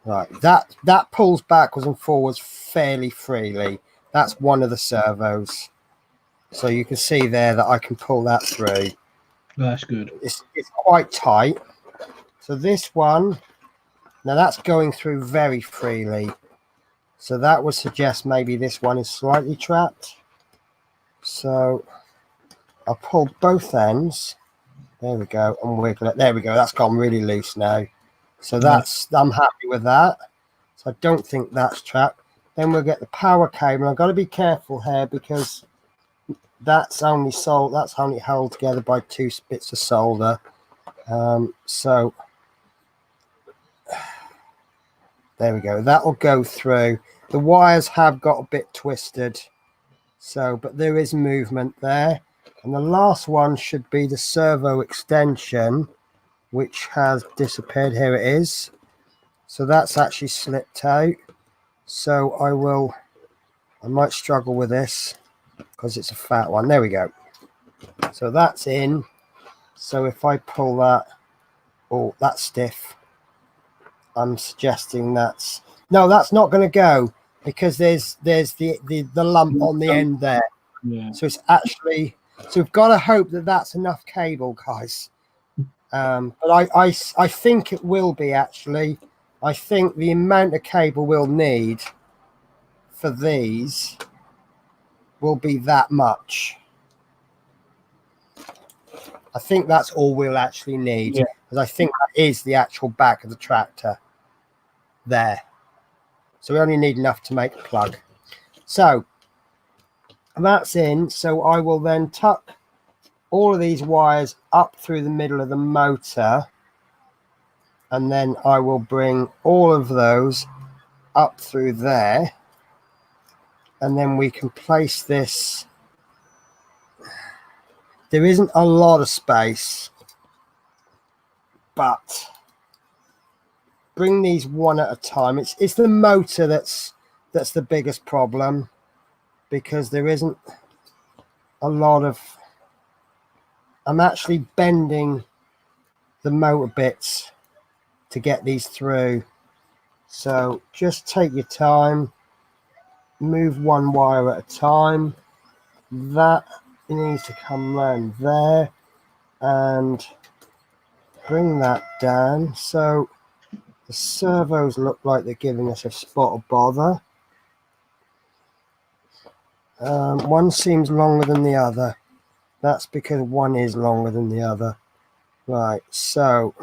Right, that pulls backwards and forwards fairly freely. That's one of the servos. So you can see there that I can pull that through. That's good. It's quite tight. So this one, now that's going through very freely. So that would suggest maybe this one is slightly trapped. So I'll pull both ends. There we go, and wiggle it. There we go. That's gone really loose now. So I'm happy with that. So I don't think that's trapped. Then we'll get the power cable. I've got to be careful here because that's only held together by 2 bits of solder. So there we go. That'll go through. The wires have got a bit twisted. So, but there is movement there. And the last one should be the servo extension, which has disappeared. Here it is. So that's actually slipped out. So I might struggle with this because it's a fat one. There we go. So that's in. So if I pull that, oh, that's stiff. I'm suggesting that's not going to go because there's the lump on the end there. Yeah. So it's actually, so we've got to hope that that's enough cable, guys. But I think it will be actually. I think the amount of cable we'll need for these will be that much. I think that's all we'll actually need, because I think that is the actual back of the tractor there. So we only need enough to make a plug. So that's in. So I will then tuck all of these wires up through the middle of the motor, and then I will bring all of those up through there, and then we can place this. There isn't a lot of space, but bring these one at a time. It's the motor that's the biggest problem, because there isn't a lot of, I'm actually bending the motor bits to get these through. So just take your time, move one wire at a time. That needs to come round there and bring that down. So the servos look like they're giving us a spot of bother. One seems longer than the other. That's because one is longer than the other. Right, so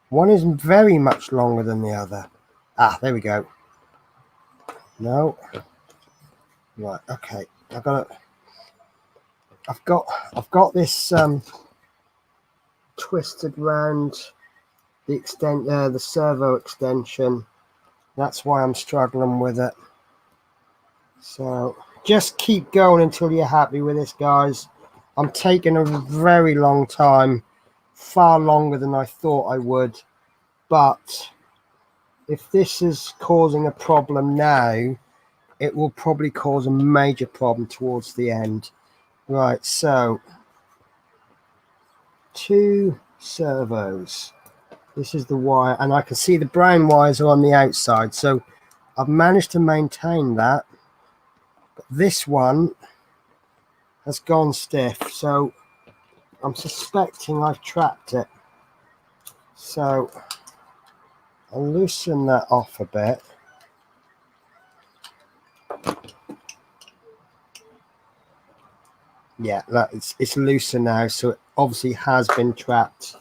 one is very much longer than the other. Ah, there we go. No. Right, okay. I've got this twisted round the servo extension. That's why I'm struggling with it. So just keep going until you're happy with this, guys. I'm taking a very long time, far longer than I thought I would. But if this is causing a problem now, it will probably cause a major problem towards the end. Right, so 2 servos. This is the wire, and I can see the brown wires are on the outside, so I've managed to maintain that. But this one has gone stiff, so I'm suspecting I've trapped it. So I'll loosen that off a bit. Yeah, it's looser now, so it obviously has been trapped.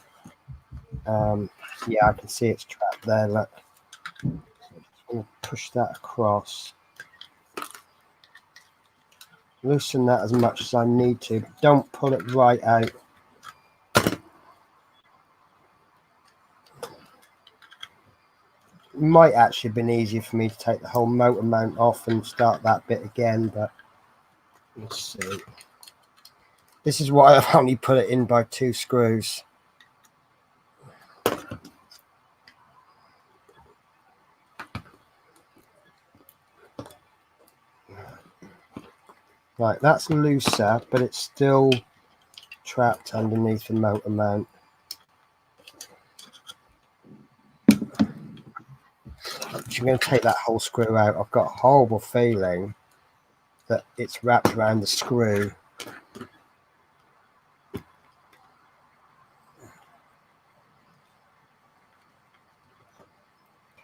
Yeah, I can see it's trapped there. Look, I'll push that across. Loosen that as much as I need to. Don't pull it right out. It might actually have been easier for me to take the whole motor mount off and start that bit again, but let's see. This is why I've only put it in by 2 screws. Right, that's looser, but it's still trapped underneath the motor mount. I'm going to take that whole screw out. I've got a horrible feeling that it's wrapped around the screw.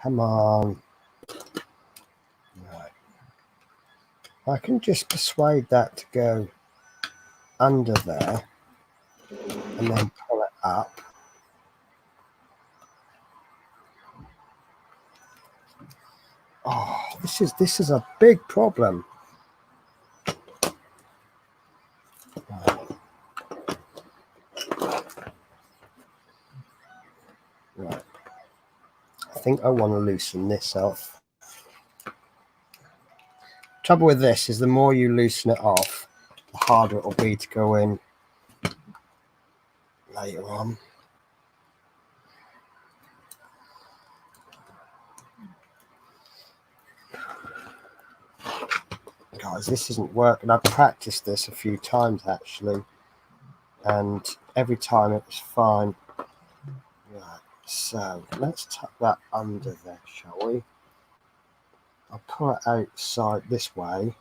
Come on. Right. I can just persuade that to go under there and then pull it up. Oh, this is a big problem. Right. I think I want to loosen this off. Trouble with this is the more you loosen it off, the harder it will be to go in later on. Guys, this isn't working. I've practiced this a few times actually, and every time it was fine. Right, so let's tuck that under there, shall we? I'll pull it outside this way.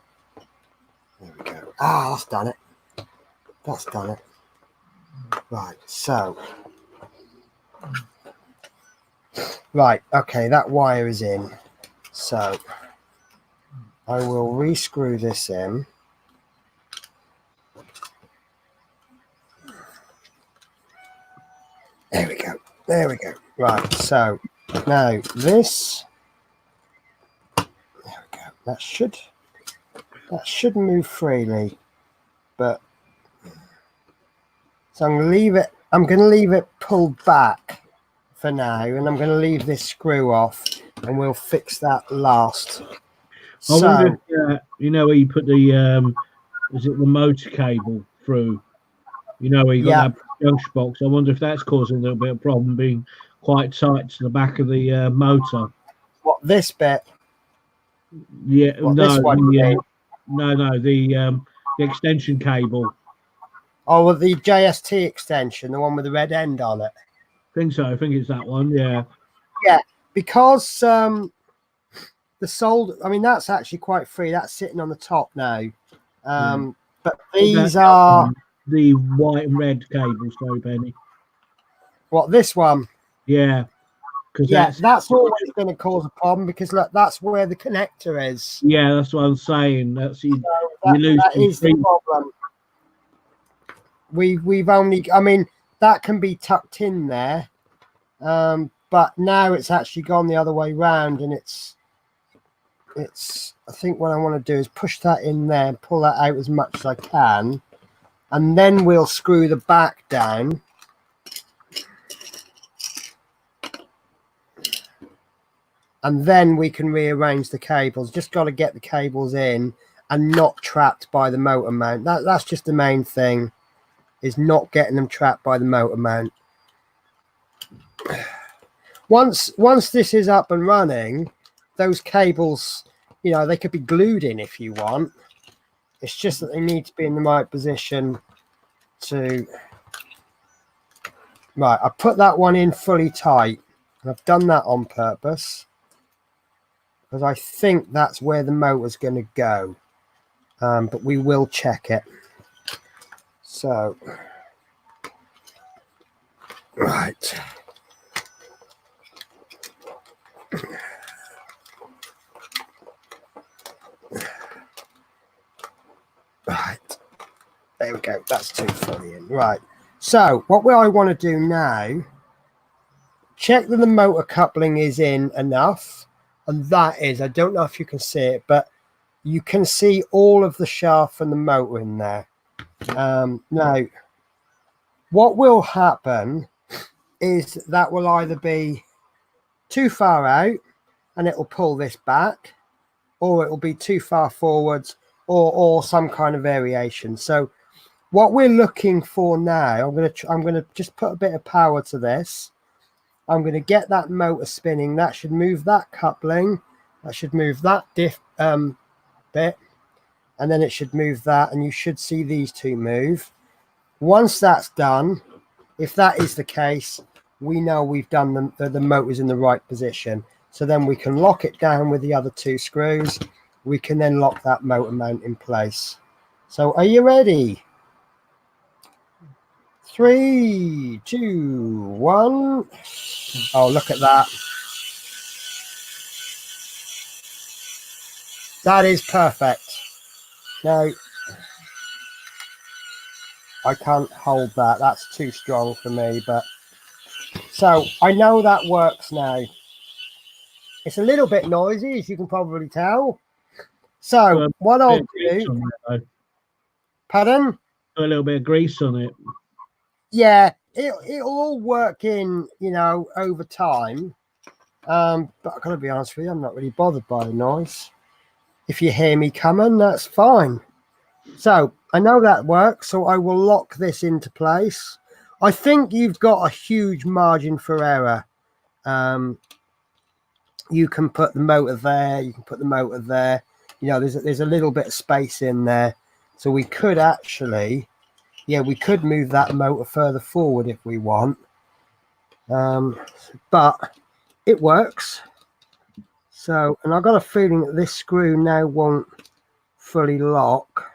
There we go. Ah, that's done it. That's done it. Right, so. Right, okay, that wire is in. So I will rescrew this in. There we go. There we go. Right, so now this. There we go. That should move freely, but so I'm going to leave it pulled back for now, and I'm going to leave this screw off, and we'll fix that last. I wonder if, you know, where you put the is it the motor cable through? You know, where you got that junction box. I wonder if that's causing a little bit of problem, being quite tight to the back of the motor. What, this bit? Yeah, what, no, this one, the extension cable. Oh, well, the JST extension, the one with the red end on it. I think so. I think it's that one. Yeah. Yeah, because the solder, I mean, that's actually quite free. That's sitting on the top now. But these are the white and red cables, though, Benny. What, this one? Yeah. Yeah, that's always going to cause a problem because look, that's where the connector is. Yeah, that's what I'm saying. That's that is the problem. We've only, I mean, that can be tucked in there, but now it's actually gone the other way round, and it's. I think what I want to do is push that in there and pull that out as much as I can, and then we'll screw the back down. And then we can rearrange the cables. Just got to get the cables in and not trapped by the motor mount. That's just the main thing, is not getting them trapped by the motor mount. Once this is up and running, those cables, you know, they could be glued in if you want. It's just that they need to be in the right position to... Right, I put that one in fully tight, and I've done that on purpose, because I think that's where the motor's going to go, but we will check it. So, right. Right. There we go. That's too fully in. Right. So, what I want to do now, check that the motor coupling is in enough. And that is, I don't know if you can see it, but you can see all of the shaft and the motor in there. Now, what will happen is that will either be too far out and it will pull this back, or it will be too far forwards, or some kind of variation. So what we're looking for now, I'm going to just put a bit of power to this. I'm going to get that motor spinning. That should move that coupling. That should move that diff bit. And then it should move that. And you should see these two move. Once that's done, if that is the case, we know we've done the motor's in the right position. So then we can lock it down with the other 2 screws. We can then lock that motor mount in place. So are you ready? 3, 2, 1. Oh, look at that. That is perfect. Now, I can't hold that. That's too strong for me. But so I know that works now. It's a little bit noisy, as you can probably tell. So what I'll do... Pardon? Put a little bit of grease on it. Yeah, it'll all work in, you know, over time. But I've got to be honest with you, I'm not really bothered by the noise. If you hear me coming, that's fine. So I know that works, so I will lock this into place. I think you've got a huge margin for error. You can put the motor there, you can put the motor there. You know, there's a little bit of space in there. So we could actually, yeah, we could move that motor further forward if we want. But it works. So, and I've got a feeling that this screw now won't fully lock,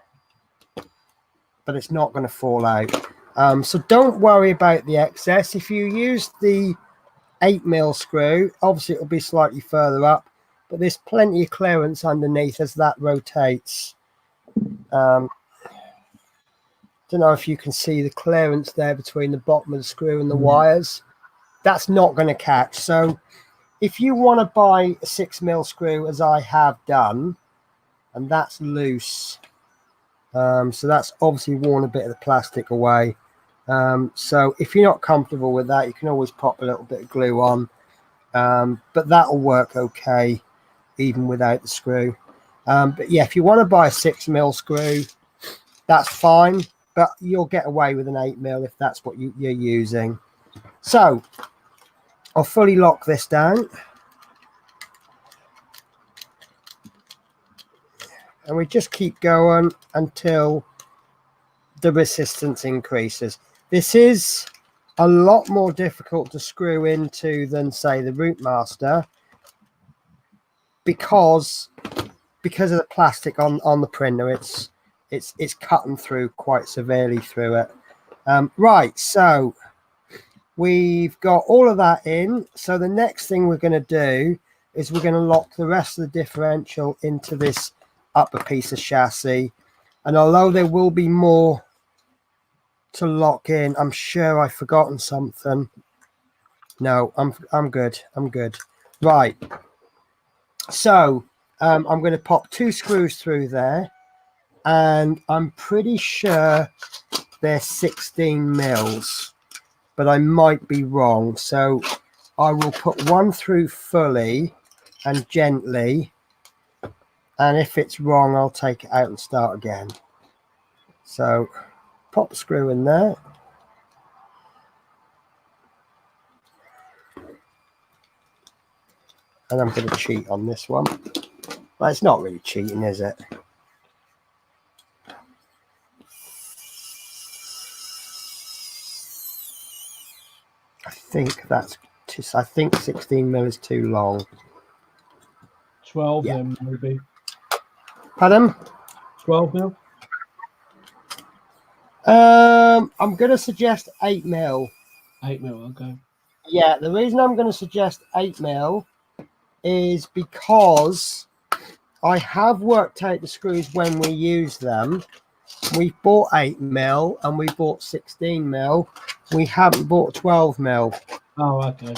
but it's not going to fall out. So don't worry about the excess. If you use the 8mm screw, obviously it'll be slightly further up, but there's plenty of clearance underneath as that rotates. Don't know if you can see the clearance there between the bottom of the screw and the wires. That's not going to catch. So if you want to buy a 6mm screw, as I have done, and that's loose, so that's obviously worn a bit of the plastic away. So if you're not comfortable with that, you can always pop a little bit of glue on, but that'll work okay even without the screw. But yeah, if you want to buy a 6mm screw, that's fine, but you'll get away with an 8mm if that's what you're using. So I'll fully lock this down, and we just keep going until the resistance increases. This is a lot more difficult to screw into than, say, the Routemaster, because of the plastic on the printer. It's cutting through quite severely through it. Right, so we've got all of that in. So the next thing we're going to do is we're going to lock the rest of the differential into this upper piece of chassis. And although there will be more to lock in, I'm sure I've forgotten something. No, I'm good. I'm good. Right. So I'm going to pop 2 screws through there, and I'm pretty sure they're 16mm, but I might be wrong. So I will put one through fully and gently, and if it's wrong, I'll take it out and start again. So pop a screw in there. And I'm going to cheat on this one. Well, it's not really cheating, is it? I think that's just, I think 16mm is too long. 12 then, maybe. Pardon? 12mm? I'm going to suggest 8mm. 8mm, okay. Yeah, the reason I'm going to suggest 8mm is because I have worked out the screws when we use them. We bought 8mm and we bought 16mm. We haven't bought 12mm. Oh, okay.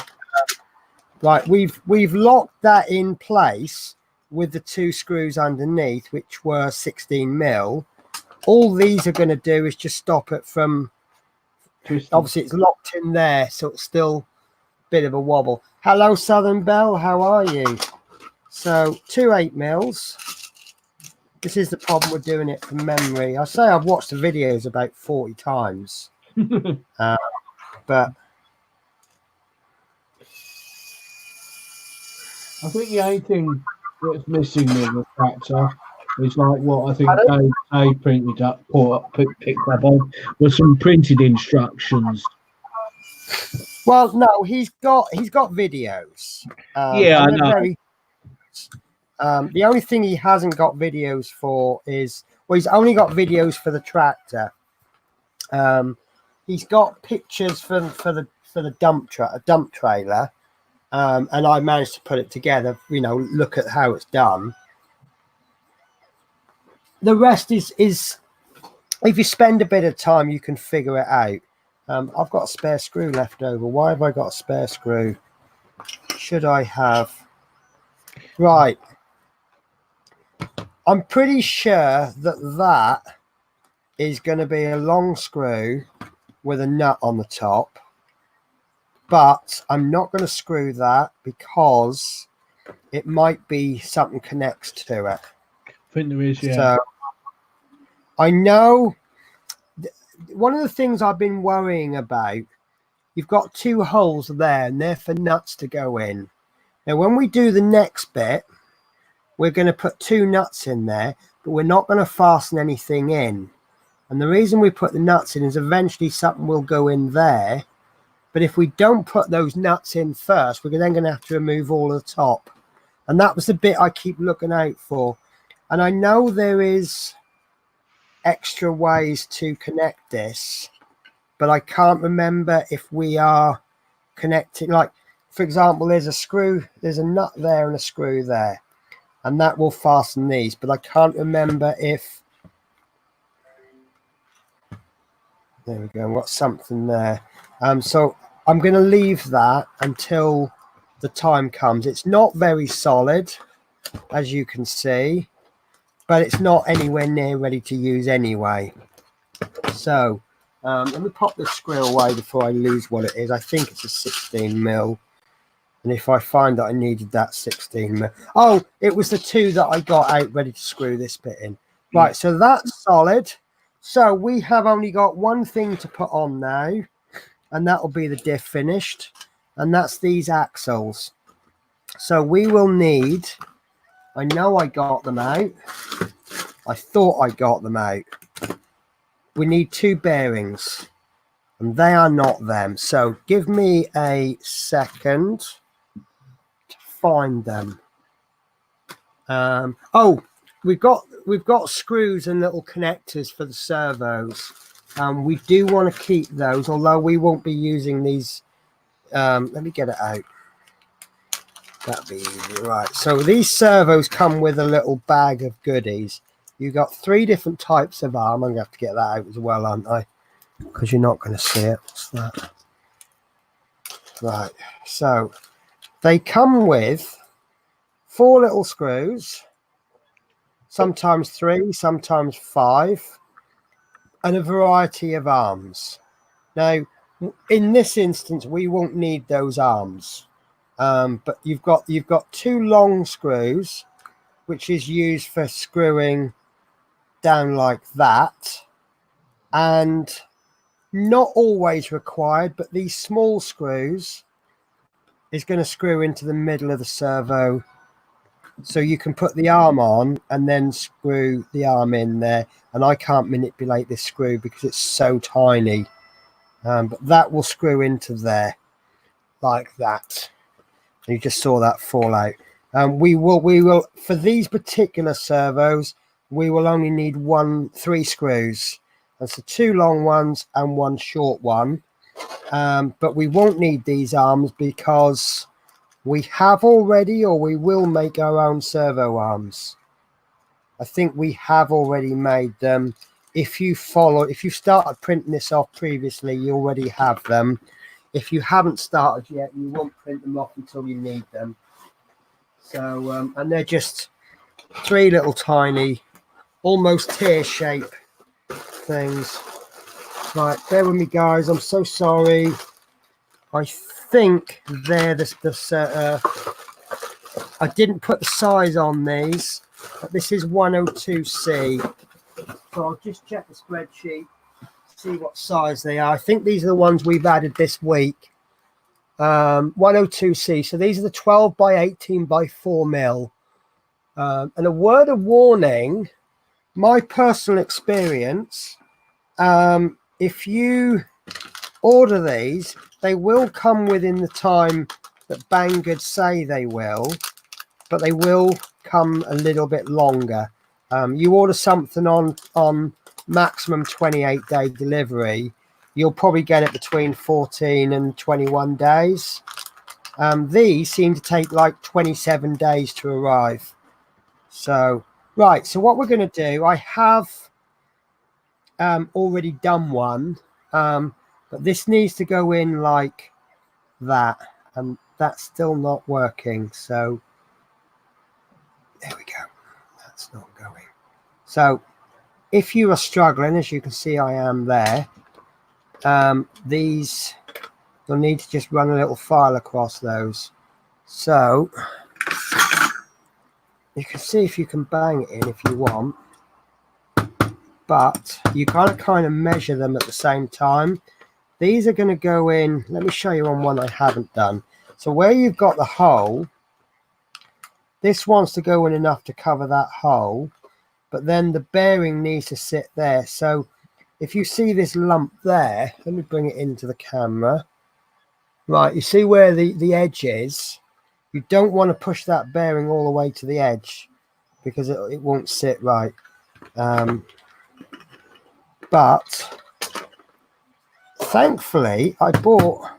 Right, we've locked that in place with the 2 screws underneath, which were 16mm. All these are going to do is just stop it from Twisted. Obviously it's locked in there, so it's still a bit of a wobble. Hello, Southern Belle, how are you? So 2 8mm. This is the problem with doing it from memory. I say I've watched the videos about 40 times, but I think the only thing that's missing with the tractor It's like what I think I don't- Dave printed up, picked up on, was some printed instructions. Well, no, he's got videos. Yeah, I and they're know. very. The only thing he hasn't got videos for is, well, he's only got videos for the tractor. He's got pictures for the dump trailer, and I managed to put it together. You know, look at how it's done. The rest is if you spend a bit of time, you can figure it out. I've got a spare screw left over. Why have I got a spare screw? Should I have? Right. I'm pretty sure that is going to be a long screw with a nut on the top. But I'm not going to screw that because it might be something connects to it. I think there is, yeah. So I know one of the things I've been worrying about, you've got two holes there and they're for nuts to go in. Now, when we do the next bit, we're going to put two nuts in there, but we're not going to fasten anything in. And the reason we put the nuts in is eventually something will go in there. But if we don't put those nuts in first, we're then going to have to remove all of the top. And that was the bit I keep looking out for. And I know there is extra ways to connect this, but I can't remember if we are connecting. Like, for example, there's a nut there and a screw there, and that will fasten these. But I can't remember if... There we go. I've got something there. So I'm going to leave that until the time comes. It's not very solid, as you can see, but it's not anywhere near ready to use anyway. So let me pop this screw away before I lose what it is. I think it's a 16mm. And if I find that I needed that 16mm. Oh, it was the two that I got out ready to screw this bit in. Right, so that's solid. So we have only got one thing to put on now, and that will be the diff finished, and that's these axles. So we will need, I know I got them out. I thought I got them out. We need two bearings, and they are not them. So give me a second to find them. Oh, we've got screws and little connectors for the servos. We do want to keep those, although we won't be using these. Let me get it out. That'd be easy. Right, so these servos come with a little bag of goodies. You've got 3 different types of arm. I'm going to have to get that out as well, aren't I? Because you're not going to see it. What's that? Right, so they come with 4 little screws, sometimes 3, sometimes 5, and a variety of arms. Now, in this instance, we won't need those arms, but you've got 2 long screws, which is used for screwing down like that, and not always required, but these small screws is going to screw into the middle of the servo, so you can put the arm on and then screw the arm in there. And I can't manipulate this screw because it's so tiny, but that will screw into there like that. You just saw that fall out. We will for these particular servos, we will only need 3 screws. That's the 2 long ones and 1 short one. But we won't need these arms because we have already, or we will make our own servo arms. I think we have already made them. If you started printing this off previously, you already have them. If you haven't started yet, you won't print them off until you need them. So, and they're just 3 little tiny, almost tear-shape things. Right, bear with me, guys. I'm so sorry. I think they're I didn't put the size on these, but this is 102C. So I'll just check the spreadsheet, see what size they are. I think these are the ones we've added this week. 102C. So these are the 12 by 18 by 4 mil. And a word of warning, my personal experience, if you order these, they will come within the time that Banggood say they will, but they will come a little bit longer. You order something on maximum 28-day delivery, you'll probably get it between 14 and 21 days. These seem to take like 27 days to arrive. So, right, so what we're going to do, I have already done one, but this needs to go in like that, and that's still not working. So, there we go. That's not going. So, if you are struggling, as you can see, I am there. These, you'll need to just run a little file across those. So, you can see if you can bang it in if you want, but you gotta kind of measure them at the same time. These are going to go in. Let me show you on one I haven't done. So where you've got the hole, this wants to go in enough to cover that hole, but then the bearing needs to sit there. So if you see this lump there, let me bring it into the camera. Right, you see where the edge is? You don't want to push that bearing all the way to the edge because it won't sit right. But thankfully, I bought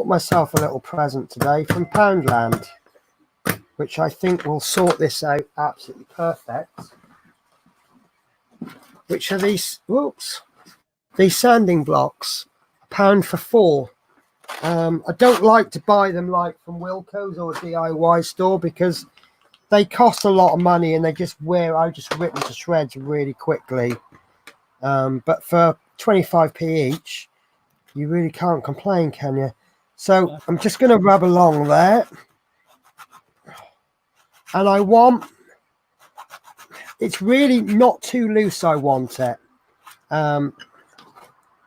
myself a little present today from Poundland, which I think will sort this out absolutely perfect. Which are these? Whoops! These sanding blocks, £1 for 4. I don't like to buy them like from Wilko's or a DIY store because they cost a lot of money and they just wear out, just rip them to shreds really quickly. But for 25p each, you really can't complain, can you? So I'm just going to rub along there, and I want, it's really not too loose. I want it. I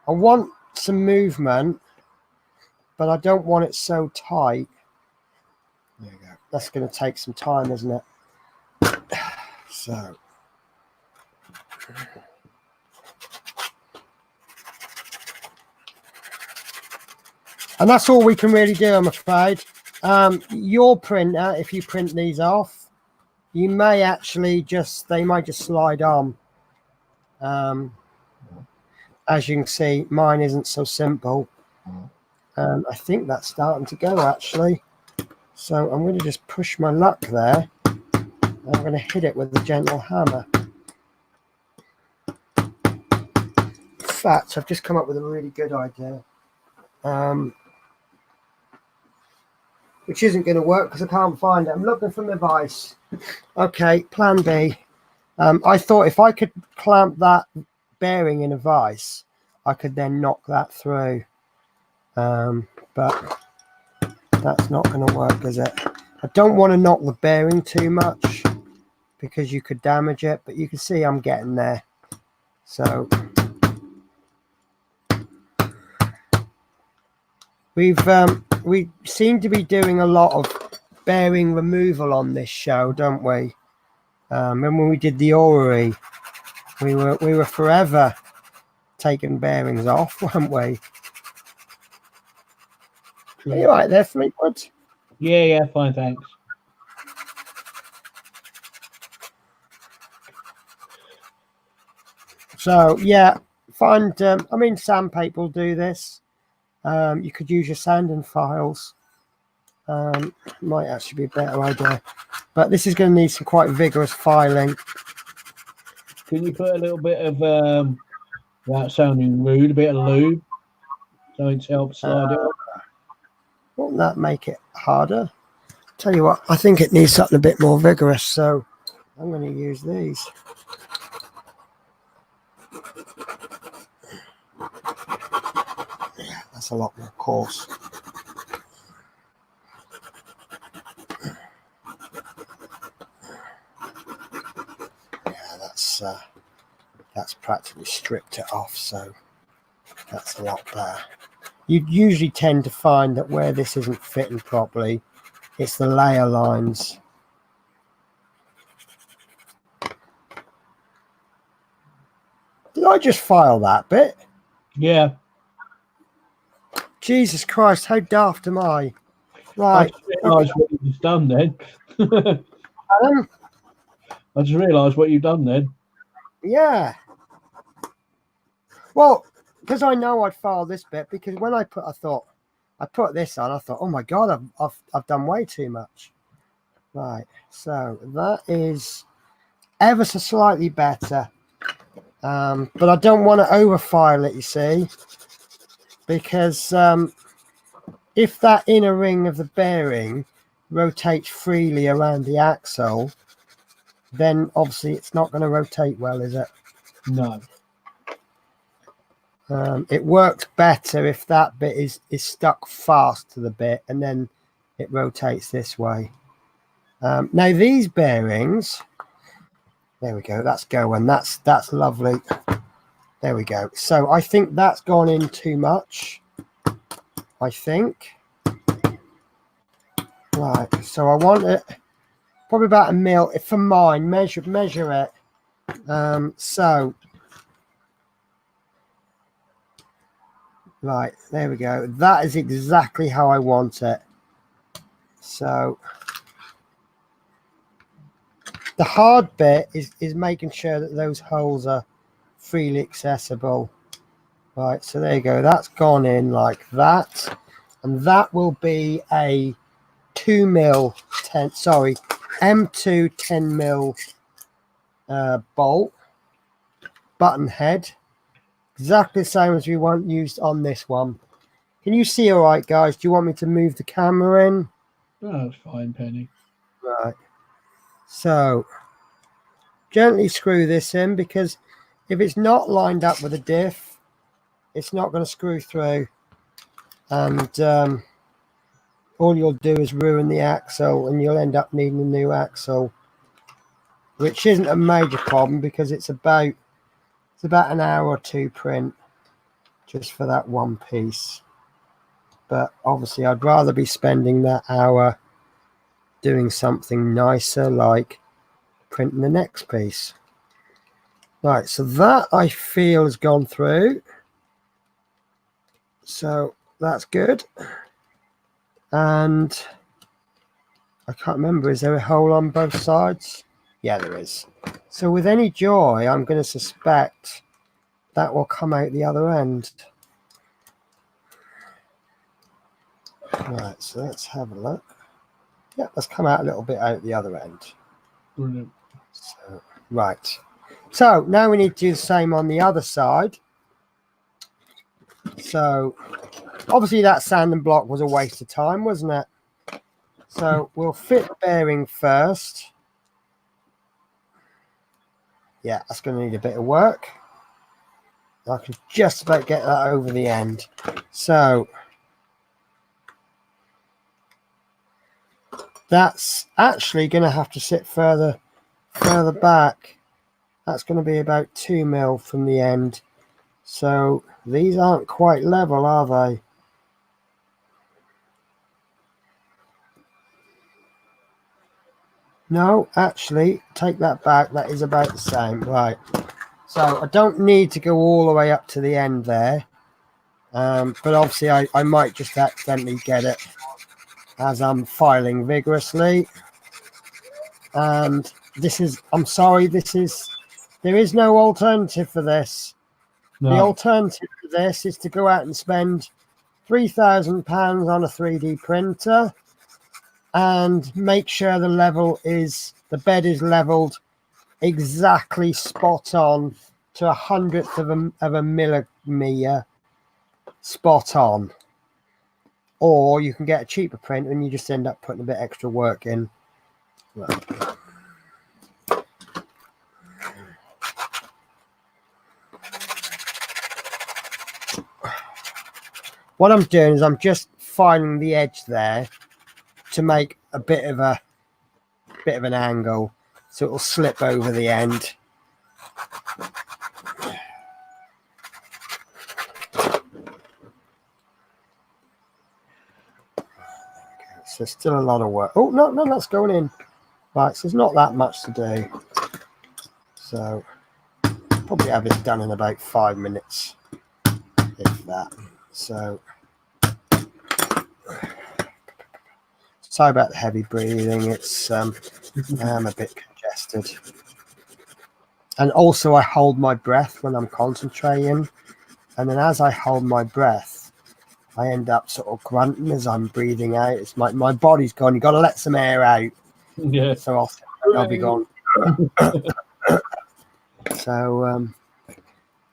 want some movement, but I don't want it so tight. There you go. That's going to take some time, isn't it? So. And that's all we can really do, I'm afraid. Your printer, if you print these off, you may actually they might just slide on. As you can see, mine isn't so simple. I think that's starting to go, actually. So I'm going to just push my luck there. I'm going to hit it with a gentle hammer. In fact, I've just come up with a really good idea. Which isn't going to work because I can't find it. I'm looking for my vise. Okay, plan B. I thought if I could clamp that bearing in a vise, I could then knock that through. But that's not going to work, is it? I don't want to knock the bearing too much because you could damage it, but you can see I'm getting there. So we seem to be doing a lot of bearing removal on this show, don't we? And when we did the orrery, we were forever taking bearings off, weren't we? Are you right there, Fleetwood? Yeah, fine, thanks. So yeah, find. I mean, sandpaper will do this. You could use your sanding files. Might actually be a better idea, but this is going to need some quite vigorous filing. Can you put a little bit of, without sounding rude, a bit of lube, something to help slide it off? Won't that make it harder? Tell you what, I think it needs something a bit more vigorous, so I'm going to use these. Yeah, that's a lot more coarse. Yeah, that's practically stripped it off, so that's a lot better. You usually tend to find that where this isn't fitting properly, it's the layer lines I just file that bit? Yeah. Jesus Christ, how daft am I? I Right. just realised what you've just done then. Adam? I just realised what you've done then. Yeah. Well, because I know I'd file this bit, because when I put this on, I thought, oh my God, I've done way too much. Right. So that is ever so slightly better. But I don't want to overfile it, you see, because if that inner ring of the bearing rotates freely around the axle, then obviously it's not going to rotate well, is it? No. It works better if that bit is stuck fast to the bit and then it rotates this way. Now these bearings, there we go, that's going, that's lovely. There we go. So I think that's gone in too much, I think. Right, so I want it probably about 1 mil for mine. Measure it. So right, there we go. That is exactly how I want it. So the hard bit is making sure that those holes are freely accessible. Right, so there you go. That's gone in like that, and that will be a 2 mil M2 10 mil bolt button head, exactly the same as we want used on this one. Can you see all right, guys? Do you want me to move the camera in? Oh, that's fine, Penny. Right, so gently screw this in, because if it's not lined up with a diff, it's not going to screw through, and all you'll do is ruin the axle, and you'll end up needing a new axle, which isn't a major problem because it's about an hour or two print just for that one piece. But obviously I'd rather be spending that hour doing something nicer, like printing the next piece. Right, so that I feel has gone through, so that's good. And I can't remember, is there a hole on both sides? Yeah, there is. So with any joy, I'm going to suspect that will come out the other end. Right, so let's have a look. Yeah, let's come out a little bit out the other end. Brilliant. So, right. So now we need to do the same on the other side. So obviously that sand and block was a waste of time, wasn't it? So we'll fit the bearing first. Yeah, that's going to need a bit of work. I can just about get that over the end. So that's actually going to have to sit further back. That's going to be about 2 mil from the end. So these aren't quite level, are they? No, actually, take that back. That is about the same. Right. So I don't need to go all the way up to the end there. But obviously I might just accidentally get it as I'm filing vigorously. And this is, I'm sorry, there is no alternative for this. No. The alternative to this is to go out and spend £3,000 on a 3D printer and make sure the bed is leveled exactly spot on to 100th of a millimeter spot on. Or you can get a cheaper print and you just end up putting a bit extra work in. Right. What I'm doing is I'm just filing the edge there to make a bit of an angle, so it will slip over the end. So still a lot of work. Oh no, that's going in. Right, so there's not that much to do. So probably have it done in about 5 minutes, if that. So, sorry about the heavy breathing. It's I am a bit congested, and also I hold my breath when I'm concentrating, and then as I hold my breath, I end up sort of grunting as I'm breathing out. It's my body's gone. You got to let some air out. Yeah. So I'll be gone. So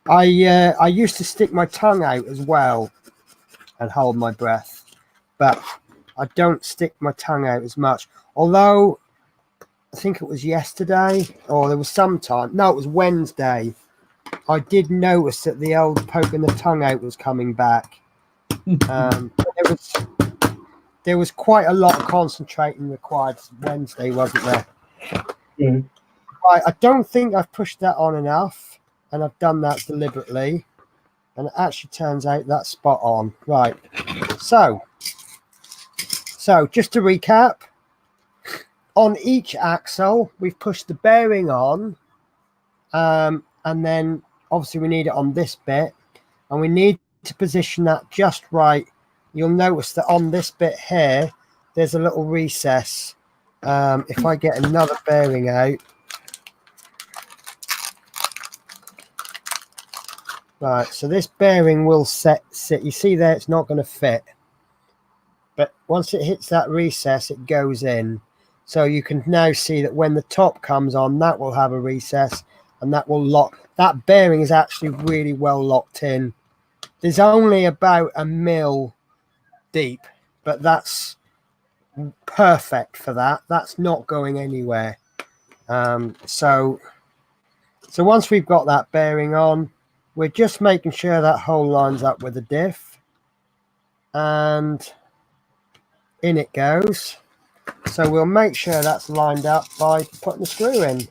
I used to stick my tongue out as well and hold my breath, but I don't stick my tongue out as much. Although I think it was yesterday, or there was some time. No, it was Wednesday. I did notice that the old poking the tongue out was coming back. There was quite a lot of concentrating required Wednesday, wasn't there? Yeah. I don't think I've pushed that on enough, and I've done that deliberately, and it actually turns out that's spot on. Right, so just to recap, on each axle we've pushed the bearing on, and then obviously we need it on this bit, and we need to position that just right. You'll notice that on this bit here there's a little recess. If I get another bearing out, right, so this bearing will sit. You see there, it's not going to fit, but once it hits that recess, it goes in. So you can now see that when the top comes on, that will have a recess, and that will lock. That bearing is actually really well locked in. There's only about 1 mil deep, but that's perfect for that. That's not going anywhere. So once we've got that bearing on, we're just making sure that hole lines up with the diff, and in it goes. So we'll make sure that's lined up by putting the screw in.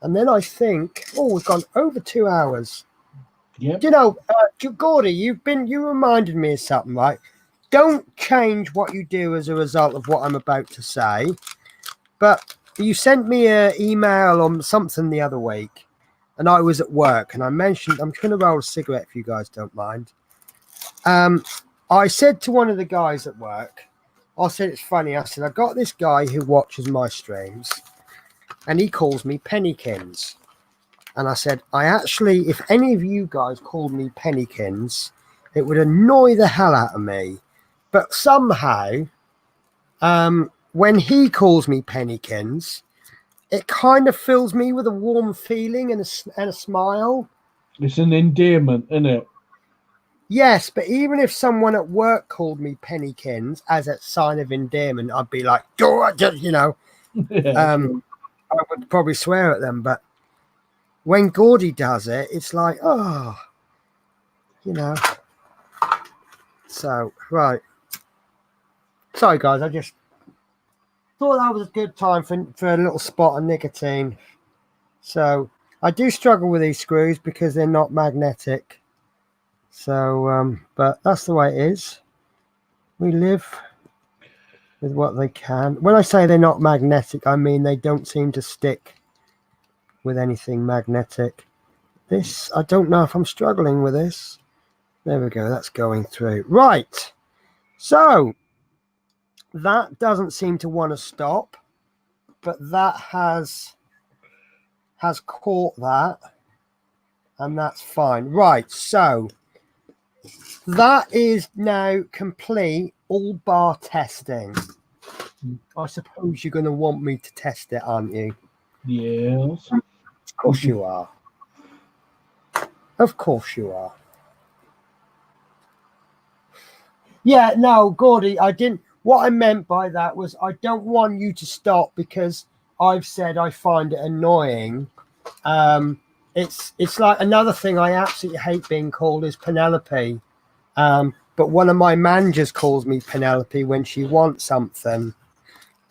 And then I think, we've gone over 2 hours. Yep. You know, Gordy, you reminded me of something, right? Don't change what you do as a result of what I'm about to say. But you sent me an email on something the other week, and I was at work, and I mentioned, I'm going to roll a cigarette if you guys don't mind. I said to one of the guys at work, I said, it's funny, I said, I got this guy who watches my streams, and he calls me Pennykins. And I said, if any of you guys called me Pennykins, it would annoy the hell out of me. But somehow, when he calls me Pennykins, it kind of fills me with a warm feeling and a smile. It's an endearment, isn't it? Yes, but even if someone at work called me Pennykins as a sign of endearment, I'd be like, you know, Yeah. I would probably swear at them. But when Gordy does it, it's like, oh, you know. So, right. Sorry, guys, I just thought that was a good time for a little spot of nicotine. So, I do struggle with these screws because they're not magnetic. So, but that's the way it is. We live with what they can. When I say they're not magnetic, I mean they don't seem to stick with anything magnetic. This, I don't know if I'm struggling with this. There we go, that's going through. Right, so that doesn't seem to want to stop, but that has caught that, and that's fine. Right, so that is now complete, all bar testing. I suppose you're going to want me to test it, aren't you? Yes. Of course you are. Of course you are. Yeah, no, Gordy, I didn't. What I meant by that was I don't want you to stop because I've said I find it annoying. It's like another thing I absolutely hate being called is Penelope. But one of my managers calls me Penelope when she wants something,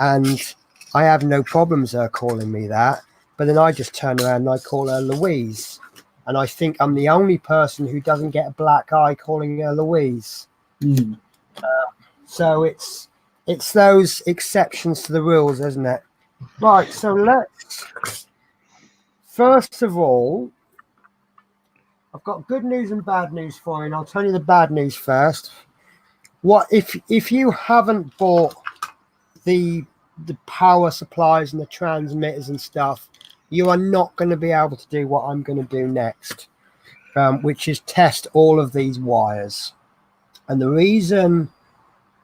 and I have no problems her calling me that. But then I just turn around and I call her Louise, and I think I'm the only person who doesn't get a black eye calling her Louise. Mm. So it's those exceptions to the rules, isn't it? Right. So let's first of all I've got good news and bad news for you, and I'll tell you the bad news first. What if you haven't bought the power supplies and the transmitters and stuff, you are not going to be able to do what I'm going to do next, which is test all of these wires. And the reason,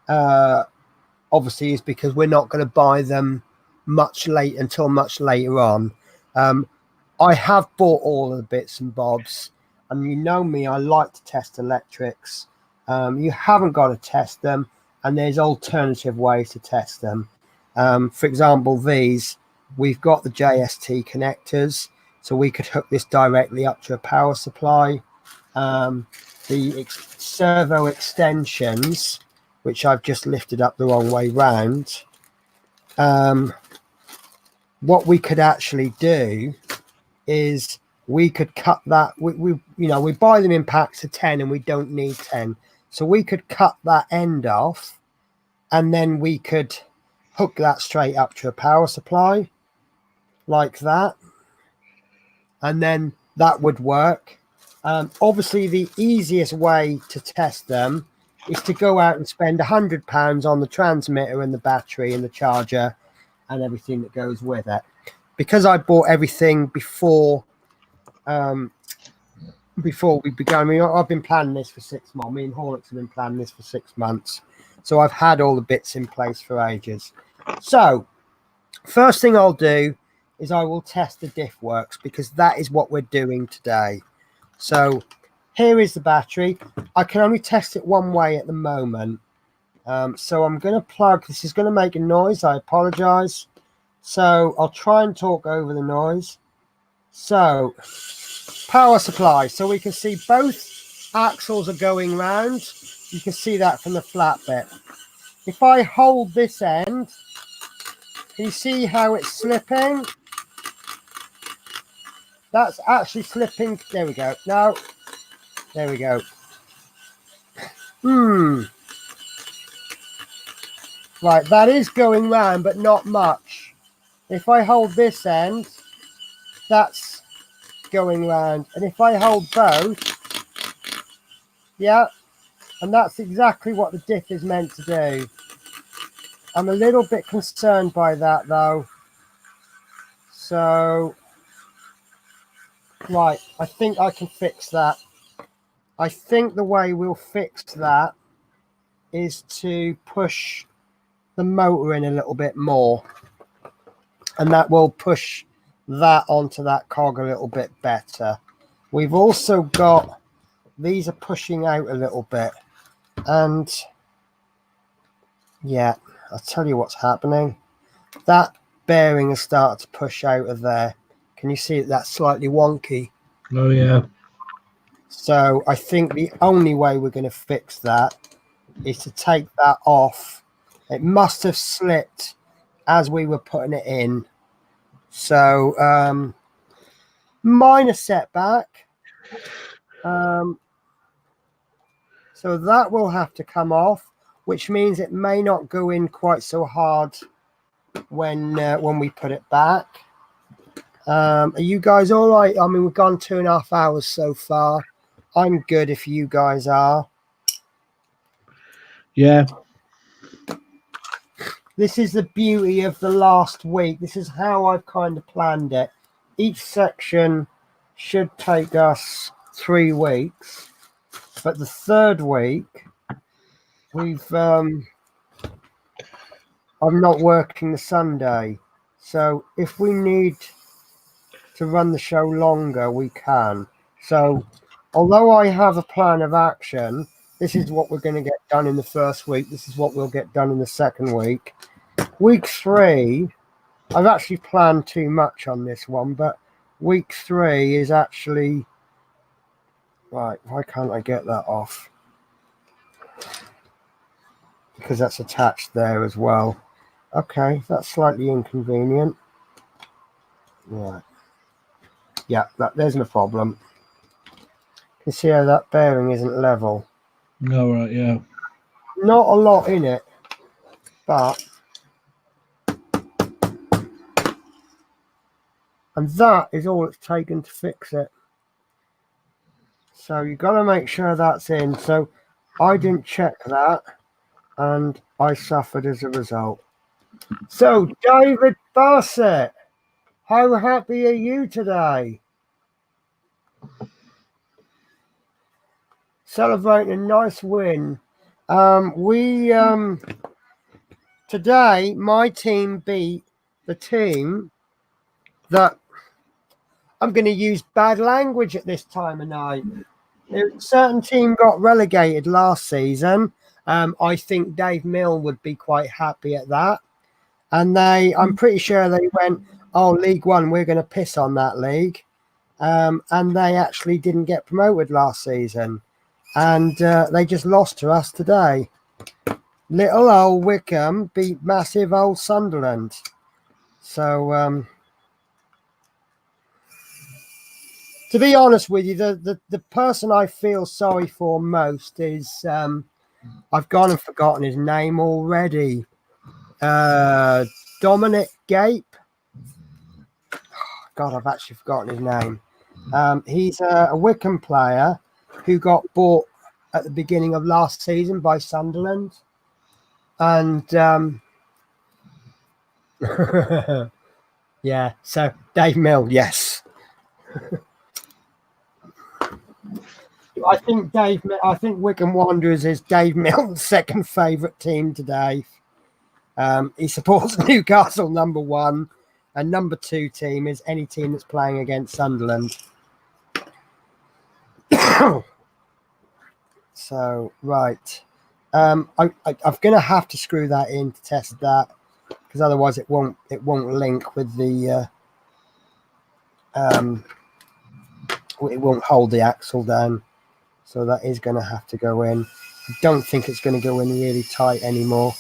obviously, is because we're not going to buy them until much later on. I have bought all of the bits and bobs, and you know me, I like to test electrics. You haven't got to test them, and there's alternative ways to test them. For example, we've got the JST connectors, so we could hook this directly up to a power supply. The servo extensions, which I've just lifted up the wrong way round, what we could actually do is we could cut that. We buy them in packs of 10, and we don't need 10, so we could cut that end off, and then we could hook that straight up to a power supply like that, and then that would work. Obviously, the easiest way to test them is to go out and spend £100 on the transmitter and the battery and the charger and everything that goes with it. Because I bought everything before we began. I mean, I've been planning this for 6 months. Me and Horlicks have been planning this for 6 months. So I've had all the bits in place for ages. So first thing I'll do is I will test the diff works, because that is what we're doing today. So here is the battery. I can only test it one way at the moment. So I'm going to plug. This is going to make a noise. I apologize. So I'll try and talk over the noise. So power supply. So we can see both axles are going round. You can see that from the flat bit. If I hold this end, can you see how it's slipping? That's actually slipping. There we go. No. There we go. Right, that is going round, but not much. If I hold this end, that's going round. And if I hold both, yeah, and that's exactly what the diff is meant to do. I'm a little bit concerned by that, though. So, right, I think I can fix that. I think the way we'll fix that is to push the motor in a little bit more, and that will push that onto that cog a little bit better. We've also got, these are pushing out a little bit, and yeah, I'll tell you what's happening. That bearing has started to push out of there. Can you see that's slightly wonky? Oh yeah. So I think the only way we're going to fix that is to take that off. It must have slipped as we were putting it in. So minor setback. So that will have to come off, which means it may not go in quite so hard when we put it back. Are you guys all right? I mean, we've gone 2.5 hours so far. I'm good if you guys are. Yeah. This is the beauty of the last week. This is how I've kind of planned it. Each section should take us 3 weeks, but the third week I'm not working the Sunday, so if we need to run the show longer, we can. So although I have a plan of action, this is what we're going to get done in the first week. This is what we'll get done in the second week. Week 3, I've actually planned too much on this one, but week 3 is actually, right, why can't I get that off? Because that's attached there as well. Okay, that's slightly inconvenient. Yeah. Yeah, there's no problem. You can see how that bearing isn't level. All right, yeah. Not a lot in it, but... And that is all it's taken to fix it. So you've got to make sure that's in. So I didn't check that, and I suffered as a result. So David Bassett, how happy are you today? Celebrating a nice win. Today my team beat the team that I'm going to use bad language at this time of night. A certain team got relegated last season. I think Dave Mill would be quite happy at that. And I'm pretty sure they went, oh, League One, we're going to piss on that league. And they actually didn't get promoted last season. And they just lost to us today. Little old Wickham beat massive old Sunderland. So, to be honest with you, the person I feel sorry for most is, I've gone and forgotten his name already. Dominic Gape. God, I've actually forgotten his name. He's a Wickham player who got bought at the beginning of last season by Sunderland. And yeah, so Dave Mill, yes. I think Wickham Wanderers is Dave Mill's second favourite team today. He supports Newcastle number 1, and number 2 team is any team that's playing against Sunderland. So right, I'm going to have to screw that in to test that, because otherwise it won't link with the it won't hold the axle down. So that is going to have to go in. I don't think it's going to go in really tight anymore.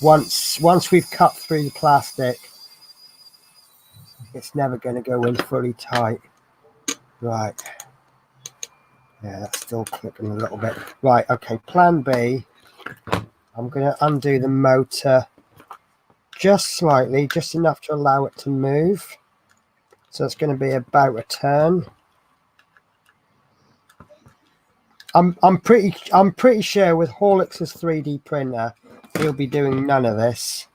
Once we've cut through the plastic, it's never going to go in fully tight. Right. Yeah, that's still clicking a little bit. Right, okay, plan B. I'm going to undo the motor just slightly, just enough to allow it to move. So it's going to be about a turn. I'm pretty sure with Horlicks' 3D printer, he'll be doing none of this.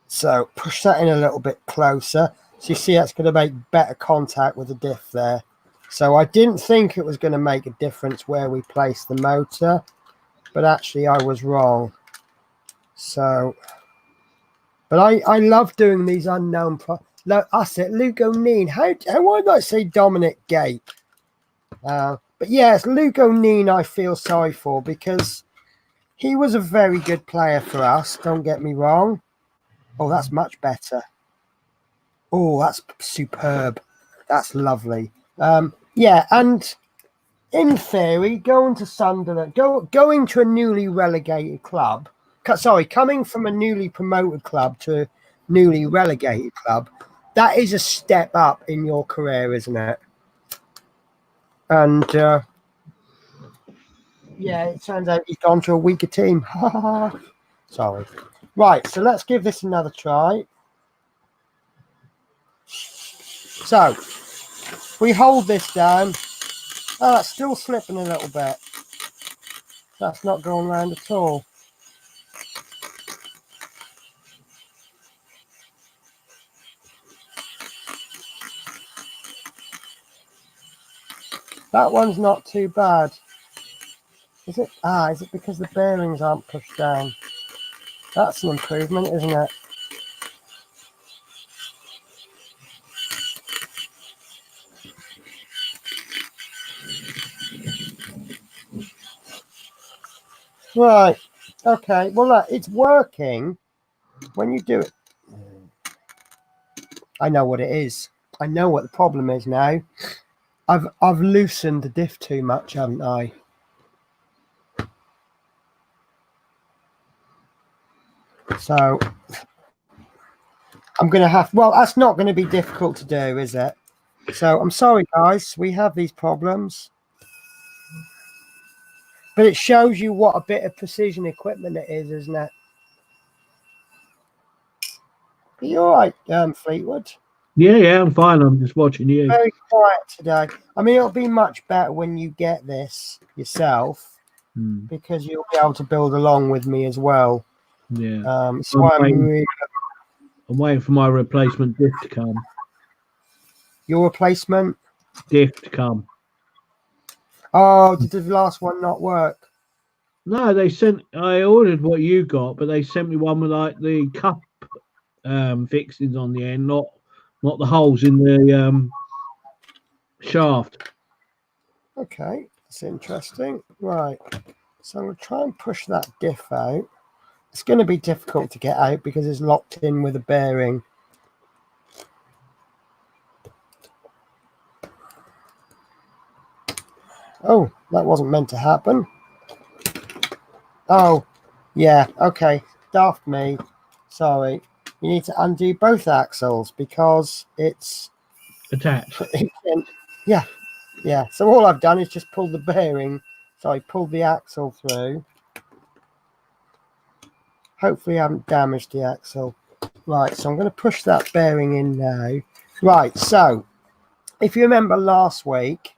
So push that in a little bit closer. So you see that's going to make better contact with the diff there. So I didn't think it was going to make a difference where we place the motor, but actually I was wrong. So, but I love doing these unknown that's it, Luke O'Neill. How would I say Dominic Gape? But yes, Luke O'Neill I feel sorry for, because he was a very good player for us, don't get me wrong. Oh, that's much better. Oh, that's superb. That's lovely. Yeah, and in theory, going to Sunderland, going to a newly relegated club, coming from a newly promoted club to a newly relegated club, that is a step up in your career, isn't it? And yeah, it turns out he's gone to a weaker team. Sorry. Right, so let's give this another try. So we hold this down. Oh, it's still slipping a little bit. That's not going round at all. That one's not too bad. Is it? Is it because the bearings aren't pushed down? That's an improvement, isn't it? Right. Okay. Well, look, it's working when you do it. I know what it is. I know what the problem is now. I've loosened the diff too much, haven't I? So I'm going to have... Well, that's not going to be difficult to do, is it? So I'm sorry, guys. We have these problems. But it shows you what a bit of precision equipment it is, isn't it? Are you all right, Fleetwood? Yeah, I'm fine. I'm just watching you. Very quiet today. I mean, it'll be much better when you get this yourself because you'll be able to build along with me as well. Yeah. So I'm waiting for my replacement Diff to come. Your replacement? Diff to come. Oh, did the last one not work? No, they sent. I ordered what you got, but they sent me one with like the cup fixings on the end, not the holes in the shaft. Okay, that's interesting. Right, so I'm going to try and push that diff out. It's going to be difficult to get out because it's locked in with a bearing. Oh, that wasn't meant to happen. Oh, yeah, okay. Daft me. Sorry. You need to undo both axles because it's Attached. yeah, yeah. So all I've done is just pull the bearing. So I pulled the axle through. Hopefully I haven't damaged the axle. Right, so I'm going to push that bearing in now. Right, so if you remember last week,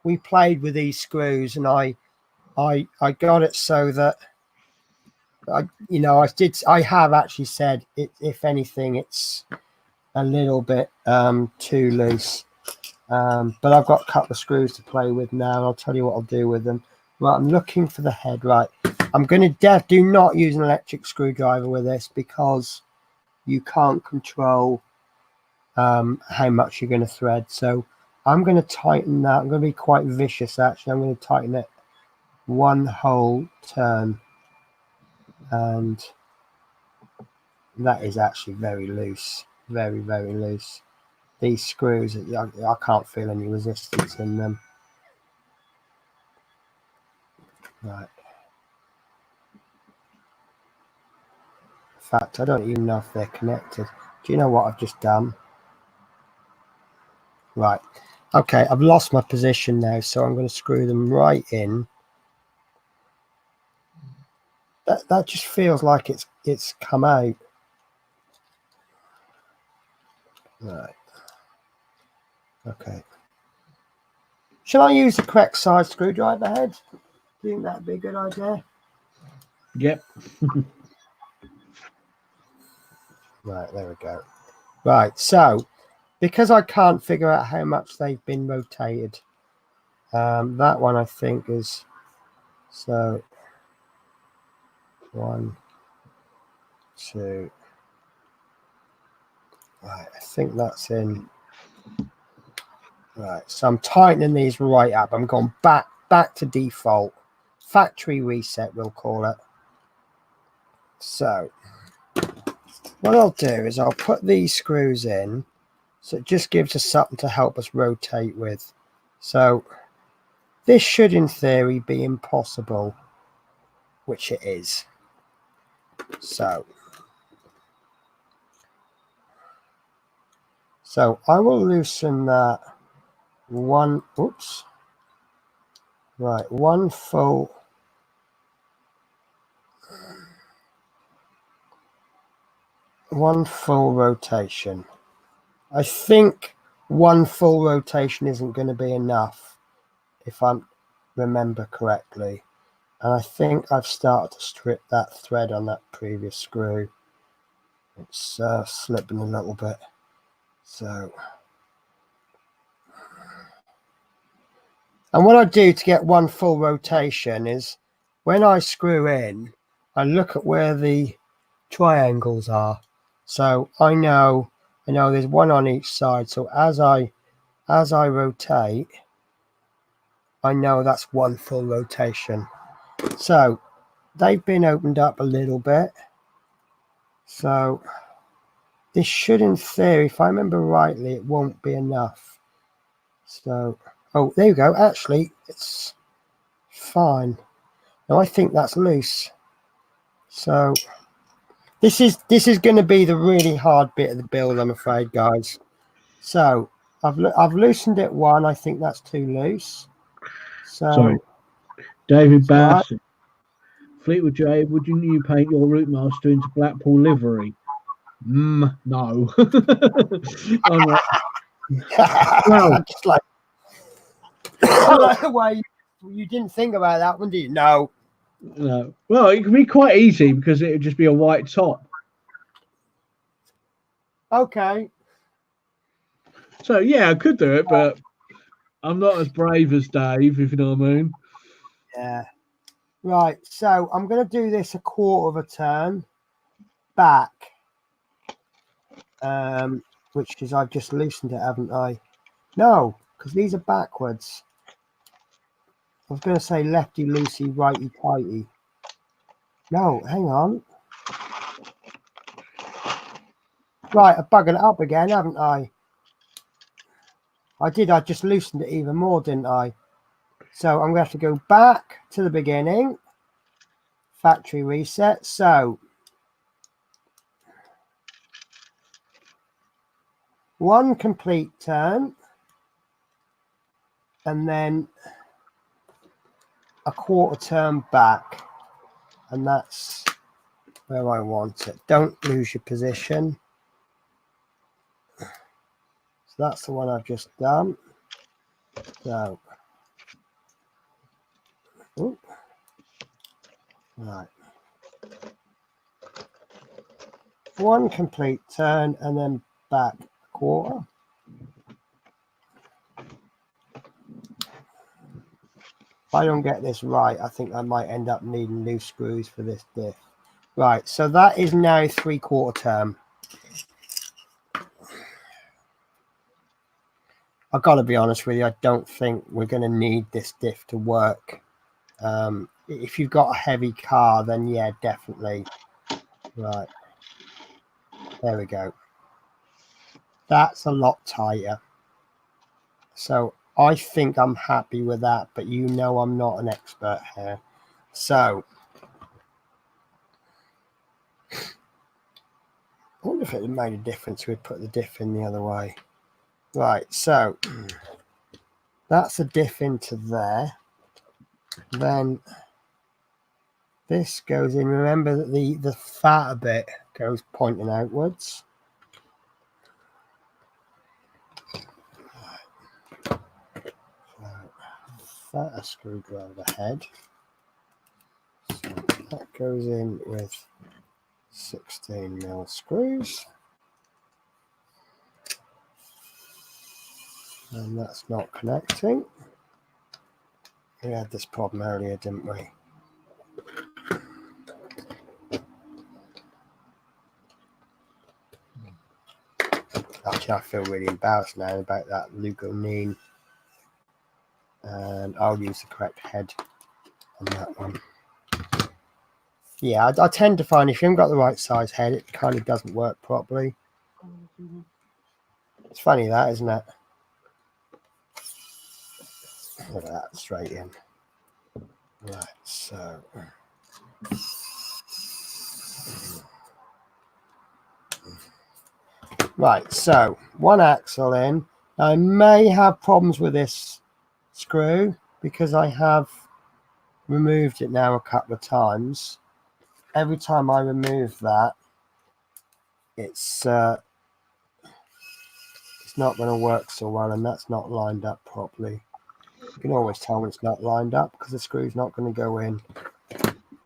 we played with these screws and I got it so that I have actually said it, if anything, it's a little bit too loose. But I've got a couple of screws to play with now, and I'll tell you what I'll do with them. Right, I'm looking for the head. Right, I'm going to do not use an electric screwdriver with this because you can't control how much you're going to thread. So I'm going to tighten that. I'm going to be quite vicious, actually. I'm going to tighten it one whole turn. And that is actually very loose. Very, very loose. These screws, I can't feel any resistance in them. Right. In fact, I don't even know if they're connected. Do you know what I've just done? Right. Okay, I've lost my position now, so I'm going to screw them right in. That just feels like it's come out. Right. Okay. Shall I use the correct size screwdriver head? Do you think that'd be a good idea? Yep. Right, there we go. Right, so because I can't figure out how much they've been rotated, that one I think is so 1, 2. Right, I think that's in. Right, so I'm tightening these right up. I'm going back to default. Factory reset, we'll call it. So what I'll do is I'll put these screws in, so it just gives us something to help us rotate with. So this should, in theory, be impossible, which it is. So I will loosen that one. Oops. Right, one full rotation. I think one full rotation isn't going to be enough, if I remember correctly. And I think I've started to strip that thread on that previous screw. It's slipping a little bit. So, and what I do to get one full rotation is when I screw in, I look at where the triangles are. So I know there's one on each side. So as I rotate, I know that's one full rotation. So they've been opened up a little bit. So this should, in theory, if I remember rightly, it won't be enough. So, oh, there you go. Actually, it's fine. Now I think that's loose. So this is going to be the really hard bit of the build, I'm afraid, guys. So I've loosened it one. I think that's too loose. So Sorry. David right. Bass. Fleetwood J, would you paint your Routemaster into Blackpool livery? No. I'm not. Well- I'm just like, I like the way you didn't think about that one, did you? No. No. Well, it can be quite easy because it would just be a white top. Okay. So yeah, I could do it, but I'm not as brave as Dave, if you know what I mean. Yeah. Right. So I'm going to do this a quarter of a turn back, which is I've just loosened it, haven't I? No, because these are backwards. I was going to say lefty loosey, righty tighty. No, hang on. Right, I've buggered it up again, haven't I? I did. I just loosened it even more, didn't I? So I'm going to have to go back to the beginning. Factory reset. So one complete turn. And then a quarter turn back. And that's where I want it. Don't lose your position. So that's the one I've just done. So, ooh. Right. One complete turn and then back a quarter. If I don't get this right, I think I might end up needing new screws for this diff. Right, so that is now 3/4 term. I've got to be honest with you, I don't think we're going to need this diff to work. If you've got a heavy car, then yeah, definitely. Right, there we go. That's a lot tighter. So I think I'm happy with that, but you know I'm not an expert here. So I wonder if it made a difference we'd put the diff in the other way. Right, so that's a diff into there. Then this goes in. Remember that the fatter bit goes pointing outwards. Fatter screwdriver head. So that goes in with 16mm screws. And that's not connecting. We had this problem earlier, didn't we? Actually, I feel really embarrassed now about that Lugonine. And I'll use the correct head on that one. Yeah, I tend to find if you haven't got the right size head, it kind of doesn't work properly. It's funny that, isn't it? Look at that, straight in. Right, so right, so one axle in. I may have problems with this screw because I have removed it now a couple of times. Every time I remove that, it's not going to work so well, and that's not lined up properly. You can always tell when it's not lined up because the screw's not going to go in.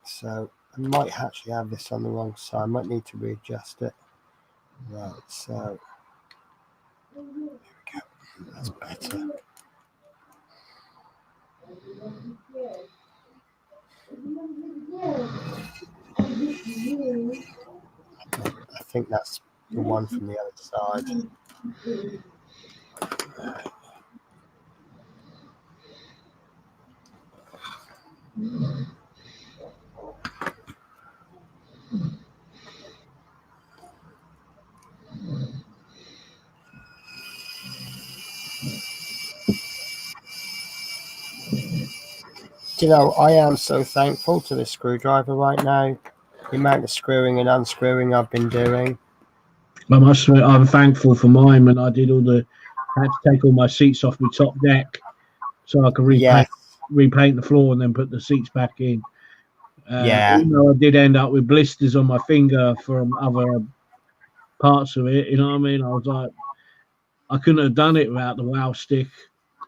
So I might actually have this on the wrong side. I might need to readjust it. Right, so there we go. That's better. I think that's the one from the other side. Do you know, I am so thankful to this screwdriver right now. The amount of screwing and unscrewing I've been doing. I must admit, I'm thankful for mine when I did I had to take all my seats off my top deck so I could repaint the floor and then put the seats back in. Yeah. Even though I did end up with blisters on my finger from other parts of it. You know what I mean? I was like, I couldn't have done it without the wow stick,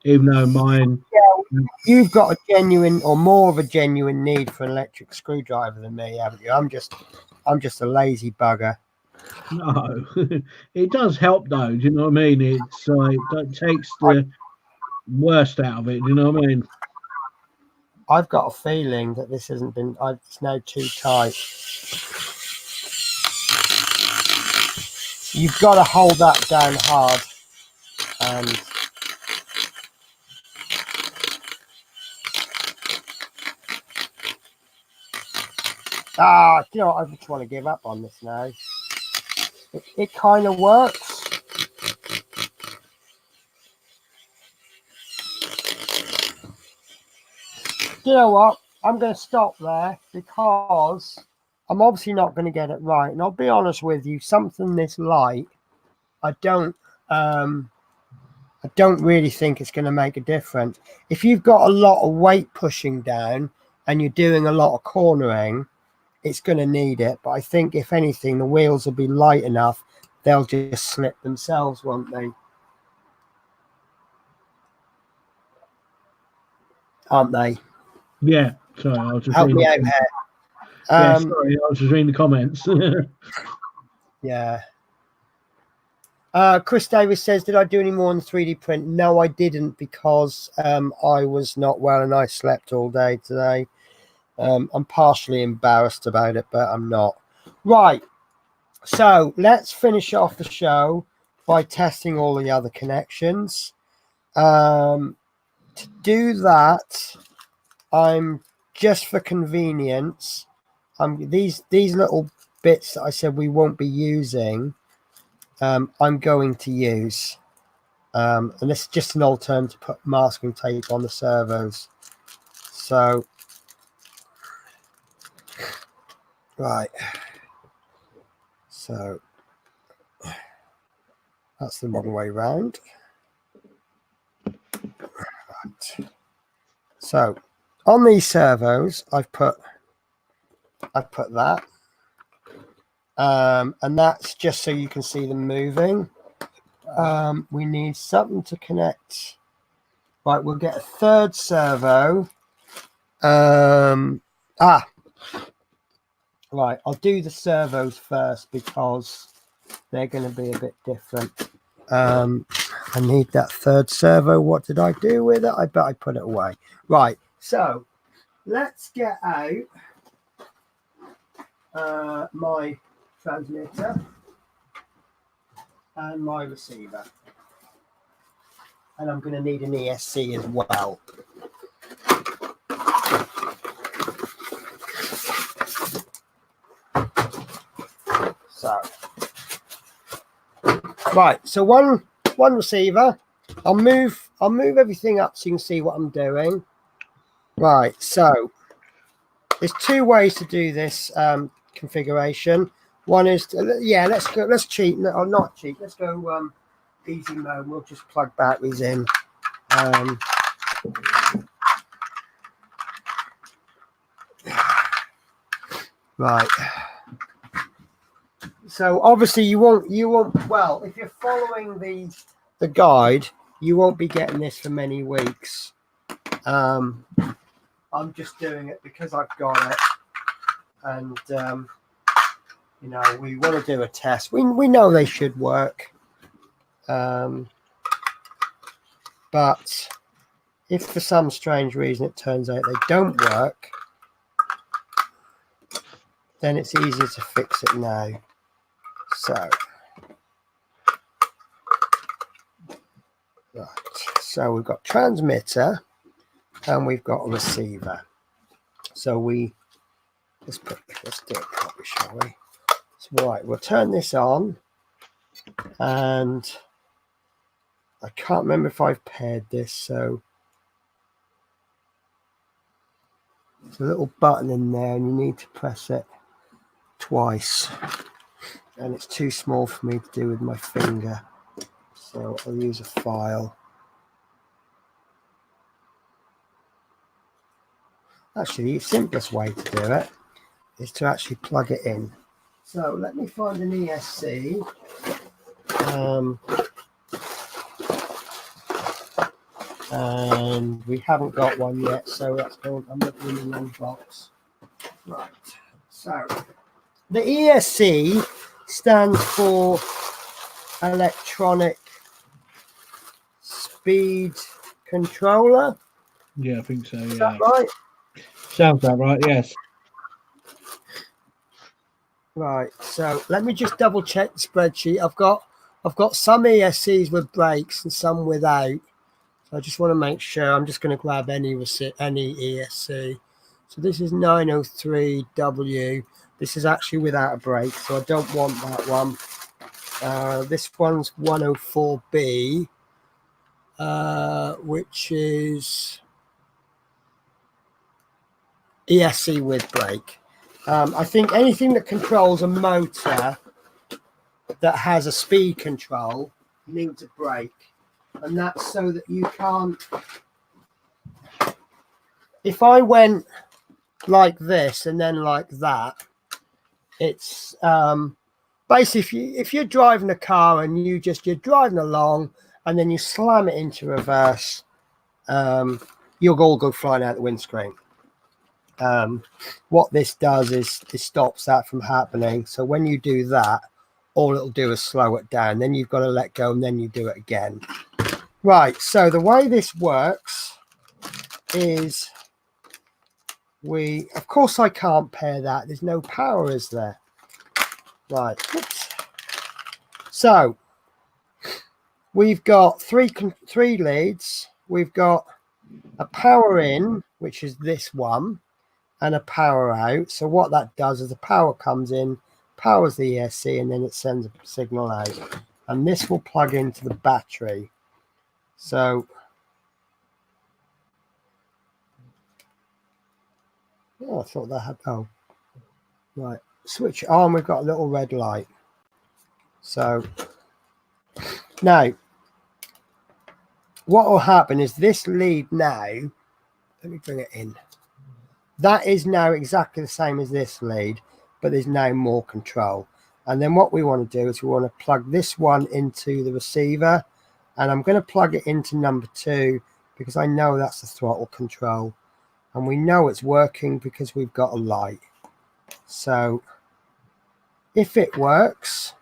even though mine. You've got a genuine, or more of a genuine need for an electric screwdriver than me, haven't you? I'm just a lazy bugger. No, it does help though. Do you know what I mean? It's it takes the worst out of it. Do you know what I mean? I've got a feeling that this hasn't been. It's now too tight. You've got to hold that down hard, and you know what? I just want to give up on this now. It kind of works. You know what? I'm going to stop there because I'm obviously not going to get it right. And I'll be honest with you, something this light, I don't really think it's going to make a difference. If you've got a lot of weight pushing down and you're doing a lot of cornering, it's going to need it. But I think if anything, the wheels will be light enough, they'll just slip themselves, won't they? Aren't they? Yeah. Sorry, I was just Help reading. me out here. Yeah, sorry, I was just reading the comments. Yeah. Chris Davis says, did I do any more on the 3D print? No, I didn't, because I was not well and I slept all day today. I'm partially embarrassed about it, but I'm not. Right. So let's finish off the show by testing all the other connections. To do that, I'm just for convenience, these little bits that I said we won't be using, I'm going to use. And this is just an alternative to put masking tape on the servos. So, right. So, that's the wrong way round. Right. So, on these servos, I've put that. And that's just so you can see them moving. We need something to connect. Right, we'll get a third servo. Right, I'll do the servos first because they're going to be a bit different. I need that third servo. What did I do with it? I bet I put it away. Right, so let's get out my transmitter and my receiver. And I'm going to need an ESC as well. So, right. So one receiver. I'll move everything up so you can see what I'm doing. Right. So there's two ways to do this configuration. One is let's cheat. No, not cheat. Let's go easy mode. We'll just plug batteries in. Right. So obviously you won't well, if you're following the guide, you won't be getting this for many weeks. I'm just doing it because I've got it, and you know, we want to do a test. We know they should work, but if for some strange reason it turns out they don't work, then it's easier to fix it now. So, right. So we've got transmitter and we've got a receiver. So let's do it properly, shall we? So, right, we'll turn this on, and I can't remember if I've paired this. So there's a little button in there, and you need to press it twice. And it's too small for me to do with my finger, so I'll use a file. Actually, the simplest way to do it is to actually plug it in. So let me find an ESC. And we haven't got one yet, so that's going. I'm looking in the wrong box. Right. So the ESC stands for electronic speed controller. Yeah, I think so. Is Yeah, that right? sounds about right. Yes. Right. So let me just double check the spreadsheet. I've got some ESCs with brakes and some without. So I just want to make sure. I'm just going to grab any ESC. So this is 903W. This is actually without a brake, so I don't want that one. This one's 104B, which is ESC with brake. I think anything that controls a motor that has a speed control needs a brake. And that's so that you can't... If I went like this and then like that, it's basically if you're driving a car and you're driving along and then you slam it into reverse, you'll all go flying out the windscreen. What this does is it stops that from happening. So when you do that, all it'll do is slow it down. Then you've got to let go and then you do it again. Right, so the way this works is of course I can't pair that. There's no power, is there? Right. Oops. So we've got three leads. We've got a power in, which is this one, and a power out. So what that does is the power comes in, powers the ESC, and then it sends a signal out. And this will plug into the battery. So I thought that had right. Switch on. We've got a little red light. So now what will happen is this lead now, let me bring it in. That is now exactly the same as this lead, but there's now more control. And then what we want to do is we want to plug this one into the receiver, and I'm going to plug it into number 2 because I know that's the throttle control, and we know it's working because we've got a light. So if it works,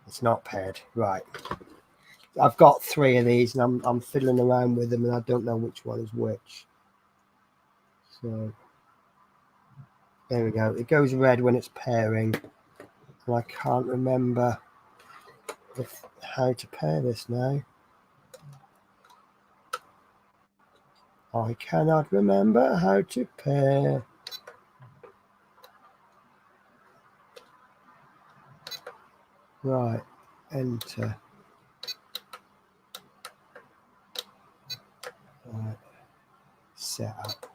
it's not paired. Right. I've got 3 of these and I'm fiddling around with them and I don't know which one is which. So there we go. It goes red when it's pairing. And I can't remember how to pair this now. I cannot remember how to pair. Right, enter. Right, set up.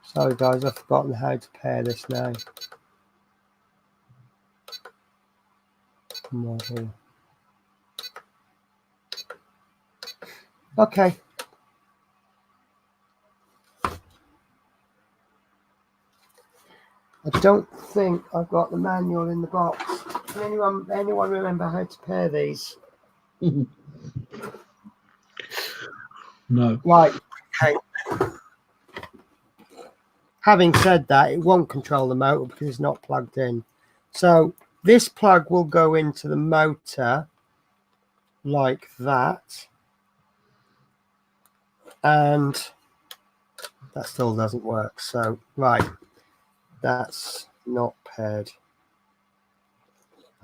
Sorry guys, I've forgotten how to pair this now. Model. Okay. I don't think I've got the manual in the box. Can anyone remember how to pair these? No. Right. Okay. Having said that, it won't control the motor because it's not plugged in. So this plug will go into the motor like that. And that still doesn't work. So, right. That's not paired.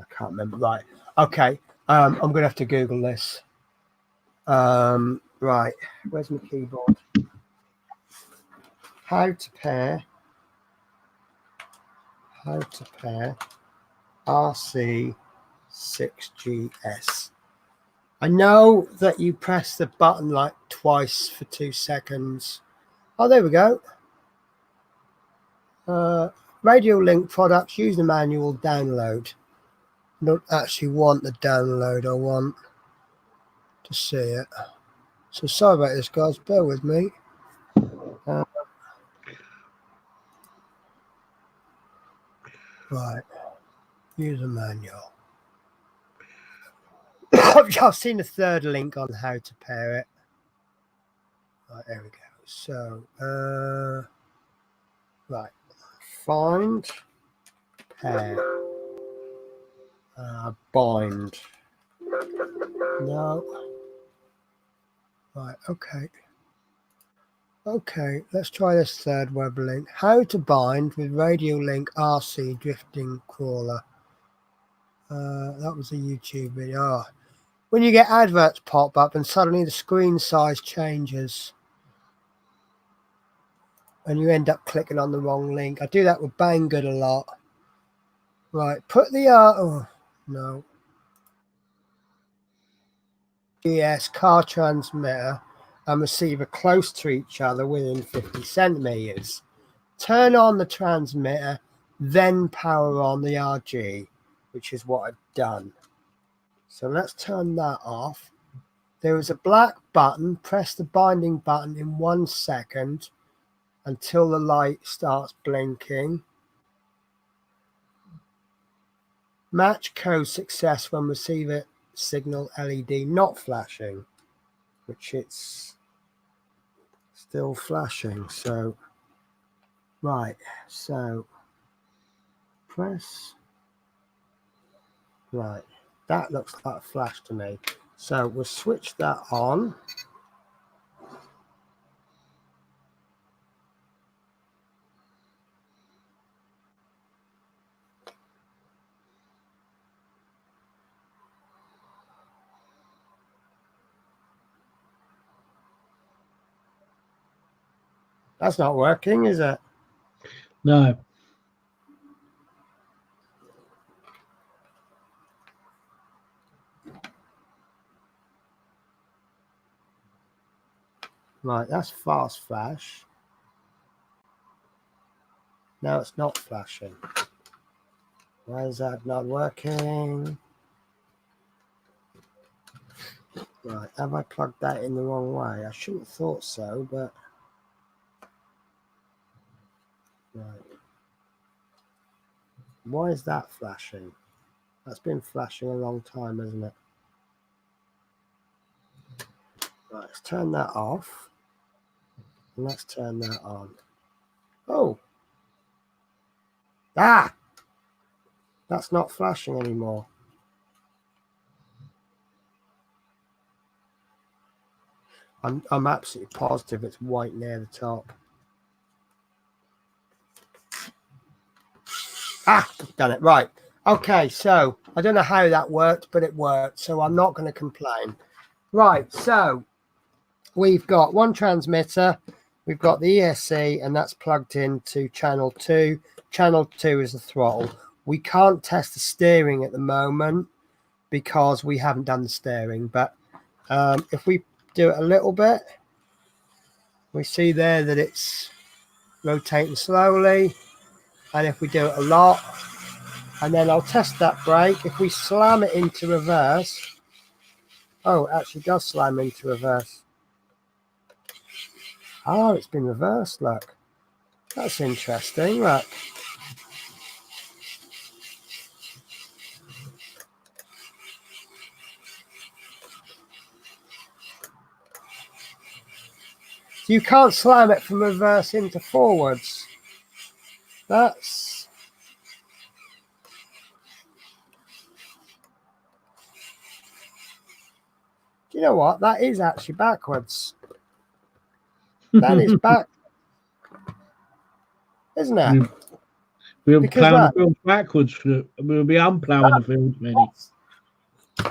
I can't remember. Right. Okay. I'm going to have to Google this. Right. Where's my keyboard? How to pair RC6GS. I know that you press the button like twice for 2 seconds. Oh, there we go. Radio Link products, use the manual, download. I don't actually want the download, I want to see it. So sorry about this guys, bear with me. Right. User manual. I've seen a third link on how to pair it. Right, there we go. So, right. Find, pair, bind. No. Right, okay. Okay, let's try this third web link. How to bind with Radio Link RC drifting crawler. That was a YouTube video. Oh. When you get adverts pop up and suddenly the screen size changes and you end up clicking on the wrong link. I do that with Banggood a lot. Right, put the oh no. Yes, car transmitter and receiver close to each other within 50 centimeters. Turn on the transmitter, then power on the RG, which is what I've done. So let's turn that off. There is a black button. Press the binding button in 1 second until the light starts blinking. Match code success when receiver signal LED not flashing, which it's still flashing. So, right, so press, right, that looks like a flash to me. So we'll switch that on. That's not working, is it? No. Right, that's fast flash. Now it's not flashing. Why is that not working? Right, have I plugged that in the wrong way? I shouldn't have thought so, but... Right. Why is that flashing? That's been flashing a long time, hasn't it? Right, let's turn that off. And let's turn that on. Oh! Ah! That's not flashing anymore. I'm absolutely positive it's white near the top. Ah, done it. Right. Okay, so I don't know how that worked, but it worked. So I'm not going to complain. Right, so we've got one transmitter. We've got the ESC, and that's plugged into channel 2. Channel 2 is the throttle. We can't test the steering at the moment because we haven't done the steering. But if we do it a little bit, we see there that it's rotating slowly. And if we do it a lot, and then I'll test that brake. If we slam it into reverse, oh, it actually does slam into reverse. Oh, it's been reversed, look. That's interesting, look. You can't slam it from reverse into forwards. That's... Do you know what? That is actually backwards. That is back. Isn't it? We'll play on the field backwards. We'll be unplowing the field, maybe.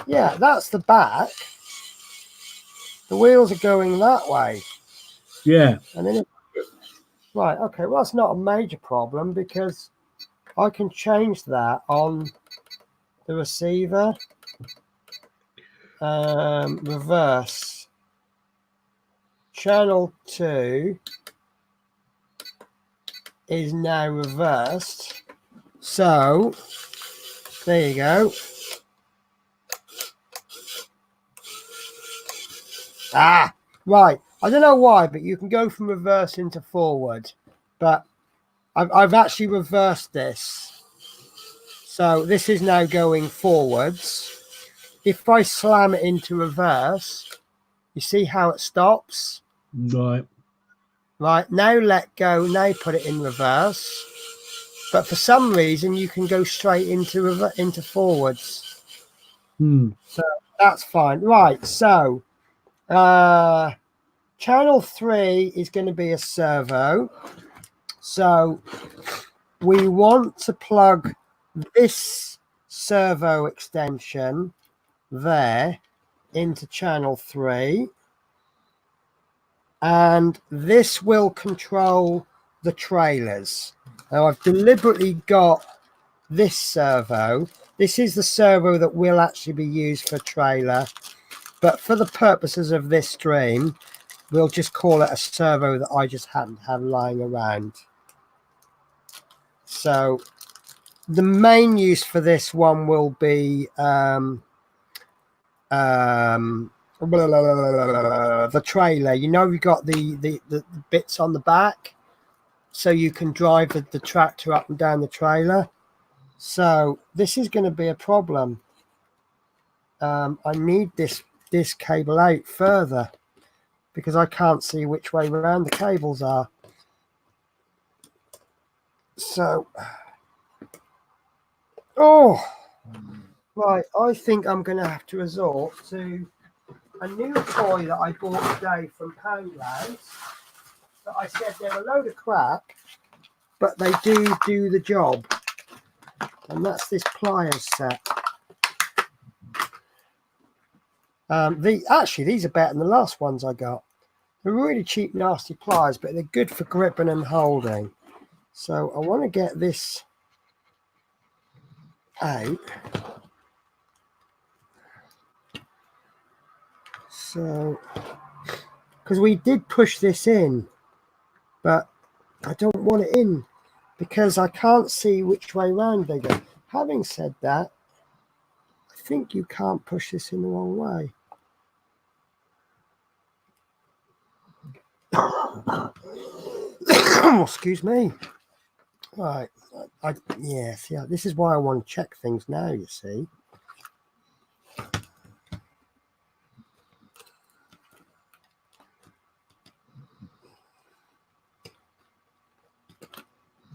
Yeah, that's the back. The wheels are going that way. Yeah. And then right, okay, well, that's not a major problem because I can change that on the receiver. Reverse. Channel 2 is now reversed. So, there you go. Ah, right. I don't know why, but you can go from reverse into forward. But I've actually reversed this. So this is now going forwards. If I slam it into reverse, you see how it stops? Right. Right, now let go, now put it in reverse. But for some reason, you can go straight into forwards. So that's fine. Right, so channel 3 is going to be a servo. So we want to plug this servo extension there into channel 3. And this will control the trailers. Now I've deliberately got this servo. This is the servo that will actually be used for trailer, but for the purposes of this stream, we'll just call it a servo that I just happen to have lying around. So the main use for this one will be the trailer. You know, you've got the bits on the back, so you can drive the tractor up and down the trailer. So this is going to be a problem. I need this cable out further because I can't see which way around the cables are. So, right, I think I'm going to have to resort to a new toy that I bought today from Poundland. That I said they're a load of crap, but they do the job. And that's this pliers set. Actually, these are better than the last ones I got. They're really cheap, nasty pliers, but they're good for gripping and holding. So I want to get this out. So, because we did push this in, but I don't want it in because I can't see which way round they go. Having said that, I think you can't push this in the wrong way. Excuse me. Right. Yeah, see, this is why I want to check things now, you see.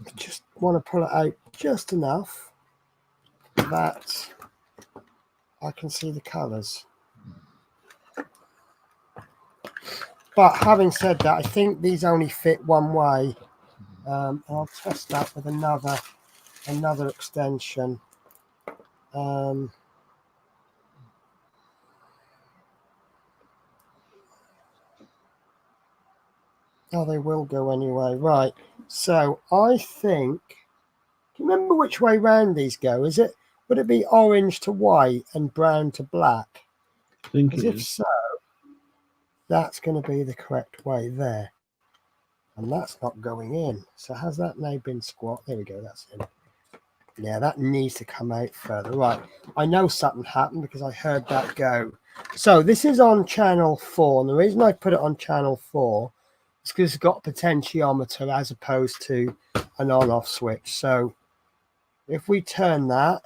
I just want to pull it out just enough that I can see the colours. But having said that, I think these only fit one way. I'll test that with another extension. Oh, they will go anyway. Right. So I think. Do you remember which way round these go? Would it be orange to white and brown to black? I think it if is. So, that's going to be the correct way there. And that's not going in. So has that now been squat? There we go. That's in. Yeah, that needs to come out further. Right. I know something happened because I heard that go. So this is on channel 4. And the reason I put it on channel 4 is because it's got a potentiometer as opposed to an on-off switch. So if we turn that,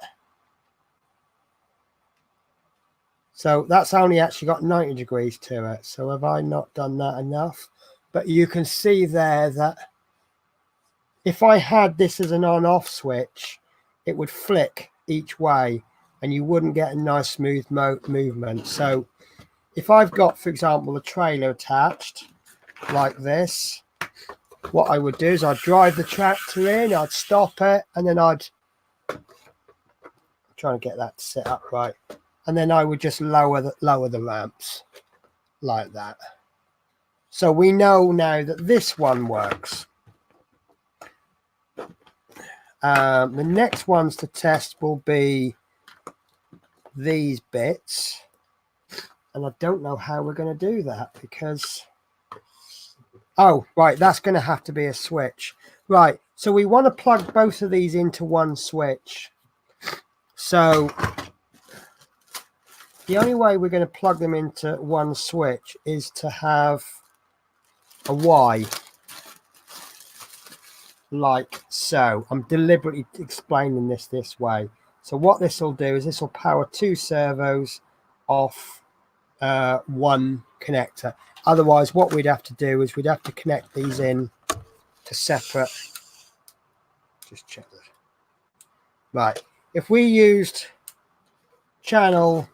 so that's only actually got 90 degrees to it. So have I not done that enough? But you can see there that if I had this as an on-off switch, it would flick each way and you wouldn't get a nice smooth movement. So if I've got, for example, a trailer attached like this, what I would do is I'd drive the tractor in, I'd stop it, and then I'm trying to get that set up right. And then I would just lower the ramps like that. So we know now that this one works. The next ones to test will be these bits. And I don't know how we're going to do that because... Oh, right, that's going to have to be a switch. Right, so we want to plug both of these into one switch. So the only way we're going to plug them into one switch is to have a Y, like so. I'm deliberately explaining this way. So what this will do is this will power 2 servos off one connector. Otherwise, what we'd have to do is we'd have to connect these in to separate. Just check that. Right. If we used channel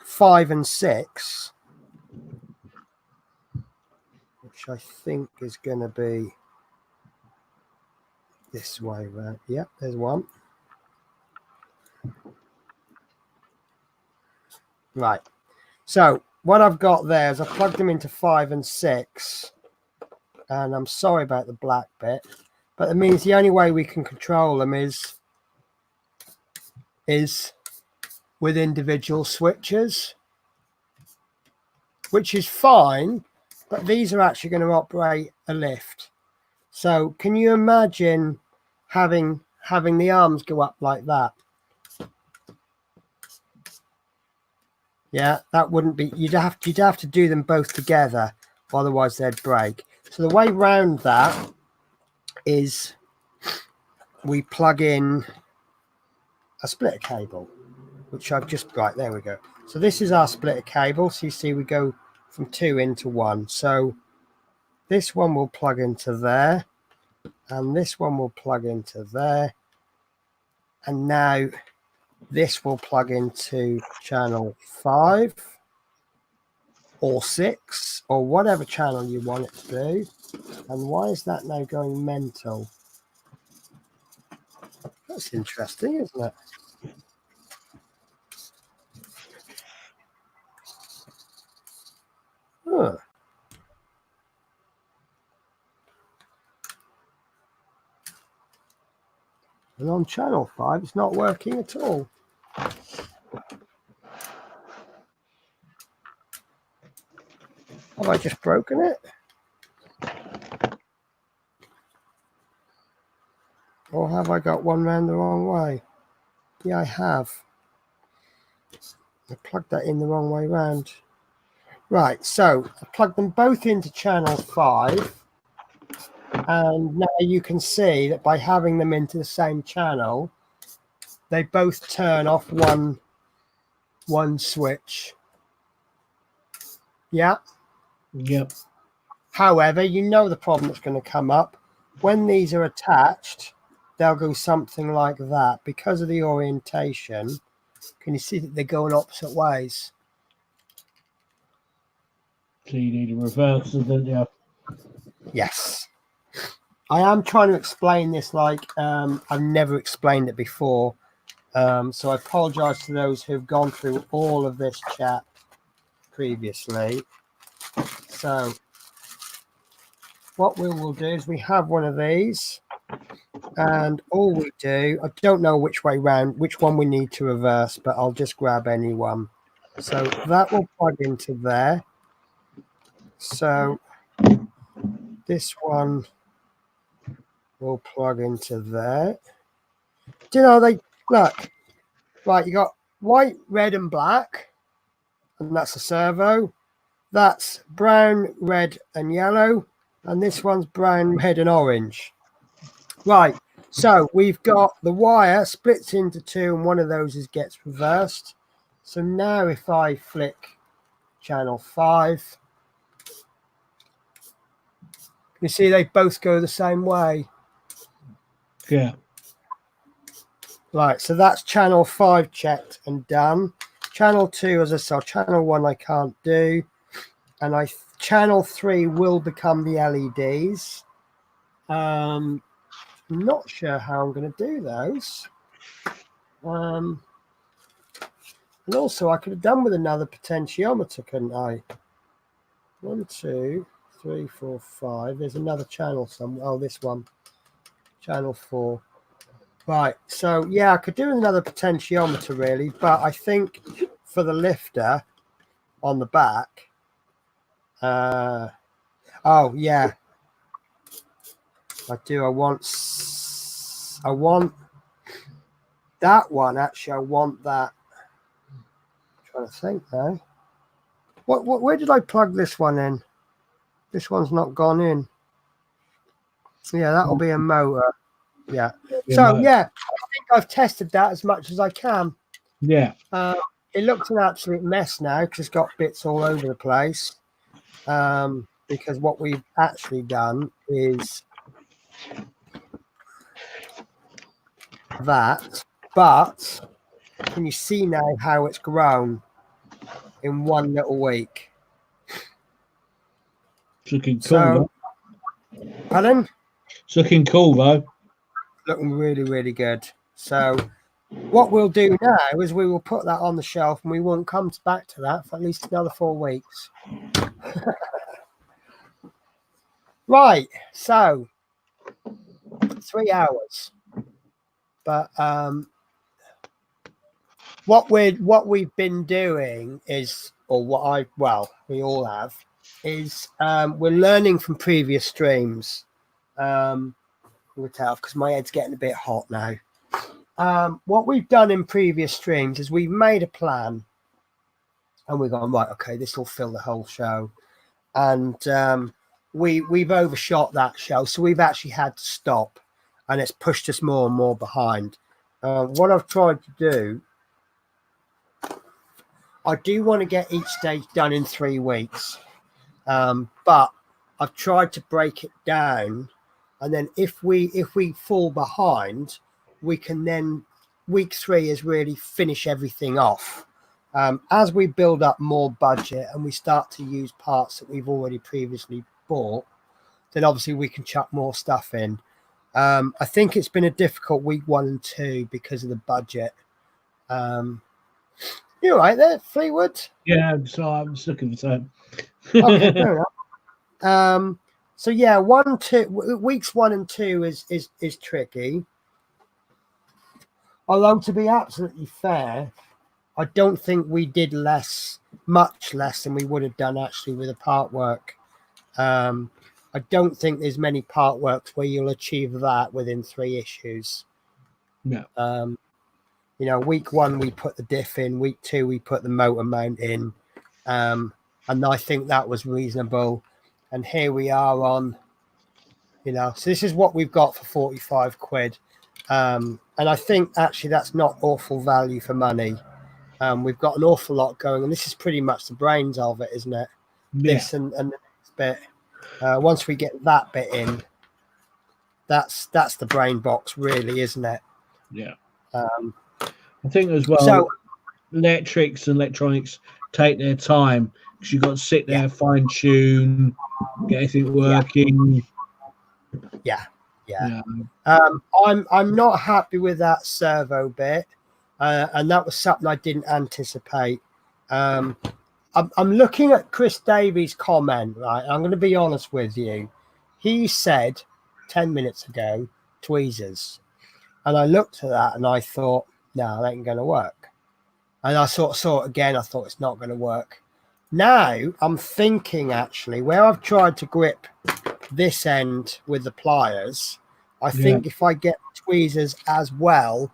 5 and 6, which I think is going to be this way around. Yeah, there's one. Right. So what I've got there is I plugged them into 5 and 6. And I'm sorry about the black bit, but it means the only way we can control them is with individual switches, which is fine, but these are actually going to operate a lift. So can you imagine having the arms go up like that? Yeah, that wouldn't be, you'd have to do them both together, otherwise they'd break. So the way round that is we plug in a splitter cable, which I've just, right, there we go. So this is our splitter cable. So you see we go from 2 into 1. So this one will plug into there, and this one will plug into there. And now this will plug into channel 5 or 6 or whatever channel you want it to do. And why is that now going mental? That's interesting, isn't it? Huh. And on channel 5, it's not working at all. Have I just broken it? Or have I got one round the wrong way? Yeah, I have. I plugged that in the wrong way round. Right, so I plugged them both into channel 5. And now you can see that by having them into the same channel, they both turn off one switch. Yeah? Yep. However, you know the problem that's going to come up. When these are attached, they'll go something like that. Because of the orientation, can you see that they're going opposite ways? So you need a reverser, don't you? Yes. I am trying to explain this like I've never explained it before. So I apologize to those who've gone through all of this chat previously. So what we will do is we have one of these, and all we do, I don't know which way round, which one we need to reverse, but I'll just grab any one. So that will plug into there. So this one will plug into there. Do you know, they look right, you got white, red and black, and that's a servo. That's brown, red and yellow, and this one's brown, red and orange. Right, so we've got the wire splits into 2 and one of those gets reversed. So now if I flick channel 5, you see they both go the same way. Yeah. Right, so that's channel 5 checked and done. Channel 2, as I said, channel 1 I can't do. And channel 3 will become the LEDs. Not sure how I'm going to do those. And also I could have done with another potentiometer, couldn't I? 1, 2, 3, 4, 5. There's another channel somewhere. Oh, this one. Channel 4. Right, so yeah, I could do another potentiometer really, but I think for the lifter on the back, oh yeah, I do. I want that one. Actually, I want that. I'm trying to think now. Where did I plug this one in? This one's not gone in. Yeah, that'll be a motor. Yeah. So yeah, I think I've tested that as much as I can. Yeah. It looks an absolute mess now because it's got bits all over the place. Because what we've actually done is that, but can you see now how it's grown in one little week? It's looking cool, So, pardon? It's looking cool, though. Looking really, really good. So, what we'll do now is we will put that on the shelf and we won't come back to that for at least another 4 weeks. Right. So, 3 hours. But what we've been doing is, or we all have, is we're learning from previous streams. We'll tell because my head's getting a bit hot now. What we've done in previous streams is we've made a plan, and we've gone right. Okay, this will fill the whole show, and we've overshot that show, so we've actually had to stop, and it's pushed us more and more behind. What I've tried to do, I do want to get each stage done in 3 weeks, but I've tried to break it down, and then if we fall behind, we can then week 3 is really finish everything off. As we build up more budget and we start to use parts that we've already previously bought, then obviously we can chuck more stuff in. I think it's been a difficult week 1 and 2 because of the budget. You're right there, Fleetwood. Yeah, so I'm just looking for something. Okay, fair enough. So yeah, weeks 1 and 2 is tricky. Although to be absolutely fair, I don't think we did much less than we would have done actually with a part work. I don't think there's many part works where you'll achieve that within 3 issues. No. Week 1 we put the diff in, week 2 we put the motor mount in, and I think that was reasonable. And here we are on, so this is what we've got for 45 quid. And I think actually that's not awful value for money. We've got an awful lot going, and this is pretty much the brains of it, isn't it? Yeah. This and the next bit. Once we get that bit in, that's the brain box, really, isn't it? Yeah. I think as well, So electrics and electronics take their time because you've got to sit there, fine tune, get everything working. Yeah. I'm not happy with that servo bit, and that was something I didn't anticipate. I'm looking at Chris Davies' comment, right? I'm going to be honest with you. He said 10 minutes ago, tweezers. And I looked at that and I thought, no, that ain't going to work. And I sort of saw it again. I thought it's not going to work. Now I'm thinking actually where I've tried to grip this end with the pliers, I think if I get tweezers as well,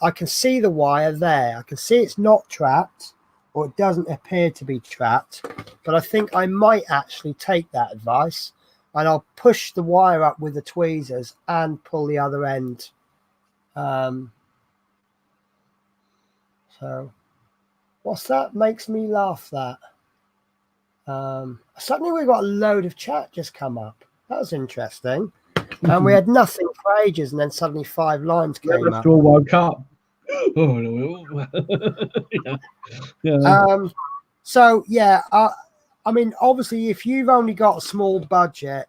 I can see the wire there. I can see it's not trapped, or it doesn't appear to be trapped, but I think I might actually take that advice and I'll push the wire up with the tweezers and pull the other end. So what's that? Makes me laugh, that. Suddenly we've got a load of chat just come up. That was interesting. And we had nothing for ages, and then suddenly 5 lines came up. All woke up. So yeah, I mean, obviously, if you've only got a small budget,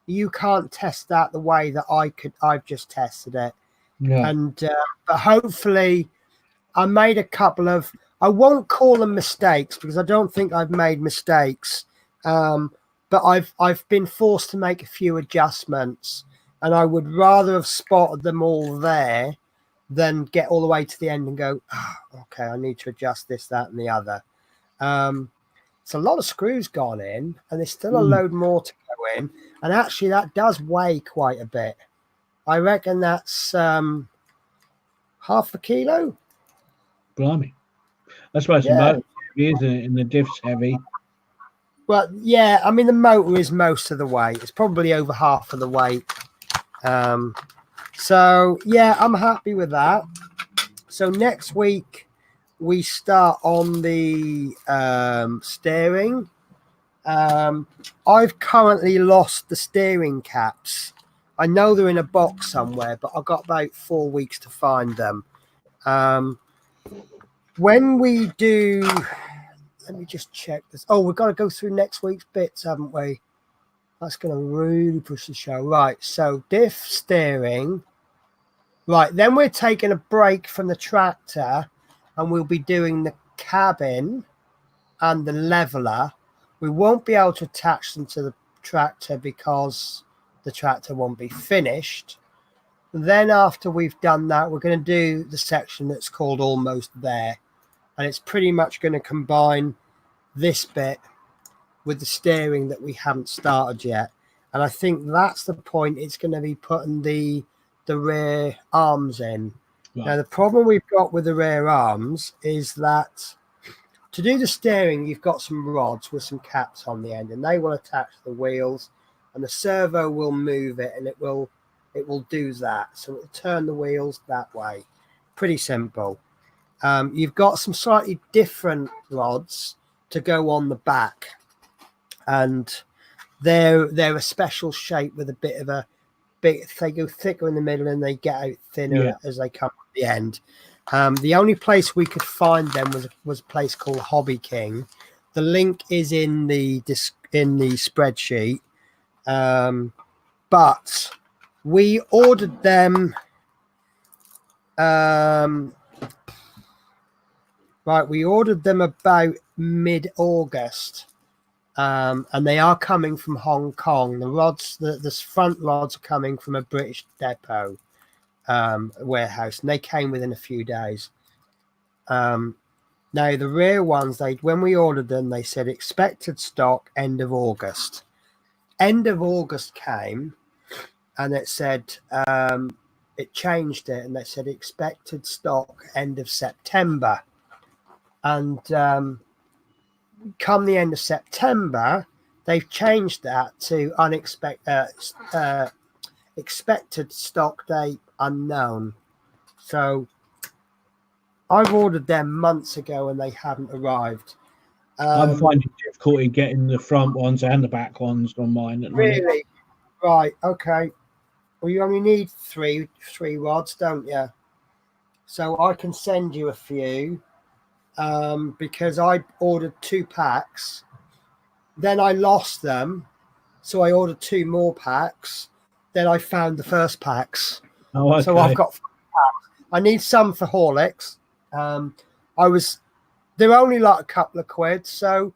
you can't test that the way that I've just tested it. Yeah. And but hopefully, I made a couple of, I won't call them mistakes because I don't think I've made mistakes. But I've been forced to make a few adjustments, and I would rather have spotted them all there than get all the way to the end and go, okay, I need to adjust this, that, and the other. It's a lot of screws gone in, and there's still a load more to go in. And actually, that does weigh quite a bit. I reckon that's half a kilo. Blimey. That's why it's motor heavy, isn't it? And the diff's heavy. Well, yeah, I mean, the motor is most of the way. It's probably over half of the weight. So, yeah, I'm happy with that. So next week, we start on the steering. I've currently lost the steering caps. I know they're in a box somewhere, but I've got about 4 weeks to find them. When we do... Let me just check this. Oh, we've got to go through next week's bits, haven't we? That's going to really push the show. Right, so diff, steering. Right, then we're taking a break from the tractor and we'll be doing the cabin and the leveler. We won't be able to attach them to the tractor because the tractor won't be finished. Then after we've done that, we're going to do the section that's called Almost There. And it's pretty much going to combine this bit with the steering that we haven't started yet. And I think that's the point. It's going to be putting the rear arms in. Right. Now, the problem we've got with the rear arms is that to do the steering, you've got some rods with some caps on the end, and they will attach the wheels, and the servo will move it, and it will do that. So it'll turn the wheels that way. Pretty simple. You've got some slightly different rods to go on the back, and they're a special shape with a bit of a bit. They go thicker in the middle and they get out thinner as they come at the end. The only place we could find them was a place called Hobby King. The link is in the spreadsheet, but we ordered them. Right, we ordered them about mid-August, and they are coming from Hong Kong. The rods, the front rods, are coming from a British depot warehouse, and they came within a few days. Now the rear ones, when we ordered them, they said expected stock end of August. End of August came, and it said it changed it, and they said expected stock end of September. And come the end of September, they've changed that to expected stock date unknown. So I've ordered them months ago and they haven't arrived. I'm finding difficulty getting the front ones and the back ones on mine at the minute. Really? Right, okay. Well, you only need three rods, don't you? So I can send you a few. Because I ordered 2 packs, then I lost them, so I ordered 2 more packs, then I found the first packs. Oh, okay. So I've got 5 packs. I need some for Horlicks. They're only like a couple of quid, so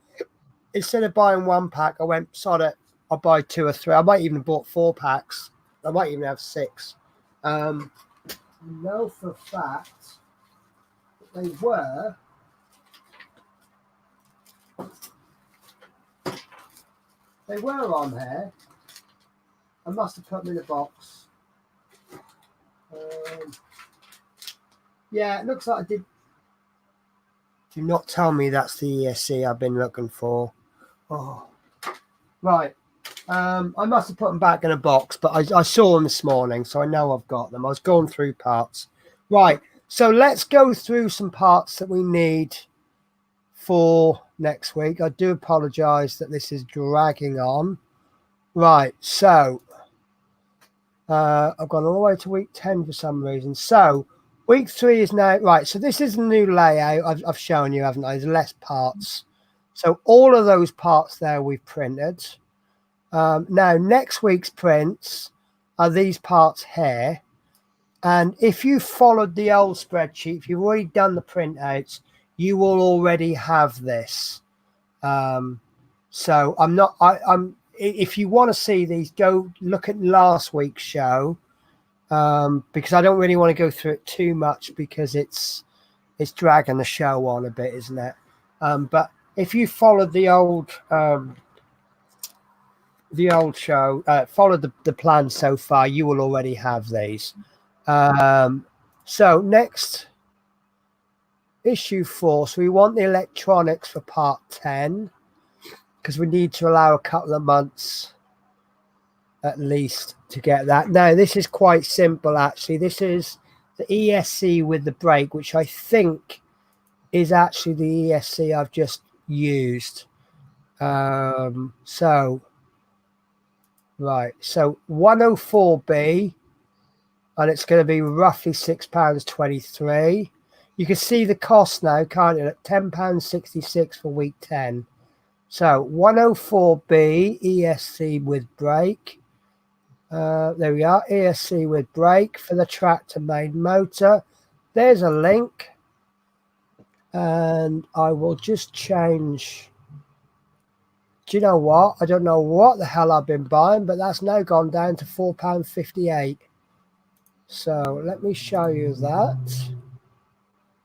instead of buying 1 pack, I went, sod it, I'll buy 2 or 3. I might even have bought 4 packs. I might even have 6. I know for a fact that they were on here. I must have put them in a box. Yeah, it looks like I did. Do not tell me that's the ESC I've been looking for. Oh, right. I must have put them back in a box, but I saw them this morning, so I know I've got them. I was going through parts. Right, so let's go through some parts that we need for next week. I do apologize that this is dragging on. Right, so I've gone all the way to week 10 for some reason. So week 3 is now right. So this is the new layout I've shown you, haven't I? There's less parts. So all of those parts there we've printed. Now next week's prints are these parts here. And if you followed the old spreadsheet, if you've already done the printouts, you will already have this. So I'm if you want to see these, go look at last week's show, because I don't really want to go through it too much because it's dragging the show on a bit, isn't it? But if you followed the old show, followed the plan so far, you will already have these. So next, issue 4. So we want the electronics for part 10. because we need to allow a couple of months at least to get that. Now, this is quite simple, actually. This is the ESC with the brake, which I think is actually the ESC I've just used. So 104B, and it's going to be roughly £6.23. You can see the cost now, can't you? At £10.66 for week 10. So 104B ESC with brake. There we are, ESC with brake for the tractor main motor. There's a link, and I will just change. Do you know what? I don't know what the hell I've been buying, but that's now gone down to £4.58. So let me show you that.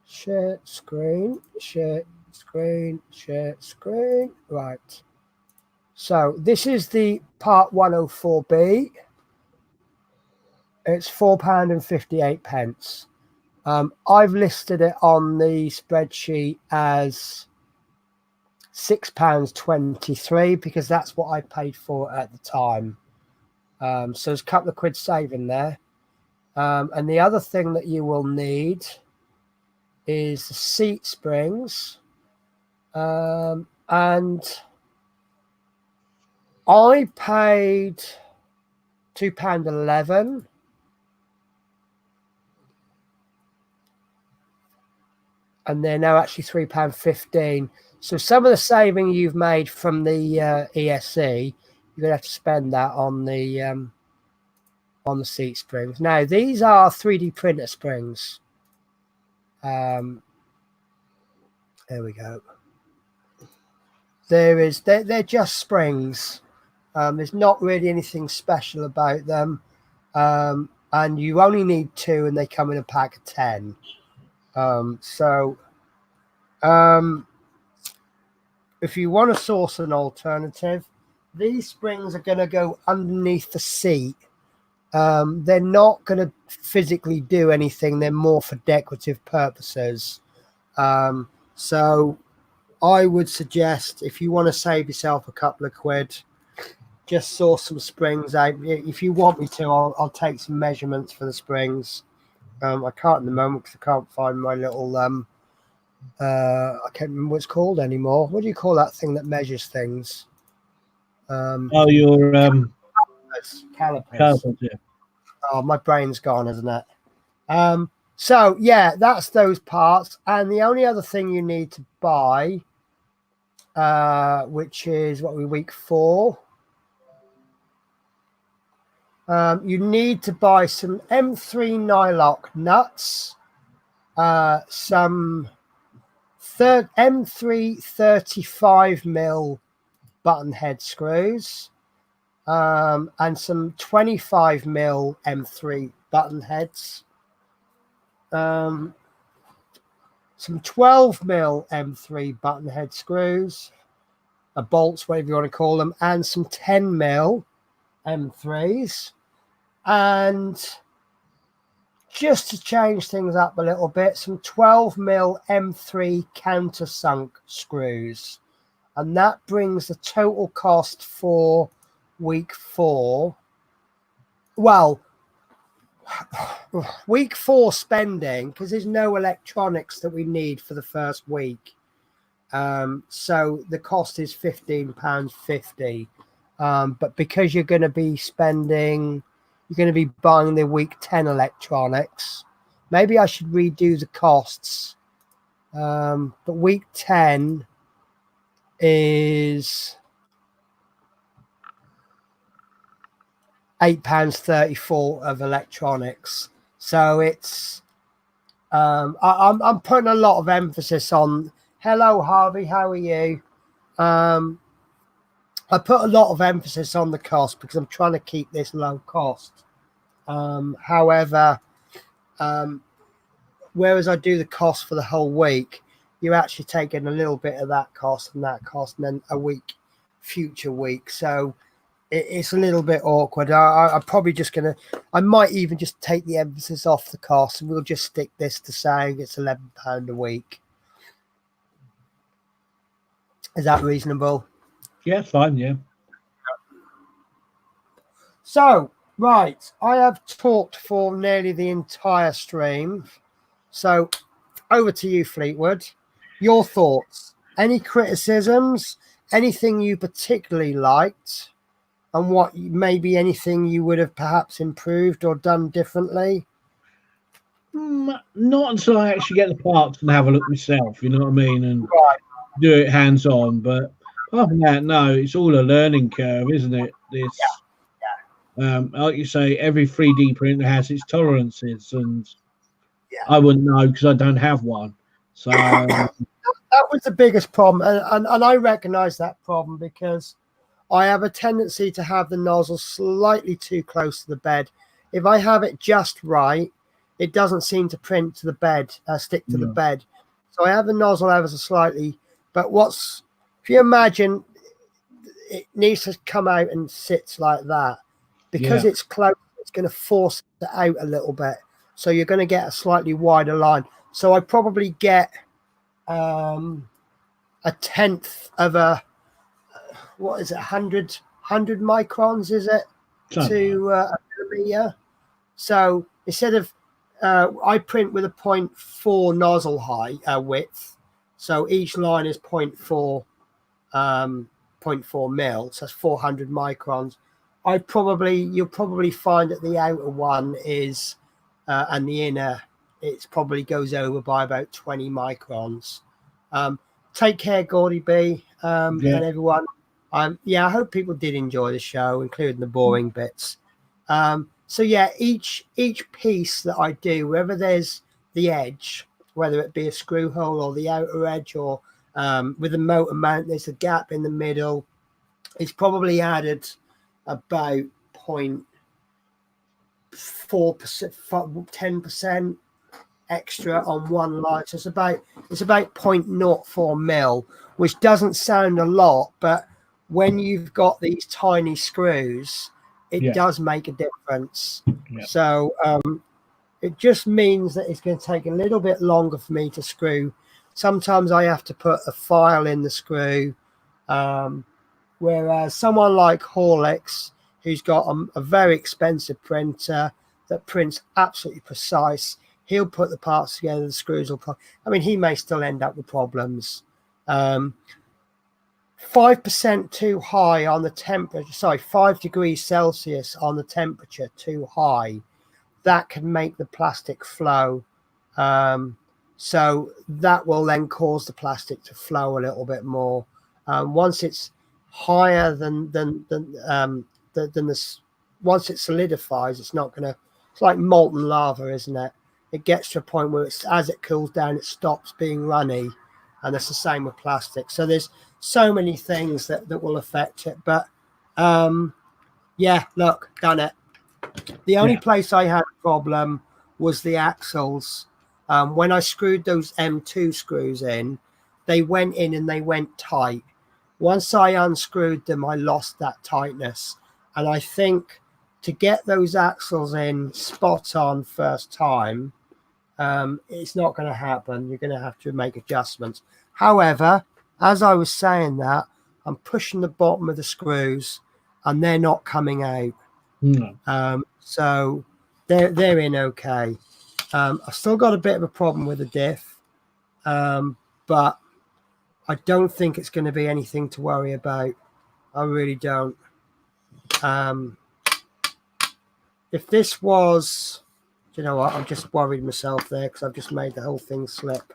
Share screen, share screen, share screen. Right. So this is the part 104B. It's £4.58. I've listed it on the spreadsheet as £6.23 because that's what I paid for at the time. So there's a couple of quid saving there. And the other thing that you will need is the seat springs. And I paid £2.11. And they're now actually £3.15. So some of the saving you've made from the ESC, you're gonna have to spend that on the seat springs. Now these are 3D printer springs. There we go. They're just springs. There's not really anything special about them, and you only need 2, and they come in a pack of 10. If you want to source an alternative, these springs are going to go underneath the seat. They're not going to physically do anything. They're more for decorative purposes. So I would suggest, if you want to save yourself a couple of quid, just source some springs out. If you want me to, I'll take some measurements for the springs. I can't at the moment because I can't find my little I can't remember what it's called anymore. What do you call that thing that measures things? Your calipers. yeah. Oh, my brain's gone, isn't it? So yeah, that's those parts. And the only other thing you need to buy, which is what we week 4. You need to buy some M3 Nylock nuts, some M3 35mm button head screws, and some 25mm M3 button heads, some 12mm M3 button head screws, bolts, whatever you want to call them, and some 10mm M3s. And just to change things up a little bit, some 12mm M3 countersunk screws. And that brings the total cost for week 4. Well, week 4 spending, because there's no electronics that we need for the first week. So the cost is £15.50. But because you're going to be buying the week 10 electronics, maybe I should redo the costs. But week 10 is £8.34 of electronics. So it's I'm putting a lot of emphasis on. Hello, Harvey, how are you? I put a lot of emphasis on the cost because I'm trying to keep this low cost. However, whereas I do the cost for the whole week, you're actually taking a little bit of that cost, and then a future week. So it's a little bit awkward. I'm probably just I might even just take the emphasis off the cost, and we'll just stick this to saying it's £11 a week. Is that reasonable? Yeah, fine. Yeah. So, right, I have talked for nearly the entire stream. So, over to you, Fleetwood. Your thoughts? Any criticisms? Anything you particularly liked? And what maybe anything you would have perhaps improved or done differently? Not until I actually get the parts and have a look myself. You know what I mean, and Right. do it hands on. But apart from that, no, it's all a learning curve, isn't it? This, like you say, every 3D printer has its tolerances, and I wouldn't know because I don't have one. So That was the biggest problem. And I recognize that problem because I have a tendency to have the nozzle slightly too close to the bed. If I have it just right, it doesn't seem to print to the bed, stick to the bed. So I have the nozzle ever so slightly. But if you imagine, it needs to come out and sits like that. Because it's close, it's going to force it out a little bit. So you're going to get a slightly wider line. So I probably get a tenth of what is it, 100 microns, is it, to a millimeter? So instead of, I print with a 0.4 nozzle height width, so each line is 0.4 mil, so that's 400 microns. You'll probably find that the outer one is, and the inner, it probably goes over by about 20 microns. Take care, Gordy B, and everyone. I hope people did enjoy the show, including the boring bits. So yeah, each piece that I do, whether there's the edge, whether it be a screw hole or the outer edge, or with a motor mount, there's a gap in the middle. It's probably added about 0.4%, 10% extra on one line. So it's about 0.04 mil, which doesn't sound a lot, but when you've got these tiny screws, it does make a difference. So it just means that it's going to take a little bit longer for me to screw. Sometimes I have to put a file in the screw, whereas someone like Horlicks, who's got a very expensive printer that prints absolutely precise, he'll put the parts together, the screws will he may still end up with problems. 5% too high on the temperature, 5 degrees Celsius on the temperature too high, that can make the plastic flow. So that will then cause the plastic to flow a little bit more. Once it's higher than this, once it solidifies, it's not going to, it's like molten lava, isn't it? It gets to a point where as it cools down, it stops being runny. And it's the same with plastic. So there's so many things that will affect it. But look, done it. The only place I had a problem was the axles. When I screwed those M2 screws in, they went in and they went tight. Once I unscrewed them, I lost that tightness. And I think to get those axles in spot on first time, it's not going to happen. You're going to have to make adjustments. However, as I was saying that, I'm pushing the bottom of the screws and they're not coming out. So they're in okay. I've still got a bit of a problem with the diff, but I don't think it's going to be anything to worry about. I really don't. If this was, you know what, I've just worried myself there because I've just made the whole thing slip.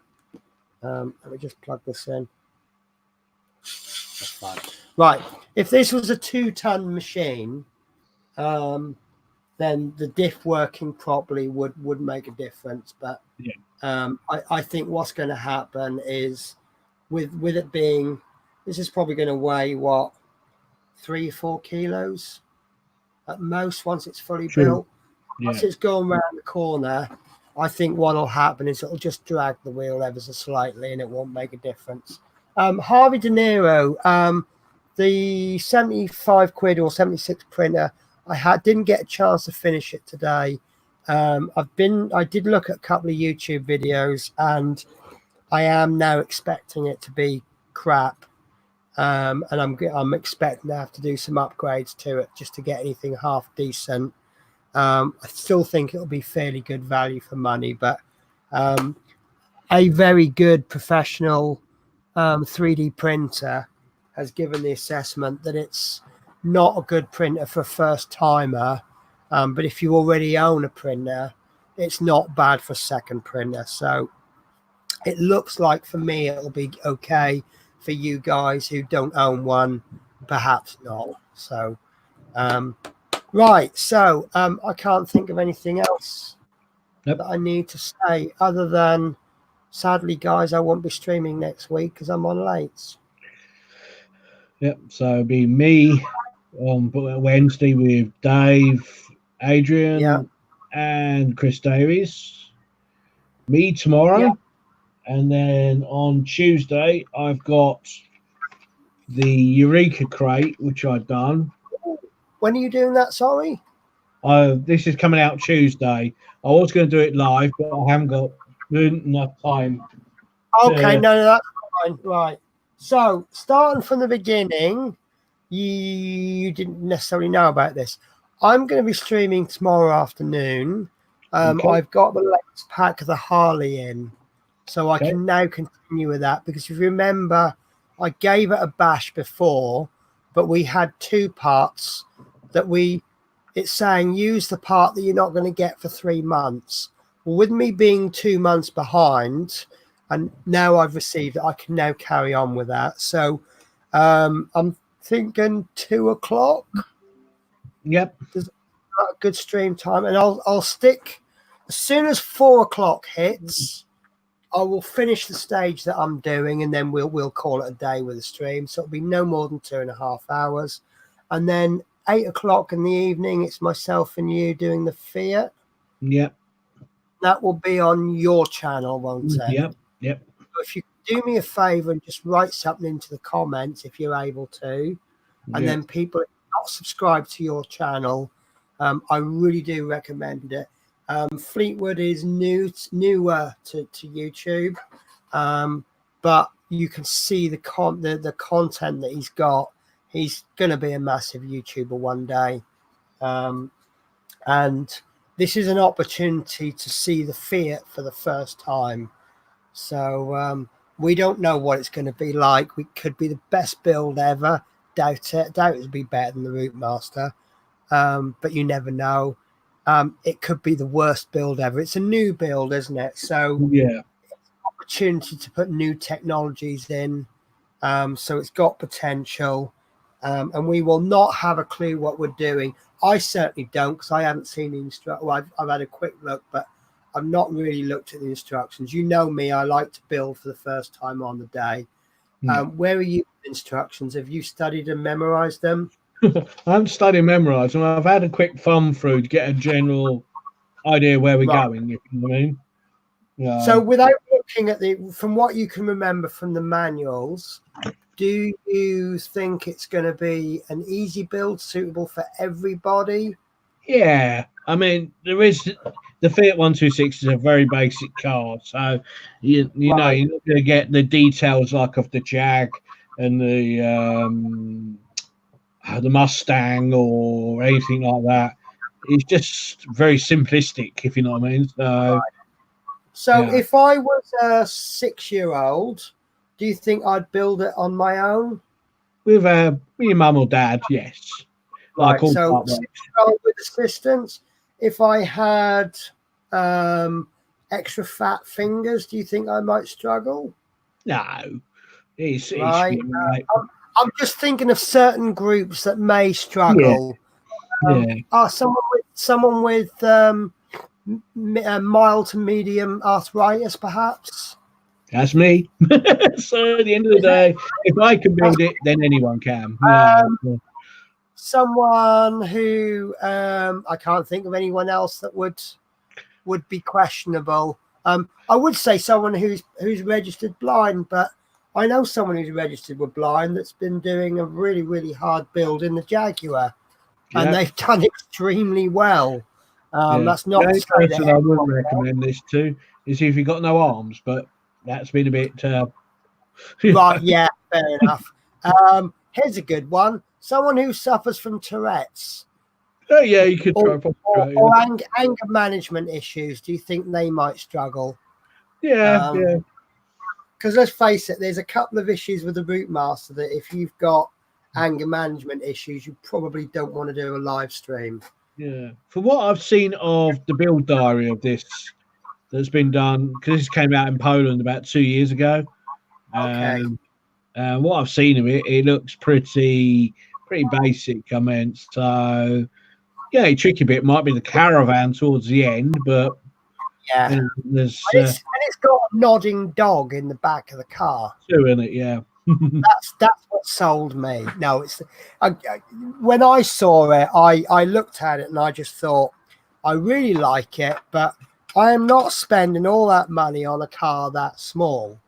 Let me just plug this in. That's fine. Right. If this was a 2-ton machine, then the diff working properly would make a difference. But I think what's going to happen is with it being, this is probably going to weigh 3 or 4 kilos at most once it's fully built. Once it's going around the corner, I think what'll happen is it'll just drag the wheel ever so slightly and it won't make a difference. Harvey De Niro, the 75 quid or 76 printer, didn't get a chance to finish it today. I did look at a couple of YouTube videos and I am now expecting it to be crap. and I'm expecting to have to do some upgrades to it just to get anything half decent. I still think it'll be fairly good value for money, but a very good professional 3D printer has given the assessment that it's not a good printer for a first timer, but if you already own a printer, it's not bad for a second printer. So it looks like for me it'll be okay. For you guys who don't own one, perhaps not. So right, so I can't think of anything else that I need to say other than, sadly, guys, I won't be streaming next week because I'm on late. Yep, so it'll be me on Wednesday with Dave, Adrian, and Chris Davies. Me tomorrow, and then on Tuesday I've got the Eureka crate, which I've done. When are you doing that? Sorry. This is coming out Tuesday. I was going to do it live, but I haven't got enough time. Okay, no, that's fine. Right. So, starting from the beginning, you didn't necessarily know about this. I'm going to be streaming tomorrow afternoon. Okay. I've got the latest pack of the Harley in, so I can now continue with that. Because if you remember, I gave it a bash before, but we had two parts that it's saying use the part that you're not going to get for 3 months. Well, with me being 2 months behind, and now I've received it, I can now carry on with that. So I'm thinking 2 o'clock. Yep. There's a good stream time, and I'll stick as soon as 4 o'clock hits. I will finish the stage that I'm doing, and then we'll call it a day with the stream. So it'll be no more than 2.5 hours, and then 8 o'clock in the evening, it's myself and you doing the Fiat. Yep. That will be on your channel, won't it? Yep. So if you do me a favor and just write something into the comments if you're able to, and then people not subscribed to your channel, I really do recommend it. Fleetwood is newer to YouTube, but you can see the content that he's got. He's going to be a massive YouTuber one day, and this is an opportunity to see the Fiat for the first time. So we don't know what it's going to be like. We could be the best build ever. Doubt it. Doubt it'll be better than the Routemaster, but you never know. It could be the worst build ever. It's a new build, isn't it? So it's an opportunity to put new technologies in. So it's got potential, and we will not have a clue what we're doing. I certainly don't, because I haven't seen the instructions. Well, I've had a quick look, but I've not really looked at the instructions. You know me, I like to build for the first time on the day. Where are you with instructions? Have you studied and memorized them? I haven't studied and memorized them. I've had a quick thumb through to get a general idea where we're going, if you know what I mean. So without looking at from what you can remember from the manuals, do you think it's going to be an easy build suitable for everybody? Yeah, I mean, there is the Fiat 126 is a very basic car, so you know you're not going to get the details like of the Jag and the Mustang or anything like that. It's just very simplistic, if you know what I mean. So if I was a 6-year-old, do you think I'd build it on my own? With your mum or dad, yes. Right, so 6-year-old with assistance. If I had extra fat fingers, do you think I might struggle? No. It's right. I'm just thinking of certain groups that may struggle. Someone with mild to medium arthritis, perhaps. That's me. So at the end of the day, if I can build it, then anyone can. Someone who I can't think of anyone else that would be questionable. I would say someone who's registered blind, but I know someone who's registered with blind that's been doing a really, really hard build in the Jaguar, and they've done extremely well. That's not the only person I would recommend this to is if you've got no arms, but that's been a bit right. Yeah, fair enough. Here's a good one. Someone who suffers from Tourette's Oh yeah, you could try. or anger management issues. Do you think they might struggle? Yeah, yeah. Because let's face it, there's a couple of issues with the Routemaster that if you've got anger management issues, you probably don't want to do a live stream. Yeah. From what I've seen of the build diary of this that's been done, because this came out in Poland about 2 years ago. Okay. What I've seen of it, it looks pretty basic. I mean, so yeah, a tricky bit might be the caravan towards the end, but Yeah. you know, there's And it's got a nodding dog in the back of the car. two in it, yeah. That's what sold me. No, it's when I saw it, I looked at it and I just thought, I really like it, but I am not spending all that money on a car that small.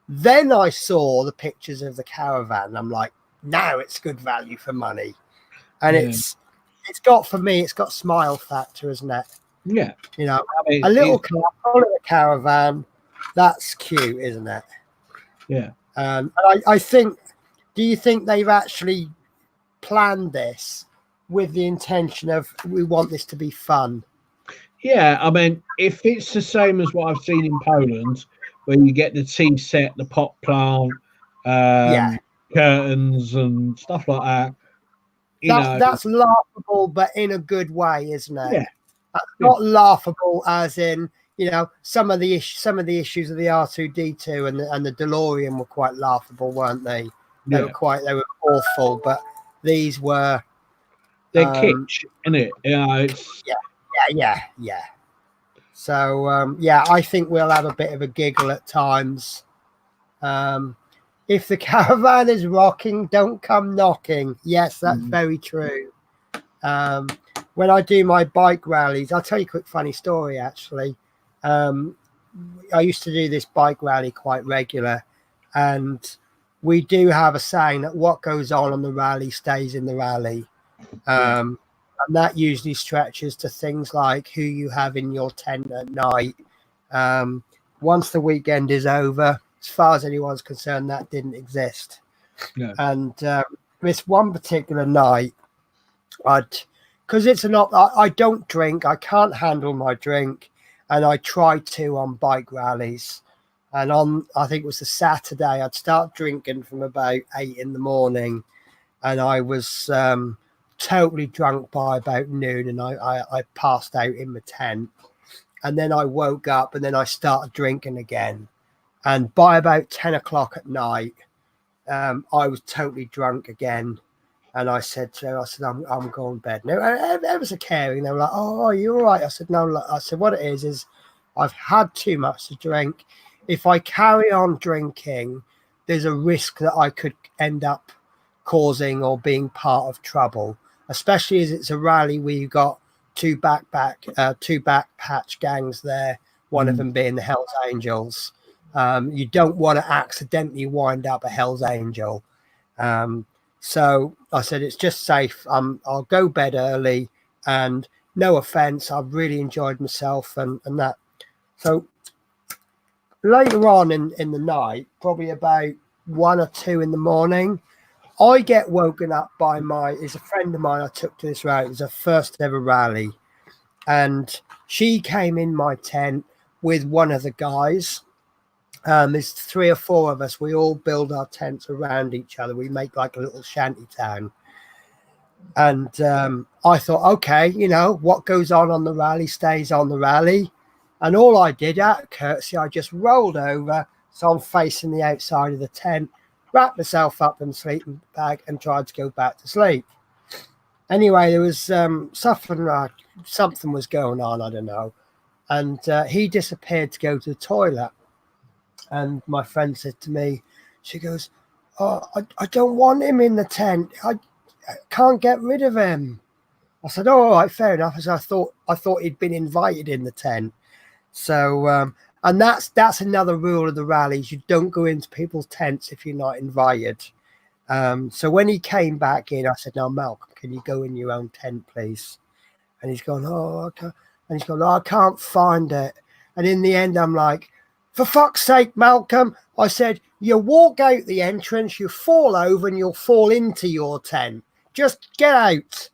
Then I saw the pictures of the caravan. And I'm like, now it's good value for money, and Yeah. it's got, for me, it's got smile factor, isn't it? Yeah. You know, I mean, a little car, call it a caravan. That's cute, isn't it? yeah. And I think, do you think they've actually planned this with the intention of, we want this to be fun? Yeah, I mean, if it's the same as what I've seen in Poland, where you get the tea set, the pot plant, Yeah. curtains and stuff like that, That's laughable, but in a good way, isn't it? Yeah. That's not laughable as in, you know, some of the issues of the R2D2 and the DeLorean were quite laughable, weren't they? They were awful, but these were, they're kitsch, isn't it? It's yeah. So yeah, I think we'll have a bit of a giggle at times. If the caravan is rocking, don't come knocking. Yes, that's very true. When I do my bike rallies, I'll tell you a quick funny story, actually. I used to do this bike rally quite regular, and we do have a saying that what goes on the rally stays in the rally. And that usually stretches to things like who you have in your tent at night. Once the weekend is over, as far as anyone's concerned, that didn't exist. No. And this one particular night, because I don't drink, I can't handle my drink, and I try to on bike rallies. And I think it was the Saturday, I'd start drinking from about 8 in the morning, and I was totally drunk by about noon, and I passed out in my tent. And then I woke up, and then I started drinking again. And by about 10 o'clock at night, I was totally drunk again. And I said to her, I'm going to bed. And it was a caring. They were like, oh, you're all right. I said, no. I said, what it is I've had too much to drink. If I carry on drinking, there's a risk that I could end up causing or being part of trouble, especially as it's a rally where you've got two back patch gangs there, one of them being the Hells Angels. You don't want to accidentally wind up a Hells Angel. So I said, it's just safe. I'll go bed early, and no offense, I've really enjoyed myself and that. So later on in the night, probably about 1 or 2 in the morning, I get woken up by it's a friend of mine I took to this rally. It was her first ever rally. And she came in my tent with one of the guys. There's 3 or 4 of us. We all build our tents around each other. We make like a little shanty town. And I thought, okay, you know, what goes on the rally stays on the rally. And all I did, out of courtesy, I just rolled over, so I'm facing the outside of the tent, wrapped myself up in a sleeping bag, and tried to go back to sleep. Anyway, there was something was going on, I don't know. And he disappeared to go to the toilet. And my friend said to me, she goes, oh, I don't want him in the tent. I can't get rid of him. I said, oh, all right, fair enough. As I thought he'd been invited in the tent. So, and that's another rule of the rallies. You don't go into people's tents if you're not invited. So when he came back in, I said, now, Malcolm, can you go in your own tent, please? And he's gone, oh, okay. And he's gone, oh, I can't find it. And in the end, I'm like, For fuck's sake, Malcolm, I said, you walk out the entrance, you fall over and you'll fall into your tent. Just get out.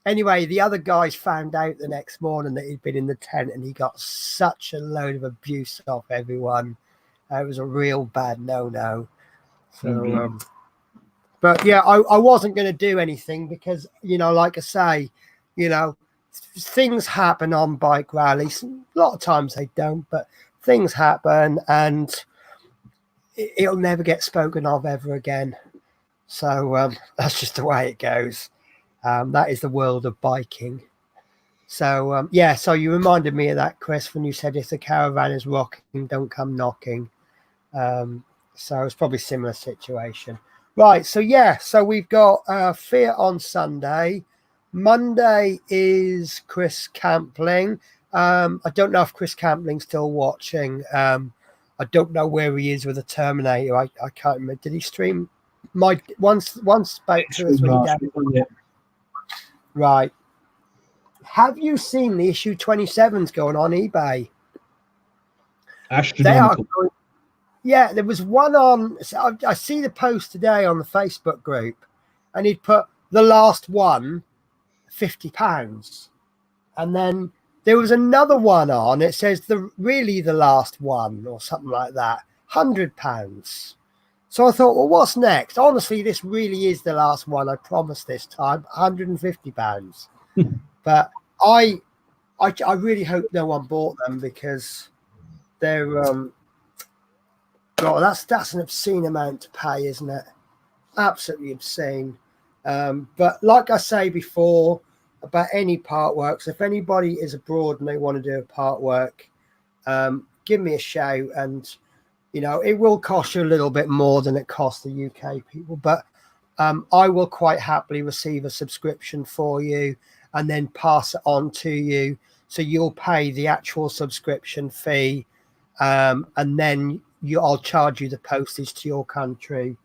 Anyway, the other guys found out the next morning that he'd been in the tent, and he got such a load of abuse off everyone. It was a real bad no-no. So, but yeah, I wasn't going to do anything because, you know, like I say, you know, things happen on bike rallies. A lot of times they don't, but things happen, and it'll never get spoken of ever again. So that's just the way it goes. That is the world of biking. So yeah, so you reminded me of that, Chris, when you said if the caravan is rocking, don't come knocking. So it's probably a similar situation. Right, so yeah, so we've got Fiat on Sunday. Monday is Chris Campling. I don't know if Chris Campling's still watching. I don't know where he is with the Terminator. I can't remember. Did he stream? Once about 2 or 3 days. Right. Have you seen the issue 27s going on eBay? They are going, yeah, there was one on. I see the post today on the Facebook group, and he'd put the last one, £50, and then there was another one on. It says the last one or something like that, £100. So I thought, well, what's next? Honestly, this really is the last one. I promise this time, £150. But I really hope no one bought them, because they're God, that's an obscene amount to pay, isn't it? Absolutely obscene. But like I say before about any part works, if anybody is abroad and they want to do a part work, give me a shout, and you know, it will cost you a little bit more than it costs the UK people, but I will quite happily receive a subscription for you and then pass it on to you. So you'll pay the actual subscription fee, and then I'll charge you the postage to your country.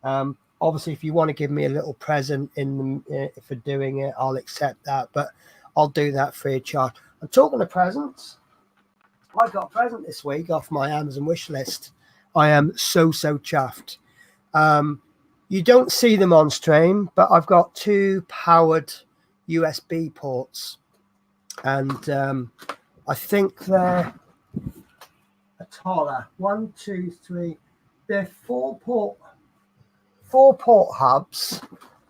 Obviously, if you want to give me a little present for doing it, I'll accept that, but I'll do that free of charge. I'm talking of presents. I got a present this week off my Amazon wish list. I am so chuffed. You don't see them on stream, but I've got 2 powered USB ports, and I think they're a taller. 1, 2, 3. They're 4-port hubs,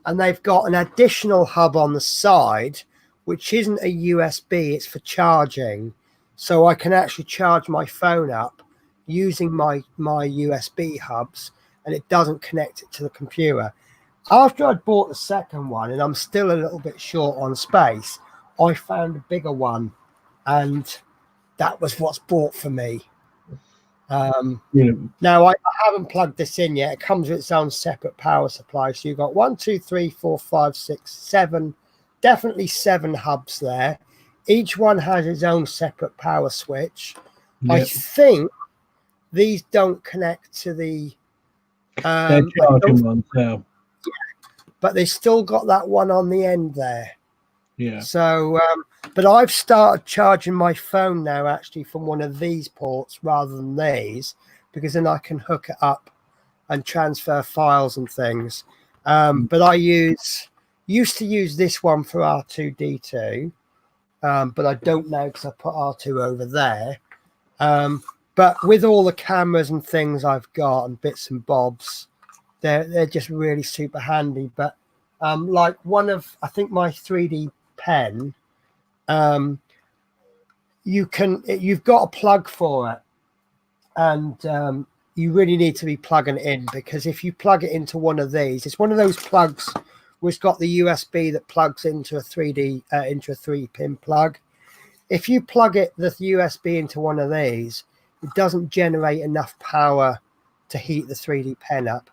and they've got an additional hub on the side, which isn't a USB. It's for charging, so I can actually charge my phone up using my USB hubs, and it doesn't connect it to the computer. After I'd bought the second one, and I'm still a little bit short on space, I found a bigger one, and that was what's bought for me. Now I haven't plugged this in yet. It comes with its own separate power supply. So you've got 1, 2, 3, 4, 5, 6, 7, definitely 7 hubs there. Each one has its own separate power switch. Yep. I think these don't connect to the they're charging ones now. But they still got that one on the end there. Yeah. So, but I've started charging my phone now actually from one of these ports rather than these, because then I can hook it up and transfer files and things. But I used to use this one for R2D2, but I don't now because I put R2 over there. But with all the cameras and things I've got and bits and bobs, they're just really super handy. But like I think my 3D pen, you've got a plug for it, and you really need to be plugging it in, because if you plug it into one of these, it's one of those plugs which has got the USB that plugs into a 3-pin plug. If you plug the USB into one of these, it doesn't generate enough power to heat the 3D pen up.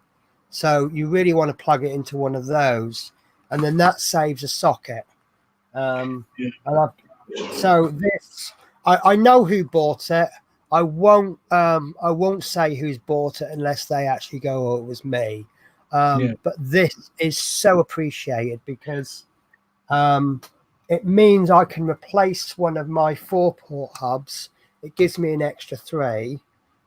So you really want to plug it into one of those, and then that saves a socket. So this, I know who bought it. I won't say who's bought it unless they actually go, oh, it was me. But this is so appreciated, because it means I can replace one of my 4-port hubs. It gives me an extra 3,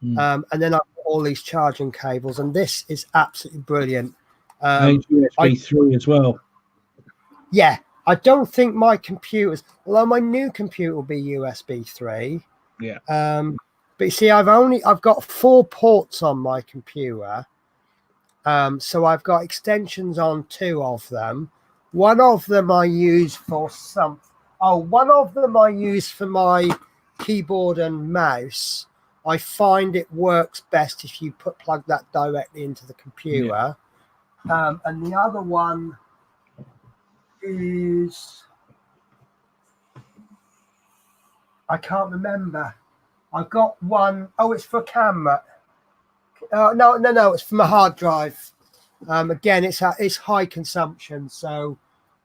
And then I've got all these charging cables, and this is absolutely brilliant. And USB 3 as well. Yeah, I don't think my computers, although my new computer will be USB 3. Yeah. But you see, I've got 4 ports on my computer. So I've got extensions on 2 of them. One of them I use for one of them I use for my keyboard and mouse. I find it works best if you plug that directly into the computer. Yeah. And the other one is, I can't remember. I've got one. Oh, it's for camera. No, it's from a hard drive. Again, it's high consumption, so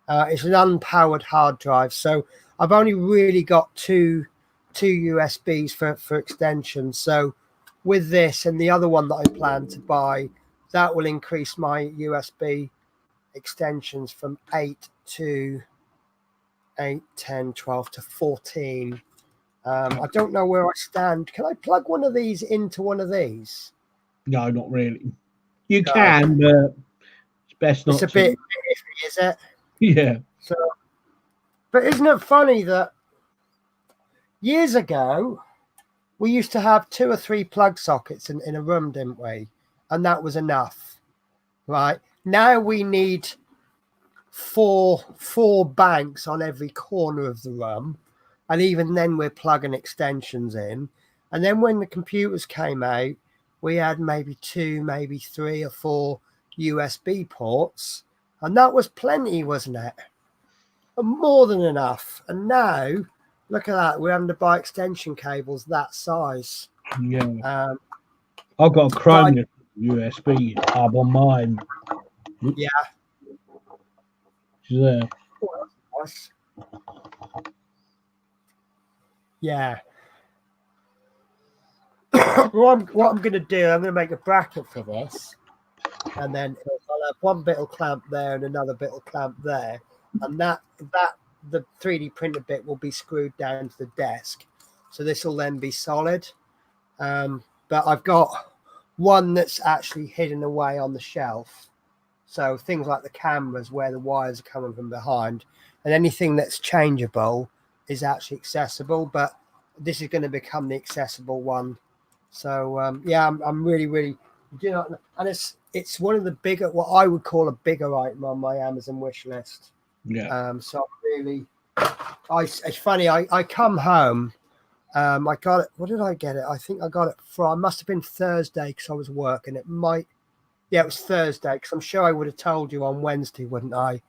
it's an unpowered hard drive. So I've only really got two USBs for extensions. So with this and the other one that I plan to buy, that will increase my USB extensions from 8 to 8, 10, 12 to 14. I don't know where I stand. Can I plug one of these into one of these? No, not really. You can, but it's best not to. It's a bit iffy, is it? Yeah. So, but isn't it funny that years ago we used to have 2 or 3 plug sockets in a room, didn't we? And that was enough, right? Now we need four banks on every corner of the room, and even then we're plugging extensions in. And then when the computers came out, we had maybe 2, maybe 3 or 4 USB ports, and that was plenty, wasn't it? More than enough. And now, look at that, we're having to buy extension cables that size. Yeah. I've got a Chrome USB hub on mine. Yeah. There. Oh, that's nice. Yeah. What I'm going to do, I'm going to make a bracket for this, and then I'll have one bit will clamp there and another bit will clamp there, and that the 3D printed bit will be screwed down to the desk, so this will then be solid. But I've got one that's actually hidden away on the shelf, so things like the cameras where the wires are coming from behind, and anything that's changeable is actually accessible. But this is going to become the accessible one. So yeah, I'm really, and it's one of the bigger, what I would call a bigger item on my Amazon wish list. Yeah. So really, it's funny. I come home. I got it. What did I get it? I think I got it it must have been Thursday because I was working. It was Thursday because I'm sure I would have told you on Wednesday, wouldn't I?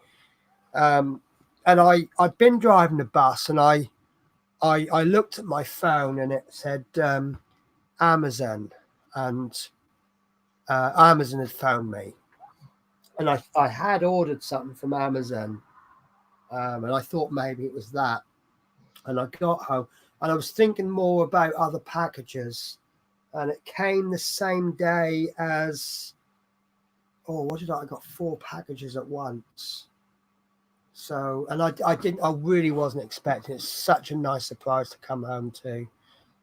And I'd been driving the bus, and I looked at my phone, and it said Amazon, and Amazon had phoned me, and I had ordered something from Amazon, and I thought maybe it was that, and I got home and I was thinking more about other packages, and it came the same day as I got 4 packages at once. So, and I really wasn't expecting it. It's such a nice surprise to come home to.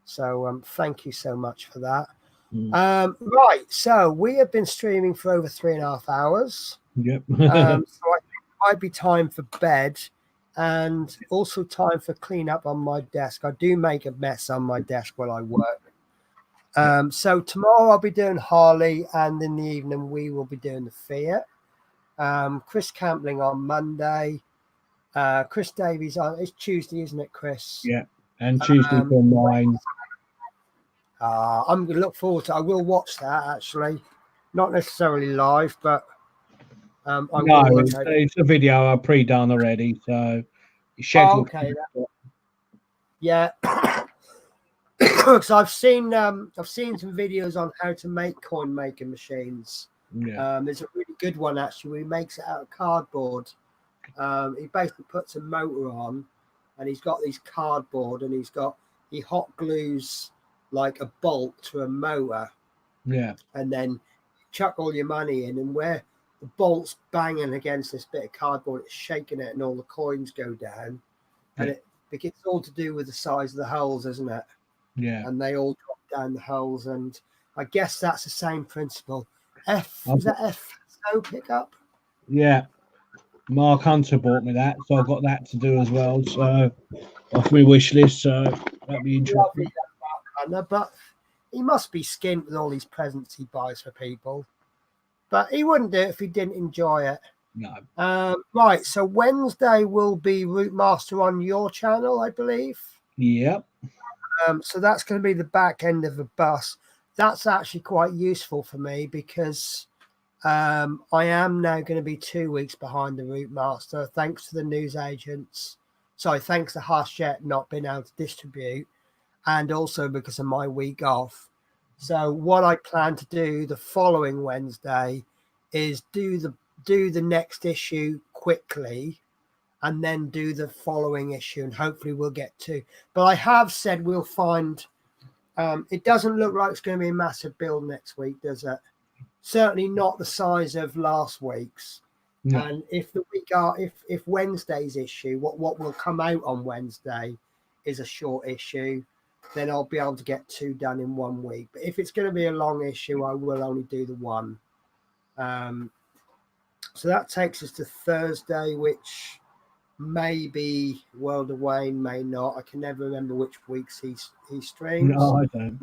So thank you so much for that. Right, so we have been streaming for over 3.5 hours. Yep. So I think it might be time for bed, and also time for clean up on my desk. I do make a mess on my desk while I work. So tomorrow I'll be doing Harley, and in the evening we will be doing the Fiat. Chris Campling on Monday. Chris Davies on, it's Tuesday, isn't it, Chris? Yeah. And Tuesday for mine. I'm going to look forward to it. I will watch that, actually. Not necessarily live, but it's a video I've pre-done already, so it's scheduled. Okay. Yeah. Because I've seen some videos on how to make coin making machines. Yeah. There's a really good one, actually, where he makes it out of cardboard. He basically puts a motor on, and he's got these cardboard, and he hot glues like a bolt to a motor. Yeah. And then chuck all your money in, and where the bolt's banging against this bit of cardboard, it's shaking it, and all the coins go down. And it's all to do with the size of the holes, isn't it? Yeah. And they all drop down the holes, and I guess that's the same principle. Is that F? So pickup. Yeah, Mark Hunter bought me that, so I've got that to do as well. So off my wish list, so that'd be interesting. Lovely, that partner, but he must be skint with all these presents he buys for people. But he wouldn't do it if he didn't enjoy it. No. Right, so Wednesday will be Route Master on your channel, I believe. Yep. So that's going to be the back end of the bus. That's actually quite useful for me because I am now going to be 2 weeks behind the Route Master, thanks to the newsagents. Sorry, thanks to HushJet not being able to distribute, and also because of my week off. So what I plan to do the following Wednesday is do the next issue quickly, and then do the following issue, and hopefully we'll get to. But I have said we'll find. It doesn't look like it's going to be a massive build next week, does it? Certainly not the size of last week's. No. And if Wednesday's issue, what will come out on Wednesday, is a short issue, then I'll be able to get 2 done in 1 week. But if it's going to be a long issue, I will only do the 1. So that takes us to Thursday, which may be World of Wayne, may not. I can never remember which weeks he streams. No, I don't.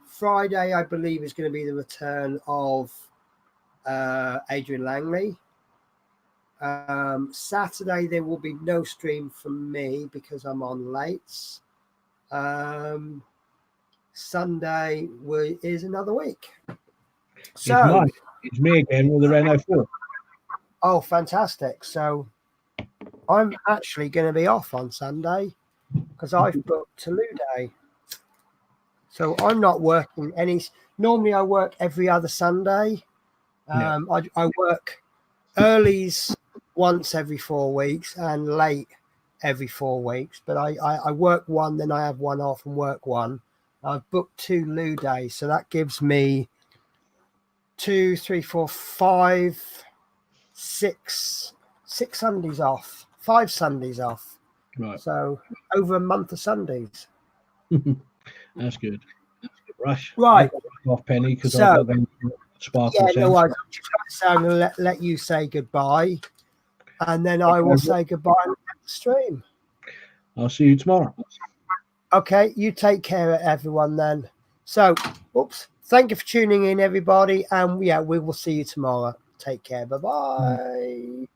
Friday, I believe, is going to be the return of Adrian Langley. Saturday, there will be no stream from me because I'm on lates. Sunday is another week. So it's me again with the Renault 4. Oh, fantastic. So I'm actually going to be off on Sunday because I've booked Toulouse Day. So I'm not working any. Normally I work every other Sunday. I work earlies once every 4 weeks and late every 4 weeks. But I work one, then I have one off and work one. I've booked 2 Lou days. So that gives me 2, 3, 4, 5, 6 Sundays off, 5 Sundays off. Right. So over a month of Sundays. That's good. Rush. Right. Off Penny because So, I've got them sparkle. Yeah, no, I'm going to let you say goodbye, and then I will say goodbye on the stream. I'll see you tomorrow. Okay, you take care of everyone then. So, thank you for tuning in, everybody, and yeah, we will see you tomorrow. Take care. Bye-bye.